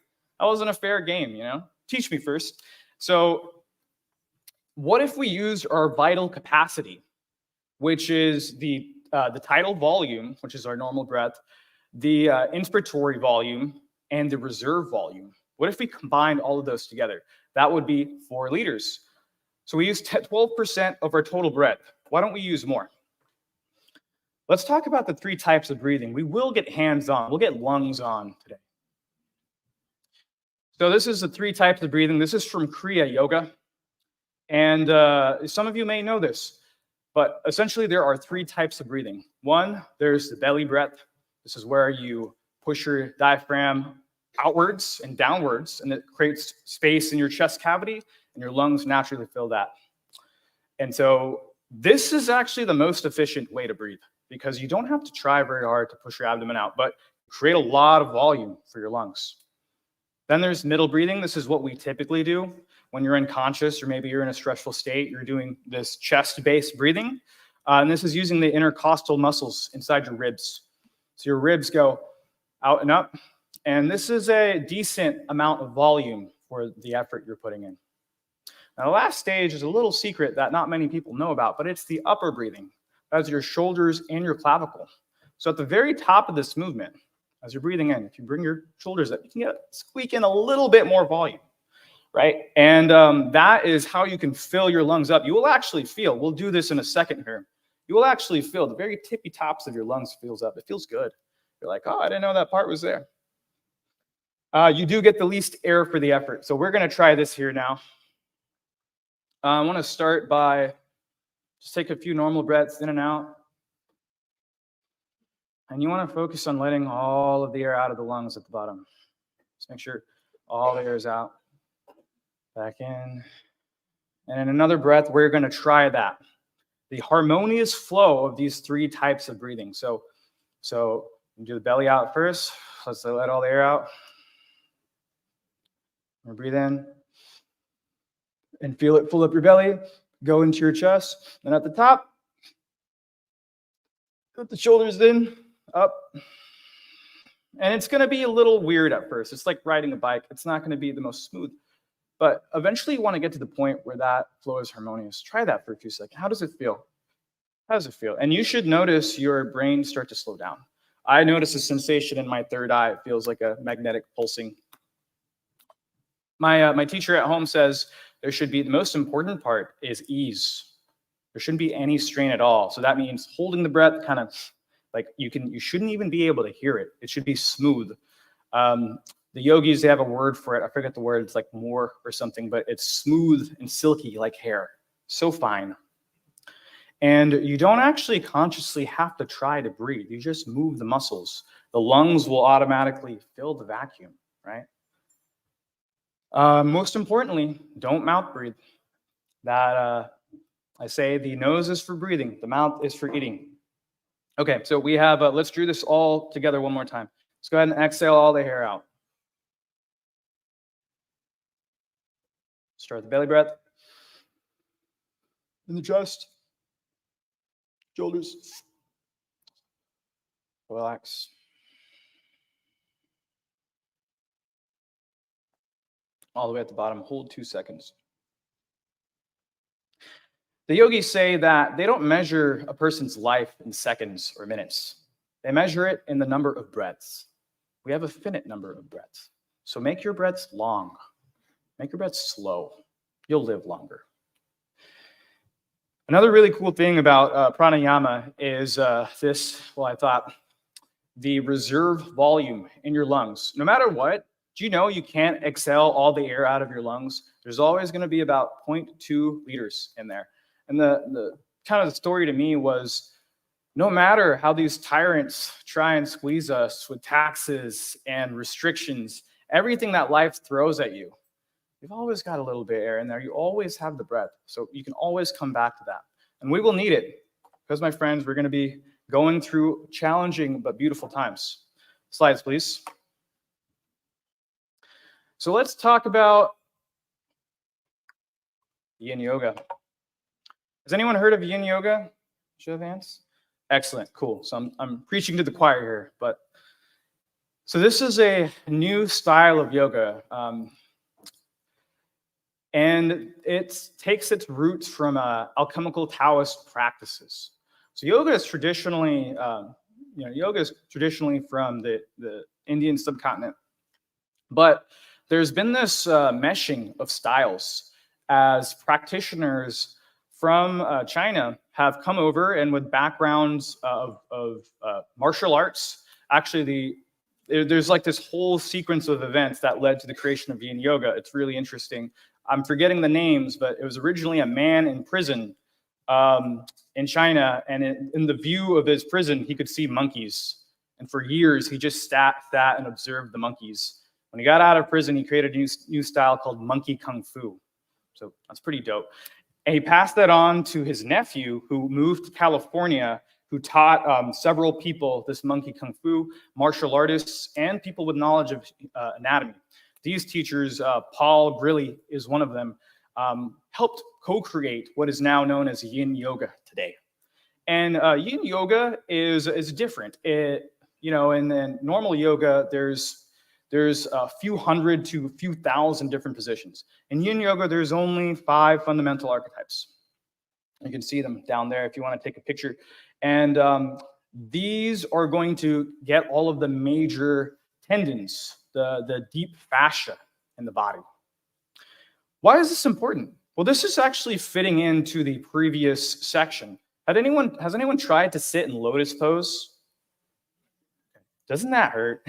That wasn't a fair game, you know? Teach me first. So what if we used our vital capacity, which is the tidal volume, which is our normal breath, the inspiratory volume, and the reserve volume? What if we combined all of those together? That would be 4 liters. So we use 12% of our total breath. Why don't we use more? Let's talk about the 3 types of breathing. We will get hands-on. We'll get lungs on today. So this is the 3 types of breathing. This is from Kriya Yoga. And some of you may know this, but essentially there are 3 types of breathing. One, there's the belly breath. This is where you push your diaphragm outwards and downwards, and it creates space in your chest cavity, and your lungs naturally fill that. And so this is actually the most efficient way to breathe, because you don't have to try very hard to push your abdomen out, but create a lot of volume for your lungs. Then there's middle breathing. This is what we typically do when you're unconscious, or maybe you're in a stressful state. You're doing this chest-based breathing. And this is using the intercostal muscles inside your ribs. So your ribs go out and up. And this is a decent amount of volume for the effort you're putting in. Now, the last stage is a little secret that not many people know about, but it's the upper breathing. That's your shoulders and your clavicle. So at the very top of this movement, as you're breathing in, if you bring your shoulders up, you can squeak in a little bit more volume, right? And that is how you can fill your lungs up. You will actually feel, we'll do this in a second here, you will actually feel the very tippy tops of your lungs fills up. It feels good. You're like, oh, I didn't know that part was there. You do get the least air for the effort. So we're going to try this here now. I want to start by just take a few normal breaths in and out. And you want to focus on letting all of the air out of the lungs at the bottom. Just make sure all the air is out. Back in. And in another breath, we're going to try that. The harmonious flow of these 3 types of breathing. So you do the belly out first. Let's let all the air out. And breathe in. And feel it fill up your belly. Go into your chest. And at the top, put the shoulders in, up. And it's going to be a little weird at first. It's like riding a bike. It's not going to be the most smooth. But eventually you want to get to the point where that flow is harmonious. Try that for a few seconds. How does it feel? How does it feel? And you should notice your brain start to slow down. I notice a sensation in my third eye. It feels like a magnetic pulsing. My teacher at home says there should be, the most important part is ease. There shouldn't be any strain at all. So that means holding the breath kind of like you shouldn't even be able to hear it. It should be smooth. The yogis, they have a word for it. I forget the word. It's like more or something, but it's smooth and silky like hair. So fine. And you don't actually consciously have to try to breathe. You just move the muscles. The lungs will automatically fill the vacuum, right? Most importantly, don't mouth breathe. That I say the nose is for breathing. The mouth is for eating. Okay, so we have, let's do this all together one more time. Let's go ahead and exhale all the hair out. Start with the belly breath. In the chest. Shoulders. Relax. All the way at the bottom. Hold 2 seconds. The yogis say that they don't measure a person's life in seconds or minutes. They measure it in the number of breaths. We have a finite number of breaths. So make your breaths long. Make your breaths slow. You'll live longer. Another really cool thing about pranayama is I thought, the reserve volume in your lungs. No matter what, do you know you can't exhale all the air out of your lungs? There's always going to be about 0.2 liters in there. And the kind of the story to me was, no matter how these tyrants try and squeeze us with taxes and restrictions, everything that life throws at you, you've always got a little bit of air in there. You always have the breath. So you can always come back to that. And we will need it because, my friends, we're going to be going through challenging but beautiful times. Slides, please. So let's talk about yin yoga. Has anyone heard of yin yoga? Show of hands. Excellent, cool. So I'm preaching to the choir here, but so this is a new style of yoga, and it takes its roots from alchemical Taoist practices. So yoga is traditionally, from the Indian subcontinent, but there's been this meshing of styles as practitioners from China have come over, and with backgrounds of martial arts. Actually, there's like this whole sequence of events that led to the creation of yin yoga. It's really interesting. I'm forgetting the names, but it was originally a man in prison in China, and in the view of his prison, he could see monkeys. And for years, he just sat and observed the monkeys. When he got out of prison, he created a new style called monkey kung fu. So that's pretty dope. And he passed that on to his nephew, who moved to California, who taught several people this monkey kung fu, martial artists, and people with knowledge of anatomy. These teachers, Paul Grilly is one of them, helped co-create what is now known as yin yoga today. And yin yoga is different. In normal yoga, there's a few hundred to a few thousand different positions. In yin yoga, there's only 5 fundamental archetypes. You can see them down there if you want to take a picture. And these are going to get all of the major tendons, the deep fascia in the body. Why is this important? Well, this is actually fitting into the previous section. Has anyone tried to sit in lotus pose? Doesn't that hurt?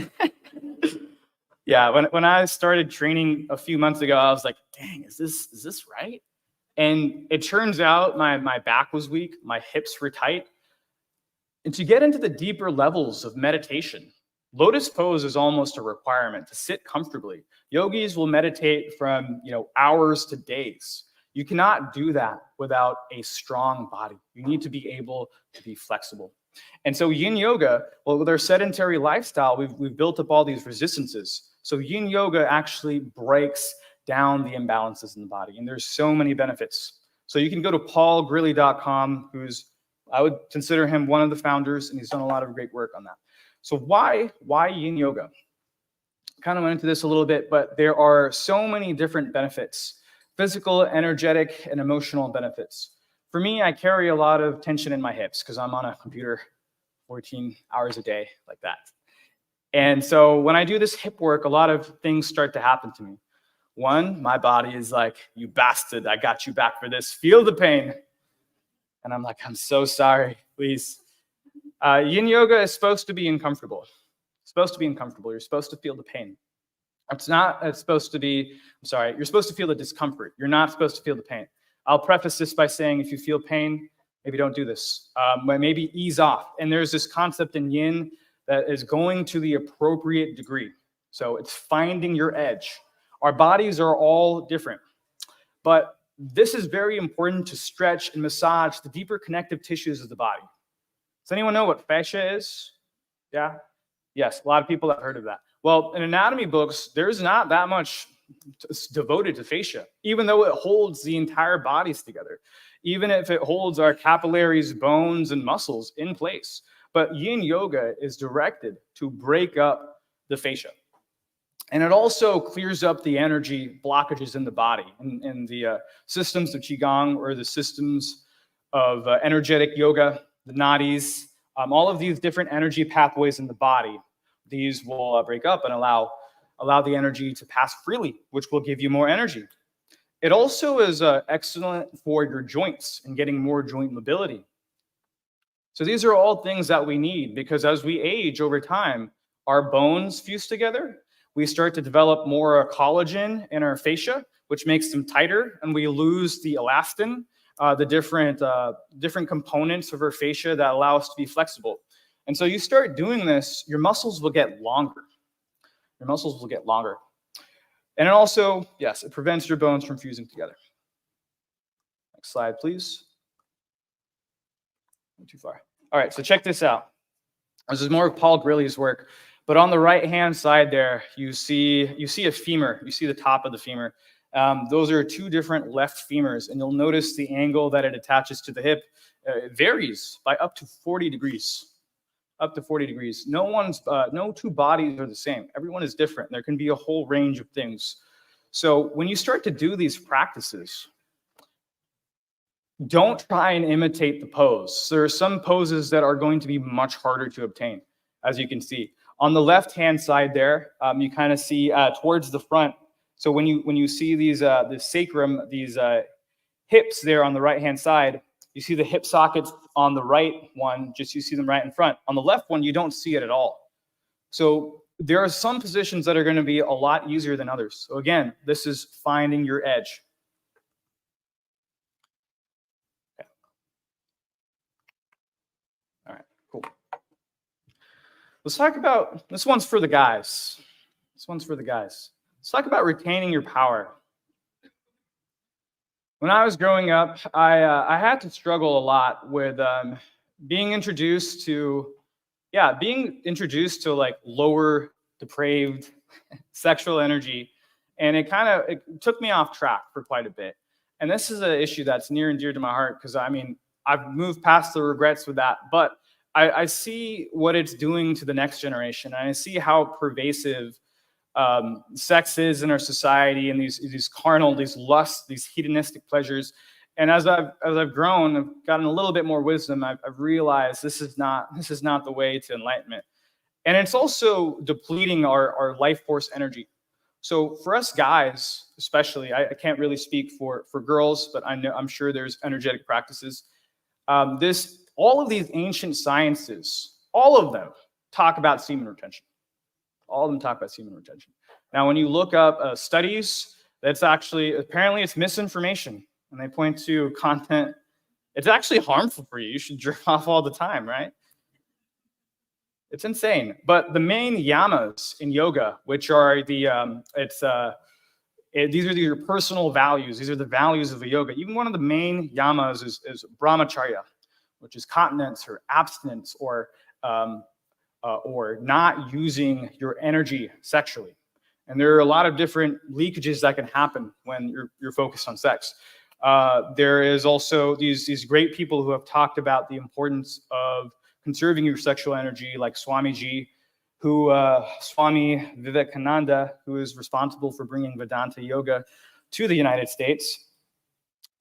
Yeah, when I started training a few months ago, I was like, dang, is this right? And it turns out my back was weak, my hips were tight. And to get into the deeper levels of meditation, lotus pose is almost a requirement to sit comfortably. Yogis will meditate from hours to days. You cannot do that without a strong body. You need to be able to be flexible. And so yin yoga, well, with our sedentary lifestyle, we've built up all these resistances. So yin yoga actually breaks down the imbalances in the body. And there's so many benefits. So you can go to paulgrilly.com, I would consider him one of the founders, and he's done a lot of great work on that. So why yin yoga? Kind of went into this a little bit, but there are so many different benefits: physical, energetic, and emotional benefits. For me, I carry a lot of tension in my hips because I'm on a computer 14 hours a day like that. And so when I do this hip work, a lot of things start to happen to me. One, my body is like, you bastard, I got you back for this. Feel the pain. And I'm like, I'm so sorry, please. Yin yoga is supposed to be uncomfortable. It's supposed to be uncomfortable. You're supposed to feel the pain. You're supposed to feel the discomfort. You're not supposed to feel the pain. I'll preface this by saying, if you feel pain, maybe don't do this. Maybe ease off. And there's this concept in yin that is going to the appropriate degree. So it's finding your edge. Our bodies are all different, but this is very important to stretch and massage the deeper connective tissues of the body. Does anyone know what fascia is? Yeah? Yes, a lot of people have heard of that. Well, in anatomy books, there's not that much devoted to fascia, even though it holds the entire bodies together, even if it holds our capillaries, bones, and muscles in place. But yin yoga is directed to break up the fascia. And it also clears up the energy blockages in the body. In the systems of Qigong, or the systems of energetic yoga, the nadis, all of these different energy pathways in the body, these will break up and allow the energy to pass freely, which will give you more energy. It also is excellent for your joints and getting more joint mobility. So these are all things that we need, because as we age over time, our bones fuse together. We start to develop more collagen in our fascia, which makes them tighter, and we lose the elastin, the different components of our fascia that allow us to be flexible. And so you start doing this, your muscles will get longer. Your muscles will get longer. And it also, yes, it prevents your bones from fusing together. Next slide, please. Not too far. All right, so check this out. This is more of Paul Grilly's work, but on the right-hand side there, you see a femur. You see the top of the femur. Those are two different left femurs, and you'll notice the angle that it attaches to the hip varies by up to 40 degrees. Up to 40 degrees. No two bodies are the same. Everyone is different. There can be a whole range of things. So when you start to do these practices, don't try and imitate the pose. There are some poses that are going to be much harder to obtain, as you can see. On the left-hand side there, you kind of see towards the front. So when you see these the sacrum, these hips there on the right-hand side, you see the hip sockets on the right one, just you see them right in front. On the left one, you don't see it at all. So there are some positions that are going to be a lot easier than others. So again, this is finding your edge. Okay. All right, cool. Let's talk about, this one's for the guys. This one's for the guys. Let's talk about retaining your power. When I was growing up, I had to struggle a lot with being introduced to like lower, depraved sexual energy, and it took me off track for quite a bit. And this is an issue that's near and dear to my heart, because I mean, I've moved past the regrets with that, but I see what it's doing to the next generation, and I see how pervasive sex is in our society, and these carnal, these lusts, these hedonistic pleasures. And as I've grown, I've gotten a little bit more wisdom. I've realized this is not the way to enlightenment, and it's also depleting our life force energy. So for us guys, especially, I can't really speak for girls, but I'm sure there's energetic practices. All of these ancient sciences, all of them talk about semen retention. All of them talk about semen retention. Now, when you look up studies, that's actually, apparently it's misinformation. And they point to content. It's actually harmful for you. You should jerk off all the time, right? It's insane. But the main yamas in yoga, which are these are your personal values. These are the values of the yoga. Even one of the main yamas is brahmacharya, which is continence or abstinence, or not using your energy sexually. And there are a lot of different leakages that can happen when you're focused on sex. There is also these great people who have talked about the importance of conserving your sexual energy, like Swamiji, Swami Vivekananda, who is responsible for bringing Vedanta yoga to the United States.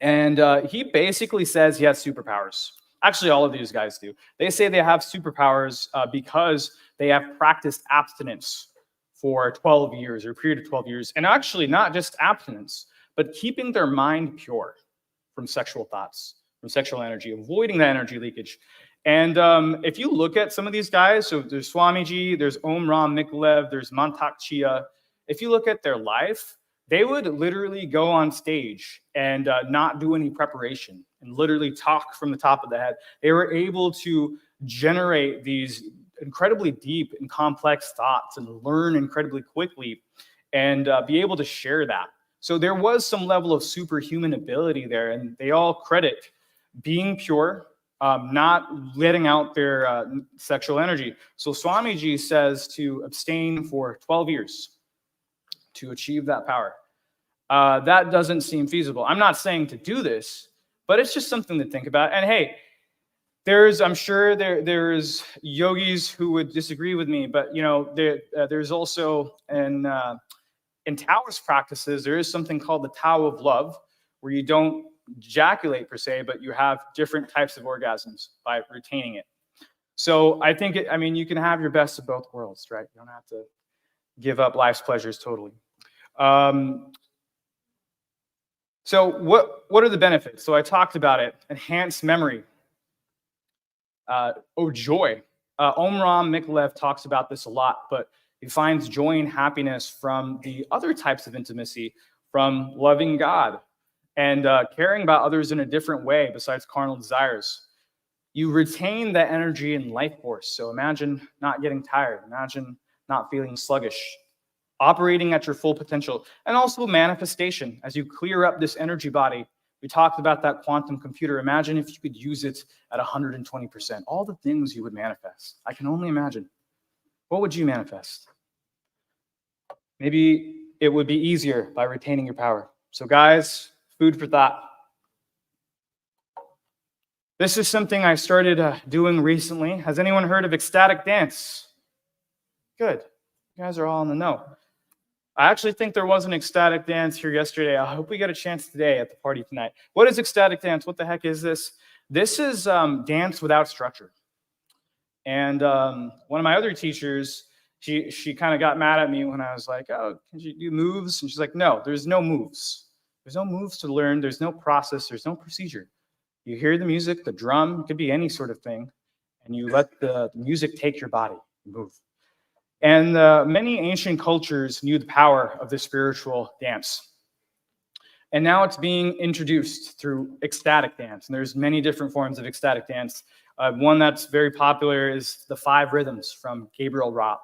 And he basically says he has superpowers. Actually, all of these guys do. They say they have superpowers because they have practiced abstinence for 12 years, or a period of 12 years. And actually, not just abstinence, but keeping their mind pure from sexual thoughts, from sexual energy, avoiding that energy leakage. And if you look at some of these guys, so there's Swamiji, there's Om Ram Mikolev, there's Mantak Chia. If you look at their life, they would literally go on stage and not do any preparation and literally talk from the top of the head. They were able to generate these incredibly deep and complex thoughts and learn incredibly quickly and be able to share that. So there was some level of superhuman ability there, and they all credit being pure, not letting out their sexual energy. So Swamiji says to abstain for 12 years. to achieve that power. That doesn't seem feasible. I'm not saying to do this, but it's just something to think about. And hey, I'm sure there's yogis who would disagree with me, but there's also in Taoist practices, there is something called the Tao of love, where you don't ejaculate per se, but you have different types of orgasms by retaining it. So I think, you can have your best of both worlds, right? You don't have to give up life's pleasures totally. So what are the benefits? So I talked about it. Enhanced memory. Joy. Omram Mikhaëlov talks about this a lot, but he finds joy and happiness from the other types of intimacy, from loving God and caring about others in a different way besides carnal desires. You retain that energy and life force. So imagine not getting tired. Imagine not feeling sluggish. Operating at your full potential. And also manifestation. As you clear up this energy body, we talked about that quantum computer. Imagine if you could use it at 120%. All the things you would manifest. I can only imagine. What would you manifest? Maybe it would be easier by retaining your power. So guys, food for thought. This is something I started doing recently. Has anyone heard of ecstatic dance? Good. You guys are all in the know. I actually think there was an ecstatic dance here yesterday. I hope we get a chance today at the party tonight. What is ecstatic dance? What the heck is this? This is dance without structure. And one of my other teachers, she kind of got mad at me when I was like, oh, can you do moves? And she's like, no, there's no moves. There's no moves to learn. There's no process. There's no procedure. You hear the music, the drum, it could be any sort of thing, and you let the music take your body, move. And many ancient cultures knew the power of this spiritual dance. And now it's being introduced through ecstatic dance. And there's many different forms of ecstatic dance. One that's very popular is the 5 Rhythms from Gabriel Roth.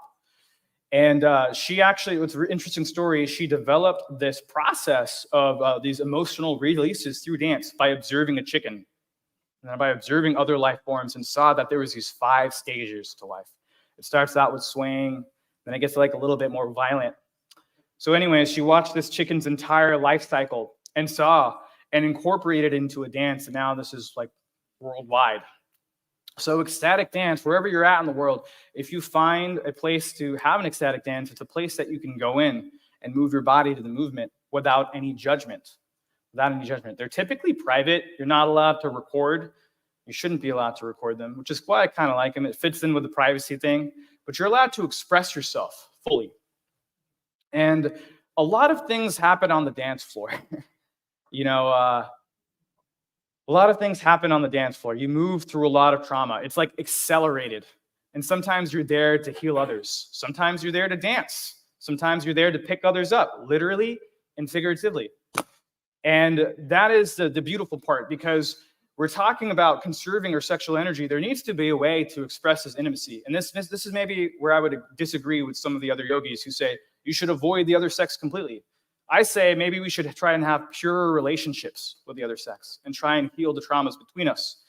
And she actually, what's an interesting story, she developed this process of these emotional releases through dance by observing a chicken and by observing other life forms, and saw that there was these 5 stages to life. It starts out with swaying, then it gets like a little bit more violent. So anyways, she watched this chicken's entire life cycle and saw and incorporated into a dance. And now this is like worldwide. So ecstatic dance, wherever you're at in the world, if you find a place to have an ecstatic dance, it's a place that you can go in and move your body to the movement without any judgment. Without any judgment. They're typically private. You're not allowed to record. You shouldn't be allowed to record them, which is why I kind of like them. It fits in with the privacy thing, but you're allowed to express yourself fully. And a lot of things happen on the dance floor. A lot of things happen on the dance floor. You move through a lot of trauma. It's like accelerated. And sometimes you're there to heal others. Sometimes you're there to dance. Sometimes you're there to pick others up, literally and figuratively. And that is the beautiful part, because we're talking about conserving our sexual energy. There needs to be a way to express this intimacy. And this is maybe where I would disagree with some of the other yogis who say you should avoid the other sex completely. I say maybe we should try and have pure relationships with the other sex and try and heal the traumas between us.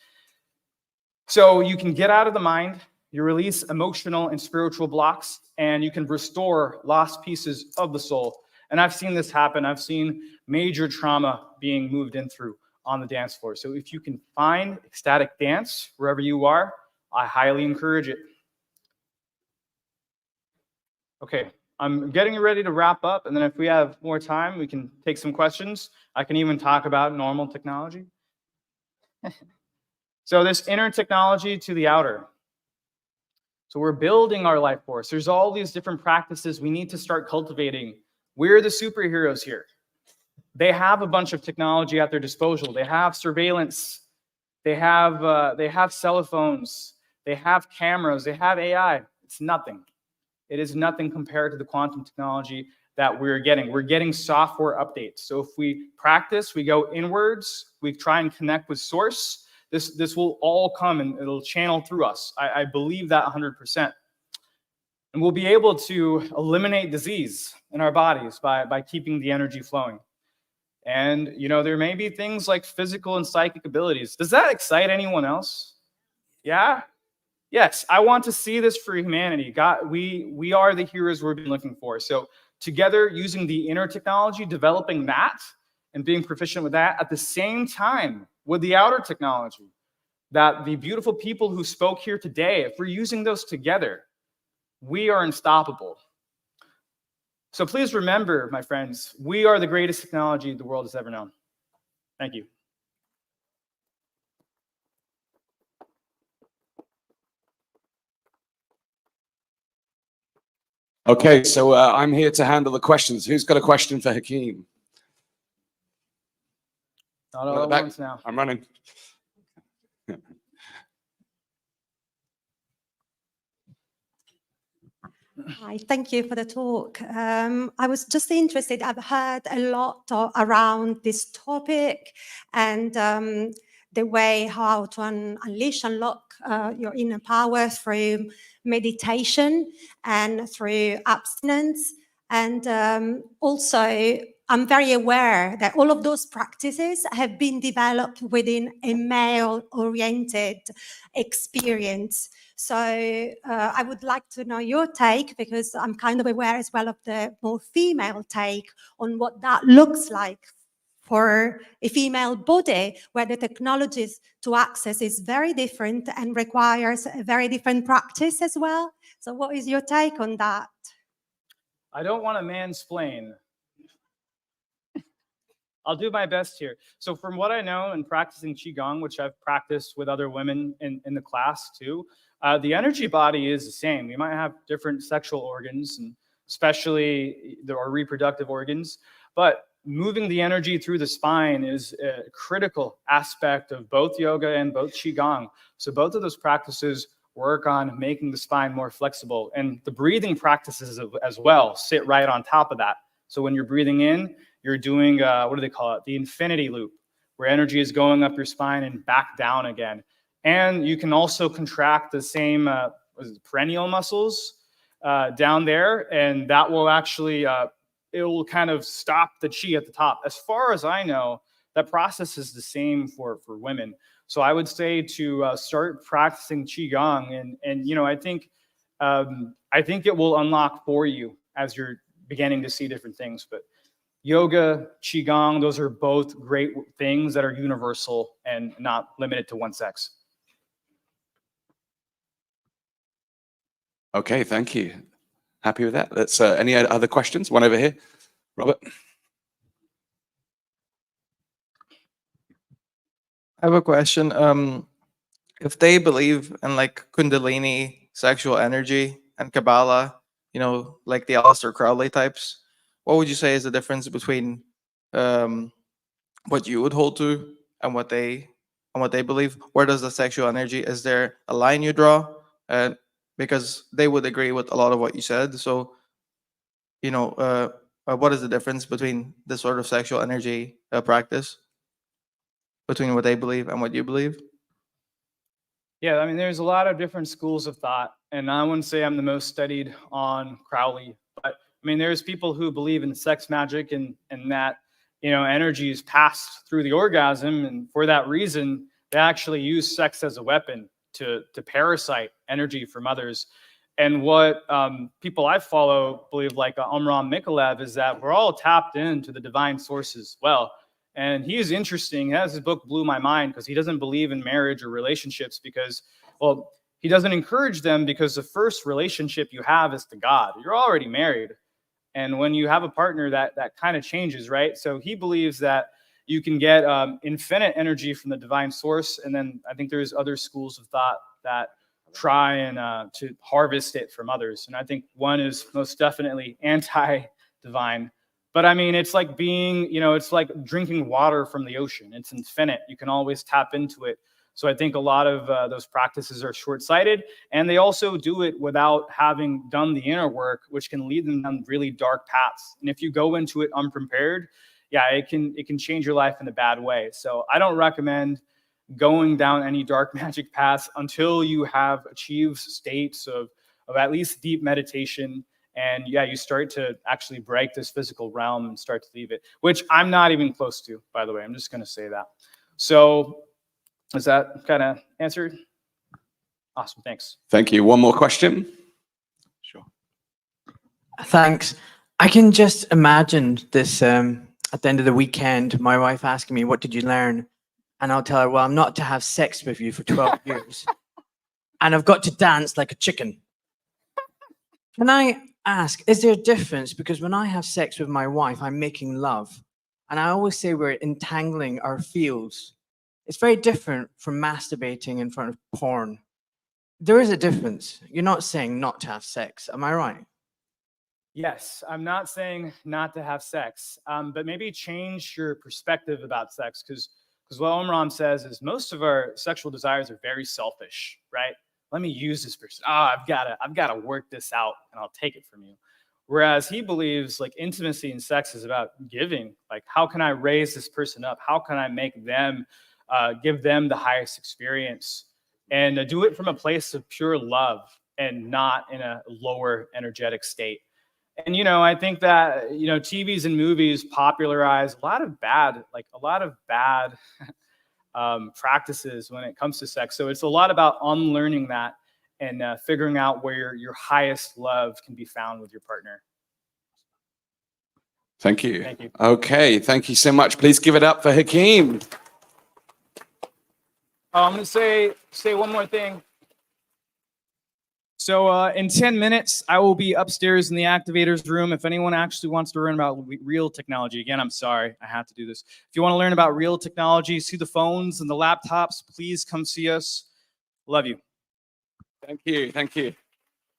So you can get out of the mind, you release emotional and spiritual blocks, and you can restore lost pieces of the soul. And I've seen this happen. I've seen major trauma being moved in through on the dance floor. So if you can find ecstatic dance wherever you are, I highly encourage it. Okay, I'm getting ready to wrap up, and then if we have more time, we can take some questions. I can even talk about normal technology. So this inner technology to the outer. So we're building our life force. There's all these different practices we need to start cultivating. We're the superheroes here. They have a bunch of technology at their disposal. They have surveillance. They have cell phones. They have cameras. They have AI. It's nothing. It is nothing compared to the quantum technology that we're getting. We're getting software updates. So if we practice, we go inwards, we try and connect with source, this will all come and it'll channel through us. I believe that 100%. And we'll be able to eliminate disease in our bodies by keeping the energy flowing. And, there may be things like physical and psychic abilities. Does that excite anyone else? Yeah? Yes, I want to see this for humanity. God, we are the heroes we've been looking for. So together, using the inner technology, developing that, and being proficient with that at the same time with the outer technology, that the beautiful people who spoke here today, if we're using those together, we are unstoppable. So please remember, my friends, we are the greatest technology the world has ever known. Thank you. Okay, so I'm here to handle the questions. Who's got a question for Hakeem? Not Right all at back. once now. I'm running. Hi, thank you for the talk. I was just interested, I've heard a lot around this topic and the way how to unlock your inner power through meditation and through abstinence. And also, I'm very aware that all of those practices have been developed within a male-oriented experience. So I would like to know your take, because I'm kind of aware as well of the more female take on what that looks like for a female body, where the technologies to access is very different and requires a very different practice as well. So what is your take on that? I don't want to mansplain. I'll do my best here. So from what I know in practicing Qigong, which I've practiced with other women in the class too, the energy body is the same. We might have different sexual organs, and especially our reproductive organs, but moving the energy through the spine is a critical aspect of both yoga and both Qigong. So both of those practices work on making the spine more flexible, and the breathing practices as well sit right on top of that. So when you're breathing in, you're doing, what do they call it? The infinity loop, where energy is going up your spine and back down again. And you can also contract the same perennial muscles down there, and that will actually, it will kind of stop the chi at the top. As far as I know, that process is the same for women. So I would say to start practicing Qigong, and you know, I think it will unlock for you as you're beginning to see different things. But yoga, Qigong, those are both great things that are universal and not limited to one sex. Okay, thank you. Happy with that. Let's any other questions? One over here, Robert. I have a question. If they believe in like Kundalini, sexual energy, and Kabbalah, you know, like the Aleister Crowley types, what would you say is the difference between what you would hold to and what they believe? Where does the sexual energy? Is there a line you draw? Because they would agree with a lot of what you said. So, you know, what is the difference between this sort of sexual energy practice between what they believe and what you believe? Yeah, I mean, there's a lot of different schools of thought, and I wouldn't say I'm the most studied on Crowley, but I mean, there's people who believe in sex magic and that, you know, energy is passed through the orgasm, and for that reason, they actually use sex as a weapon to parasite energy from others. And what people I follow believe, like Omram Mikhaev, is that we're all tapped into the divine source as well. And he's interesting. His book blew my mind, because he doesn't believe in marriage or relationships because, well, he doesn't encourage them, because the first relationship you have is to God. You're already married. And when you have a partner, that kind of changes, right? So he believes that you can get infinite energy from the divine source. And then I think there's other schools of thought that try and to harvest it from others. And I think one is most definitely anti-divine. But I mean, it's like being, you know, it's like drinking water from the ocean. It's infinite. You can always tap into it. So I think a lot of those practices are short-sighted, and they also do it without having done the inner work, which can lead them down really dark paths. And if you go into it unprepared, yeah, it can change your life in a bad way. So I don't recommend going down any dark magic paths until you have achieved states of at least deep meditation. And yeah, you start to actually break this physical realm and start to leave it, which I'm not even close to, by the way. I'm just going to say that. So is that kind of answered? Awesome. Thanks. Thank you. One more question. Sure. Thanks. I can just imagine this at the end of the weekend, my wife asking me, "What did you learn?" And I'll tell her, "Well, I'm not to have sex with you for 12 years. And I've got to dance like a chicken." Can I ask, is there a difference? Because when I have sex with my wife, I'm making love. And I always say we're entangling our fields. It's very different from masturbating in front of porn. There is a difference. You're not saying not to have sex. Am I right? Yes, I'm not saying not to have sex, but maybe change your perspective about sex, because what Omram says is most of our sexual desires are very selfish, right? Let me use this person. I've got to work this out, and I'll take it from you. Whereas he believes like intimacy in sex is about giving. Like, how can I raise this person up? How can I make them, give them the highest experience, and do it from a place of pure love and not in a lower energetic state. And, I think that, TVs and movies popularize a lot of bad practices when it comes to sex. So it's a lot about unlearning that and figuring out where your highest love can be found with your partner. Thank you. Thank you. Okay, thank you so much. Please give it up for Hakeem. I'm going to say one more thing. So in 10 minutes, I will be upstairs in the activators room. If anyone actually wants to learn about real technology, again, I'm sorry, I have to do this. If you want to learn about real technology, see the phones and the laptops, please come see us. Love you. Thank you, thank you.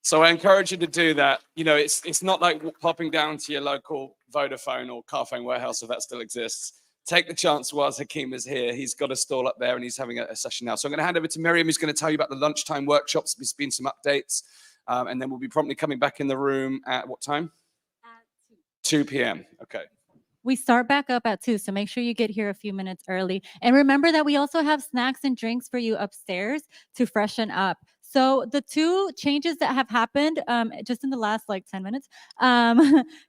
So I encourage you to do that. It's not like popping down to your local Vodafone or Carphone warehouse, if that still exists. Take the chance whilst Hakeem is here. He's got a stall up there and he's having a session now. So I'm going to hand over to Miriam, who's going to tell you about the lunchtime workshops. There's been some updates. And then we'll be promptly coming back in the room at what time? At 2 p.m. Okay. We start back up at 2, so make sure you get here a few minutes early. And remember that we also have snacks and drinks for you upstairs to freshen up. So the 2 changes that have happened just in the last 10 minutes,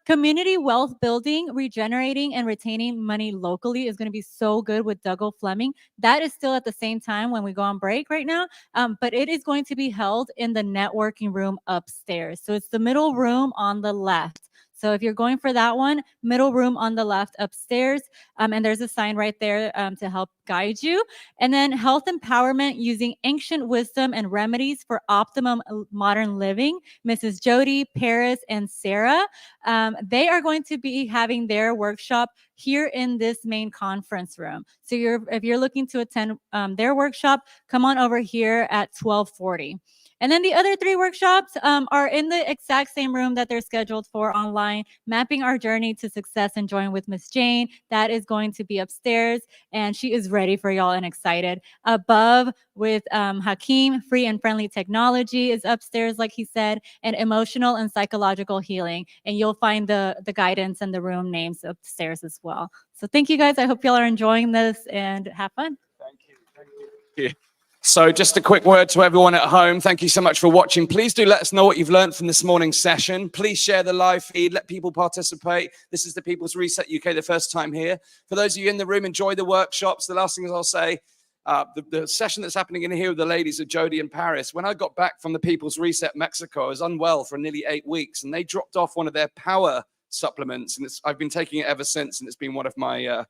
community wealth building, regenerating and retaining money locally is going to be so good with Dougal Fleming. That is still at the same time when we go on break right now, but it is going to be held in the networking room upstairs. So it's the middle room on the left. So if you're going for that one, middle room on the left upstairs, and there's a sign right there to help guide you. And then health empowerment using ancient wisdom and remedies for optimum modern living. Mrs. Jody, Paris, and Sarah, they are going to be having their workshop here in this main conference room. So if you're looking to attend their workshop, come on over here at 12:40. And then the other 3 workshops are in the exact same room that they're scheduled for online, mapping our journey to success and join with Miss Jane. That is going to be upstairs, and she is ready for y'all and excited. Above with Hakeem, free and friendly technology is upstairs, like he said, and emotional and psychological healing. And you'll find the guidance and the room names upstairs as well. So thank you guys. I hope y'all are enjoying this and have fun. Thank you. Thank you. So just a quick word to everyone at home. Thank you so much for watching. Please do let us know what you've learned from this morning's session. Please share the live feed. Let people participate. This is the People's Reset UK, the first time here. For those of you in the room, enjoy the workshops. The last thing I'll say, the session that's happening in here with the ladies of Jody and Paris, when I got back from the People's Reset Mexico, I was unwell for nearly 8 weeks, and they dropped off one of their power supplements, and I've been taking it ever since, and it's been one of my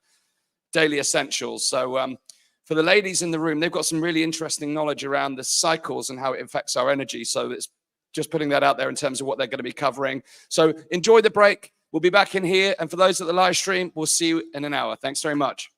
daily essentials. So for the ladies in the room, they've got some really interesting knowledge around the cycles and how it affects our energy. So it's just putting that out there in terms of what they're going to be covering. So enjoy the break. We'll be back in here. And for those at the live stream, we'll see you in an hour. Thanks very much.